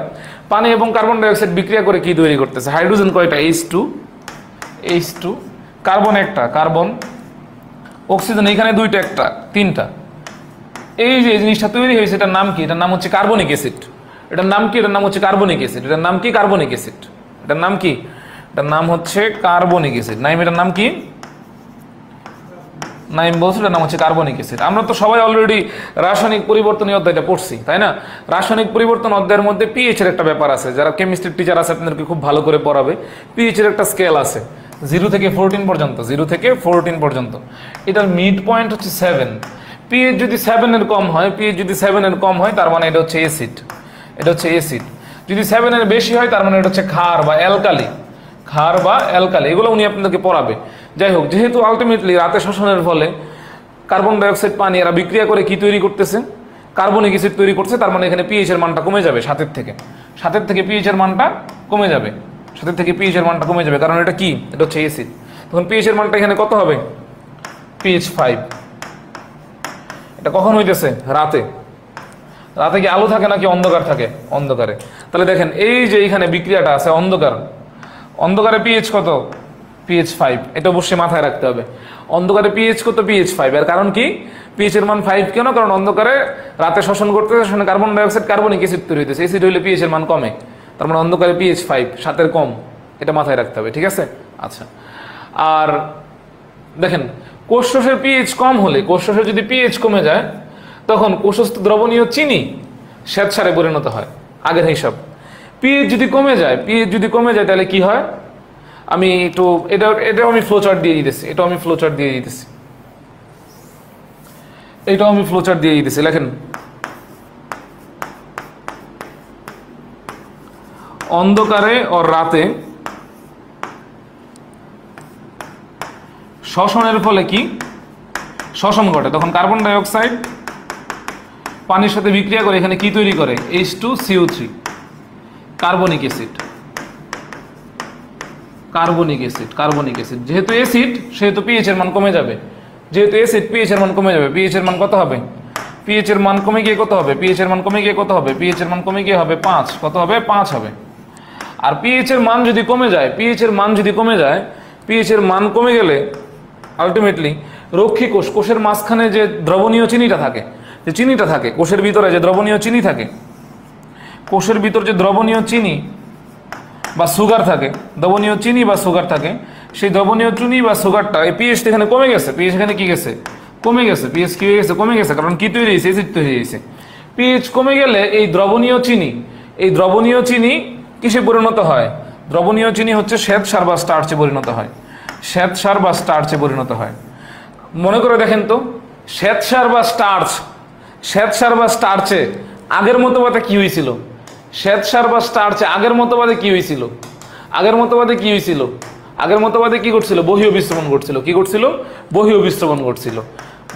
পানি এবং কার্বন ডাইঅক্সাইড বিক্রিয়া করে কি তৈরি করতেছে? হাইড্রোজেন কয়টা? H2, কার্বন একটা, কার্বন অক্সিজেন এখানে দুইটা, একটা, তিনটা। এই যে জিনিসটা তৈরি হয়েছে এটার নাম কি? এটার নাম হচ্ছে কার্বনিক অ্যাসিড। এটার নাম কি? এটার নাম হচ্ছে কার্বনিক অ্যাসিড। এটার নাম কি? Carbonic acid. এটার নাম কি? এটার নাম হচ্ছে কার্বনিক অ্যাসিড। নাইম, এটার নাম কি? নাইম বলছে এটার নাম হচ্ছে কার্বনিক অ্যাসিড। আমরা তো সবাই অলরেডি রাসায়নিক পরিবর্তনীয় অধ্যায়টা পড়ছি, তাই না? রাসায়নিক পরিবর্তন অধ্যায়ের মধ্যে পিএইচ এর একটা ব্যাপার আছে। যারা কেমিস্ট্রির টিচার আছে আপনাদেরকে খুব ভালো করে পড়াবে। পিএইচ এর একটা স্কেল আছে 0 থেকে 14 পর্যন্ত, 0 থেকে 14 পর্যন্ত। এটার মিড পয়েন্ট হচ্ছে 7। পিএইচ যদি 7 এর কম হয়, পিএইচ যদি 7 এর কম হয় তার মানে এটা হচ্ছে অ্যাসিড, এটা হচ্ছে অ্যাসিড। যদি 7 এর বেশি হয় তার মানে এটা হচ্ছে ক্ষার বা অ্যালকালি, ক্ষার বা অ্যালকালি। এগুলো উনি আপনাদেরকে পড়াবে। যাই হোক, যেহেতু আলটিমেটলি রাতে শ্বসনের ফলে কার্বন ডাইঅক্সাইড পানি এরা বিক্রিয়া করে কি তৈরি করতেছে? কার্বনিক অ্যাসিড তৈরি করছে। তার মানে এখানে পিএইচ এর মানটা কমে যাবে 7 থেকে। 7 থেকে পিএইচ এর মানটা কমে যাবে, 7 থেকে পিএইচ এর মানটা কমে যাবে, কারণ এটা কি? এটা হচ্ছে অ্যাসিড। তখন পিএইচ এর মানটা এখানে কত হবে? পিএইচ 5। এটা কখন হইতেছে? রাতে। রাতে কি আলো থাকে নাকি অন্ধকার থাকে? অন্ধকারে। তাহলে দেখেন এই যে এখানে বিক্রিয়াটা আছে অন্ধকার, অন্ধকারে পিএইচ কত? পিএইচ 5। এটা অবশ্যই মাথায় রাখতে হবে। অন্ধকারে পিএইচ কত? পিএইচ 5। এর কারণ কি? পিএইচ এর মান 5 কেন? কারণ অন্ধকারে রাতে শ্বসন করতেছে, সেখানে কার্বন ডাইঅক্সাইড, কার্বনিক অ্যাসিড তৈরি হইতেছে। অ্যাসিড হইলে পিএইচ এর মান কমে, তার মানে অন্ধকারে পিএইচ 5, 7 এর কম। এটা মাথায় রাখতে হবে, ঠিক আছে? আচ্ছা, আর দেখেন কোষরসের পিএইচ কম হলে, কোষরসের যদি পিএইচ কমে যায় তখন কোষস্থ দ্রবণীয় চিনি শ্বেতসারে পরিণত হয়, আগের হিসাব। পিএইচ যদি কমে যায়, পিএইচ যদি কমে যায় তাহলে কি হয়? আমি একটু এটাও আমি ফ্লোচার্ট দিয়ে দিতেছি, এটাও আমি ফ্লোচার্ট দিয়ে দিতেছি, এটাও আমি ফ্লোচার্ট দিয়ে দিতেছি। লেখেন, অন্ধকারে ও রাতে শ্বসনের ফলে কি শ্বসন ঘটে? তখন কার্বন ডাইঅক্সাইড পানির সাথে বিক্রিয়া করে এখানে কি তৈরি করে? H2CO3, carbonic acid. Carbonic acid, carbonic acid. যেহেতু অ্যাসিড সেহেতু পিএইচ এর মান কমে যাবে। যেহেতু অ্যাসিড পিএইচ এর মান কমে যাবে। পিএইচ এর মান কত হবে? পিএইচ এর মান কমে গিয়ে কত হবে? পিএইচ এর মান কমে গিয়ে কত হবে? পিএইচ এর মান কমে গিয়ে হবে 5। কত হবে? 5 হবে। আর পিএইচ এর মান যদি কমে যায়, পিএইচ এর মান যদি কমে যায়, পিএইচ এর মান কমে গেলে আলটিমেটলি রক্ষী কোষ, কোষের মাঝখানে যে দ্রবণীয় চিনিটা থাকে, যে চিনিটা থাকে কোষের ভিতরে, যে দ্রবণীয় চিনি থাকে, কোষের ভিতর যে দ্রবণীয় চিনি বা সুগার থাকে, দ্রবণীয় চিনি বা সুগার থাকে, সেই দ্রবণীয় চিনি বা সুগারটা এই পিএইচ এখানে কমে গেছে। পিএইচ এখানে কি গেছে? কমে গেছে। পিএইচ কি হয়ে গেছে? কমে গেছে। কারণ কি তৈরি হয়েছে? অ্যাসিড তৈরি হয়েছে। পিএইচ কমে গেলে এই দ্রবণীয় চিনি, এই দ্রবণীয় চিনি কিসে পরিণত হয়? দ্রবণীয় চিনি হচ্ছে শ্বেতসার বা স্টার্চে পরিণত হয়, শ্বেতসার বা স্টার্চে পরিণত হয়। মনে করে দেখেন তো, শ্বেতসার বা স্টার্চ, শ্বেতসার বা স্টার্চে আগের মতবাদে কি হয়েছিল? শ্বেতসার বা স্টার্চে আগের মতবাদে কি হয়েছিল? আগের মতবাদে কি হয়েছিল? আগের মতবাদে কি করছিল? বহিঃ বিস্রবণ ঘটছিল। কি করছিল? বহিঃ বিস্রবণ ঘটছিল,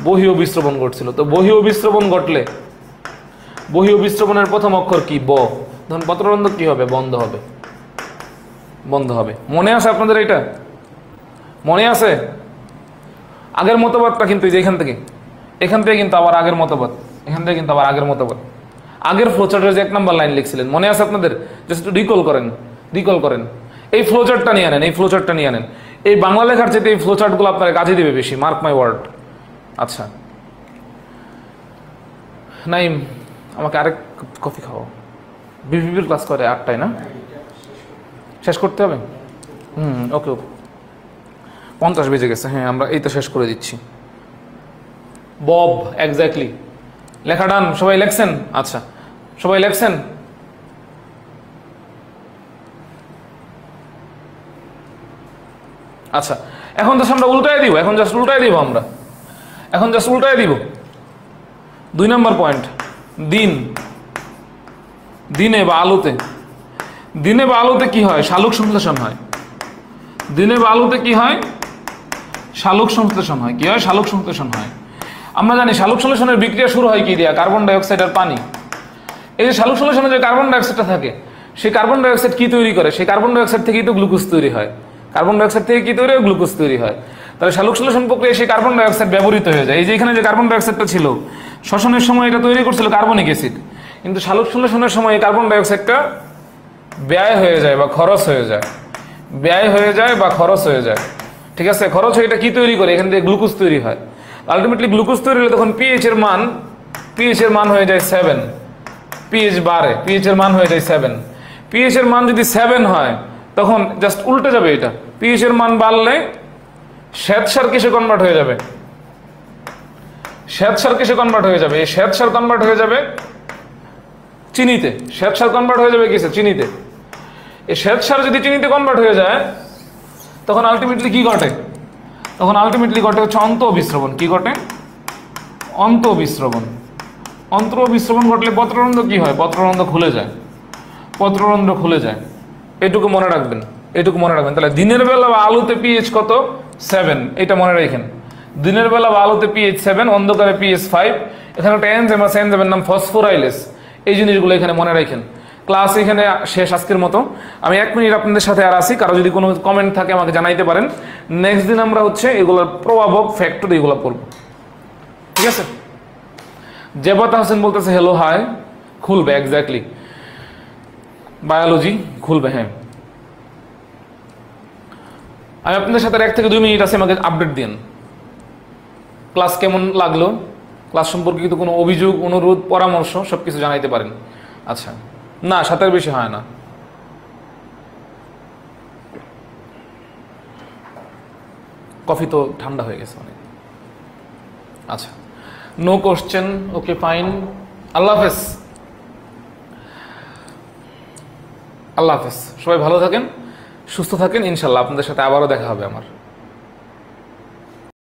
বহিঃ বিস্রবণ ঘটছিল। তো বহিঃ বিস্রবণ ঘটলে বহিঃ বিস্রবণের প্রথম অক্ষর কি? ব। তখন পত্ররন্ধ্র কি হবে? বন্ধ হবে, বন্ধ হবে। মনে আছে আপনাদের? এটা মনে আছে? আগের মতবাদটা কিন্তু এই যে এখান থেকে কিন্তু আবার আগের মতবাদ, এখান থেকে কিন্তু আবার আগের মতবাদ। আগের ফ্লোচার্টের যে 1 নম্বর লাইন লিখছিলেন মনে আছে আপনাদের? জাস্ট একটু রিকল করেন, রিকল করেন। এই ফ্লোচার্টটা নিয়ে আনেন, এই ফ্লোচার্টটা নিয়ে আনেন। এই বাংলা লেখার চাইতে এই ফ্লোচার্টগুলো আপনার কাজে দিবে বেশি, মার্ক মাই ওয়ার্ড। আচ্ছা নাইম, আমাকে আরেক কফি খাও। বিভির ক্লাস করে 8টায় না? শেষ করতে হবে? ওকে ওকে, 50 বেজে গেছে। হ্যাঁ, আমরা এই তো শেষ করে দিচ্ছি। Bob, exactly. লেখা ডান? সবাই লেখছেন? আচ্ছা, সবাই লেখছেন? আচ্ছা, এখন জাস্ট আমরা উল্টায় দিব, এখন জাস্ট উল্টায় দিব আমরা, এখন জাস্ট উল্টায় দিব। 2 নম্বর পয়েন্ট, দিন, দিনে বা আলোতে, দিনে বা আলোতে কি হয়? শালক সংশ্লেষণ হয়। দিনে বা আলোতে কি হয়? শালক সংশ্লেষণ হয়। কি হয়? শালক সংশ্লেষণ হয়। আমরা জানি শালক সংশ্লেষণের বিক্রিয়া শুরু হয় কি দিয়া? কার্বন ডাইঅক্সাইড আর পানি। এই যে শালক সংশ্লেষণে যে কার্বন ডাইঅক্সাইডটা থাকে, সেই কার্বন ডাইঅক্সাইড কি তৈরি করে? সেই কার্বন ডাইঅক্সাইড থেকেই তো গ্লুকোজ তৈরি হয়। কার্বন ডাইঅক্সাইড থেকে কি তৈরি হয়? গ্লুকোজ তৈরি হয়। তাহলে শালক সংশ্লেষণ প্রক্রিয়ায় সেই কার্বন ডাইঅক্সাইড ব্যবহৃত হয়ে যায়। এই যে এখানে যে কার্বন ডাইঅক্সাইডটা ছিল, শ্বসনের সময় এটা তৈরি করছিল কার্বনিক অ্যাসিড, কিন্তু শালক সংশ্লেষণের সময় এই কার্বন ডাইঅক্সাইডটা ব্যয় হয়ে যায় বা খরচ হয়ে যায়, ব্যয় হয়ে যায় বা খরচ হয়ে যায়। ঠিক আছে? খরচ হয়ে এটা কি তৈরি করে? এখান থেকে গ্লুকোজ তৈরি হয়। আলটিমেটলি গ্লুকোজ তৈরি হলে তখন পিএইচ এর মান হয়ে যায় 7, পিএইচ বাড়ে, পিএইচ এর মান হয়ে যায় 7। পিএইচ এর মান যদি 7 হয় তখন জাস্ট উল্টে যাবে, এটা পিএইচ এর মান বাড়লে শ্বেতসার কিসে কনভার্ট হয়ে যাবে, শ্বেতসার কিসে কনভার্ট হয়ে যাবে, এই শ্বেতসার কনভার্ট হয়ে যাবে চিনিতে, শ্বেতসার কনভার্ট হয়ে যাবে কিসে, চিনিতে। এই শ্বেতসার যদি চিনিতে কনভার্ট হয়ে যায় তখন আলটিমেটলি কি ঘটে, তখন আলটিমেটলি ঘটে হচ্ছে অন্তঃবিস্রবণ। কি ঘটে, অন্তঃবিস্রবণ। অন্তঃবিস্রবণ ঘটলে পত্ররন্ধ্র কি হয়, পত্ররন্ধ্র খুলে যায়, পত্ররন্ধ্র খুলে যায়। এটুকু মনে রাখবেন, এটুকু মনে রাখবেন। তাহলে দিনের বেলা বা আলুতে পিএইচ কত, 7, এটা মনে রাখেন। দিনের বেলা বা আলুতে পিএইচ 7, অন্ধকারে পিএইচ 5। এখানে একটা এনজাইম আছে, এনজাইমের নাম ফসফোরাইলেস। এই জিনিসগুলো এখানে মনে রাখেন। ক্লাস এখানে শেষ আজকের মতো। আমি 1 মিনিট আপনাদের সাথে আর আসি, কারো যদি কোনো কমেন্ট থাকে আমাকে জানাইতে পারেন। নেক্সট দিন আমরা হচ্ছে এগুলোর প্রভাবক ফ্যাক্টর এগুলো করবো, ঠিক আছে? জেবাতা হোসেন বলতেছে হ্যালো হাই, খুলবে এক্স্যাক্টলি, বায়োলজি খুলবে। হ্যাঁ, আমি আপনাদের সাথে 1 থেকে 2 মিনিট আছে, আমাকে আপডেট দিন ক্লাস কেমন লাগলো, ক্লাস সম্পর্কিত কোনো অভিযোগ, অনুরোধ, পরামর্শ সবকিছু জানাইতে পারেন। আচ্ছা, না 7-এর বেশি হয় না। কফি তো ঠান্ডা হয়ে গেছে অনেক। আচ্ছা, নো কোশ্চেন, ওকে ফাইন। আল্লাহ হাফেজ, আল্লাহ হাফেজ। সবাই ভালো থাকেন, সুস্থ থাকেন। ইনশাল্লাহ আপনাদের সাথে আবারও দেখা হবে আমার।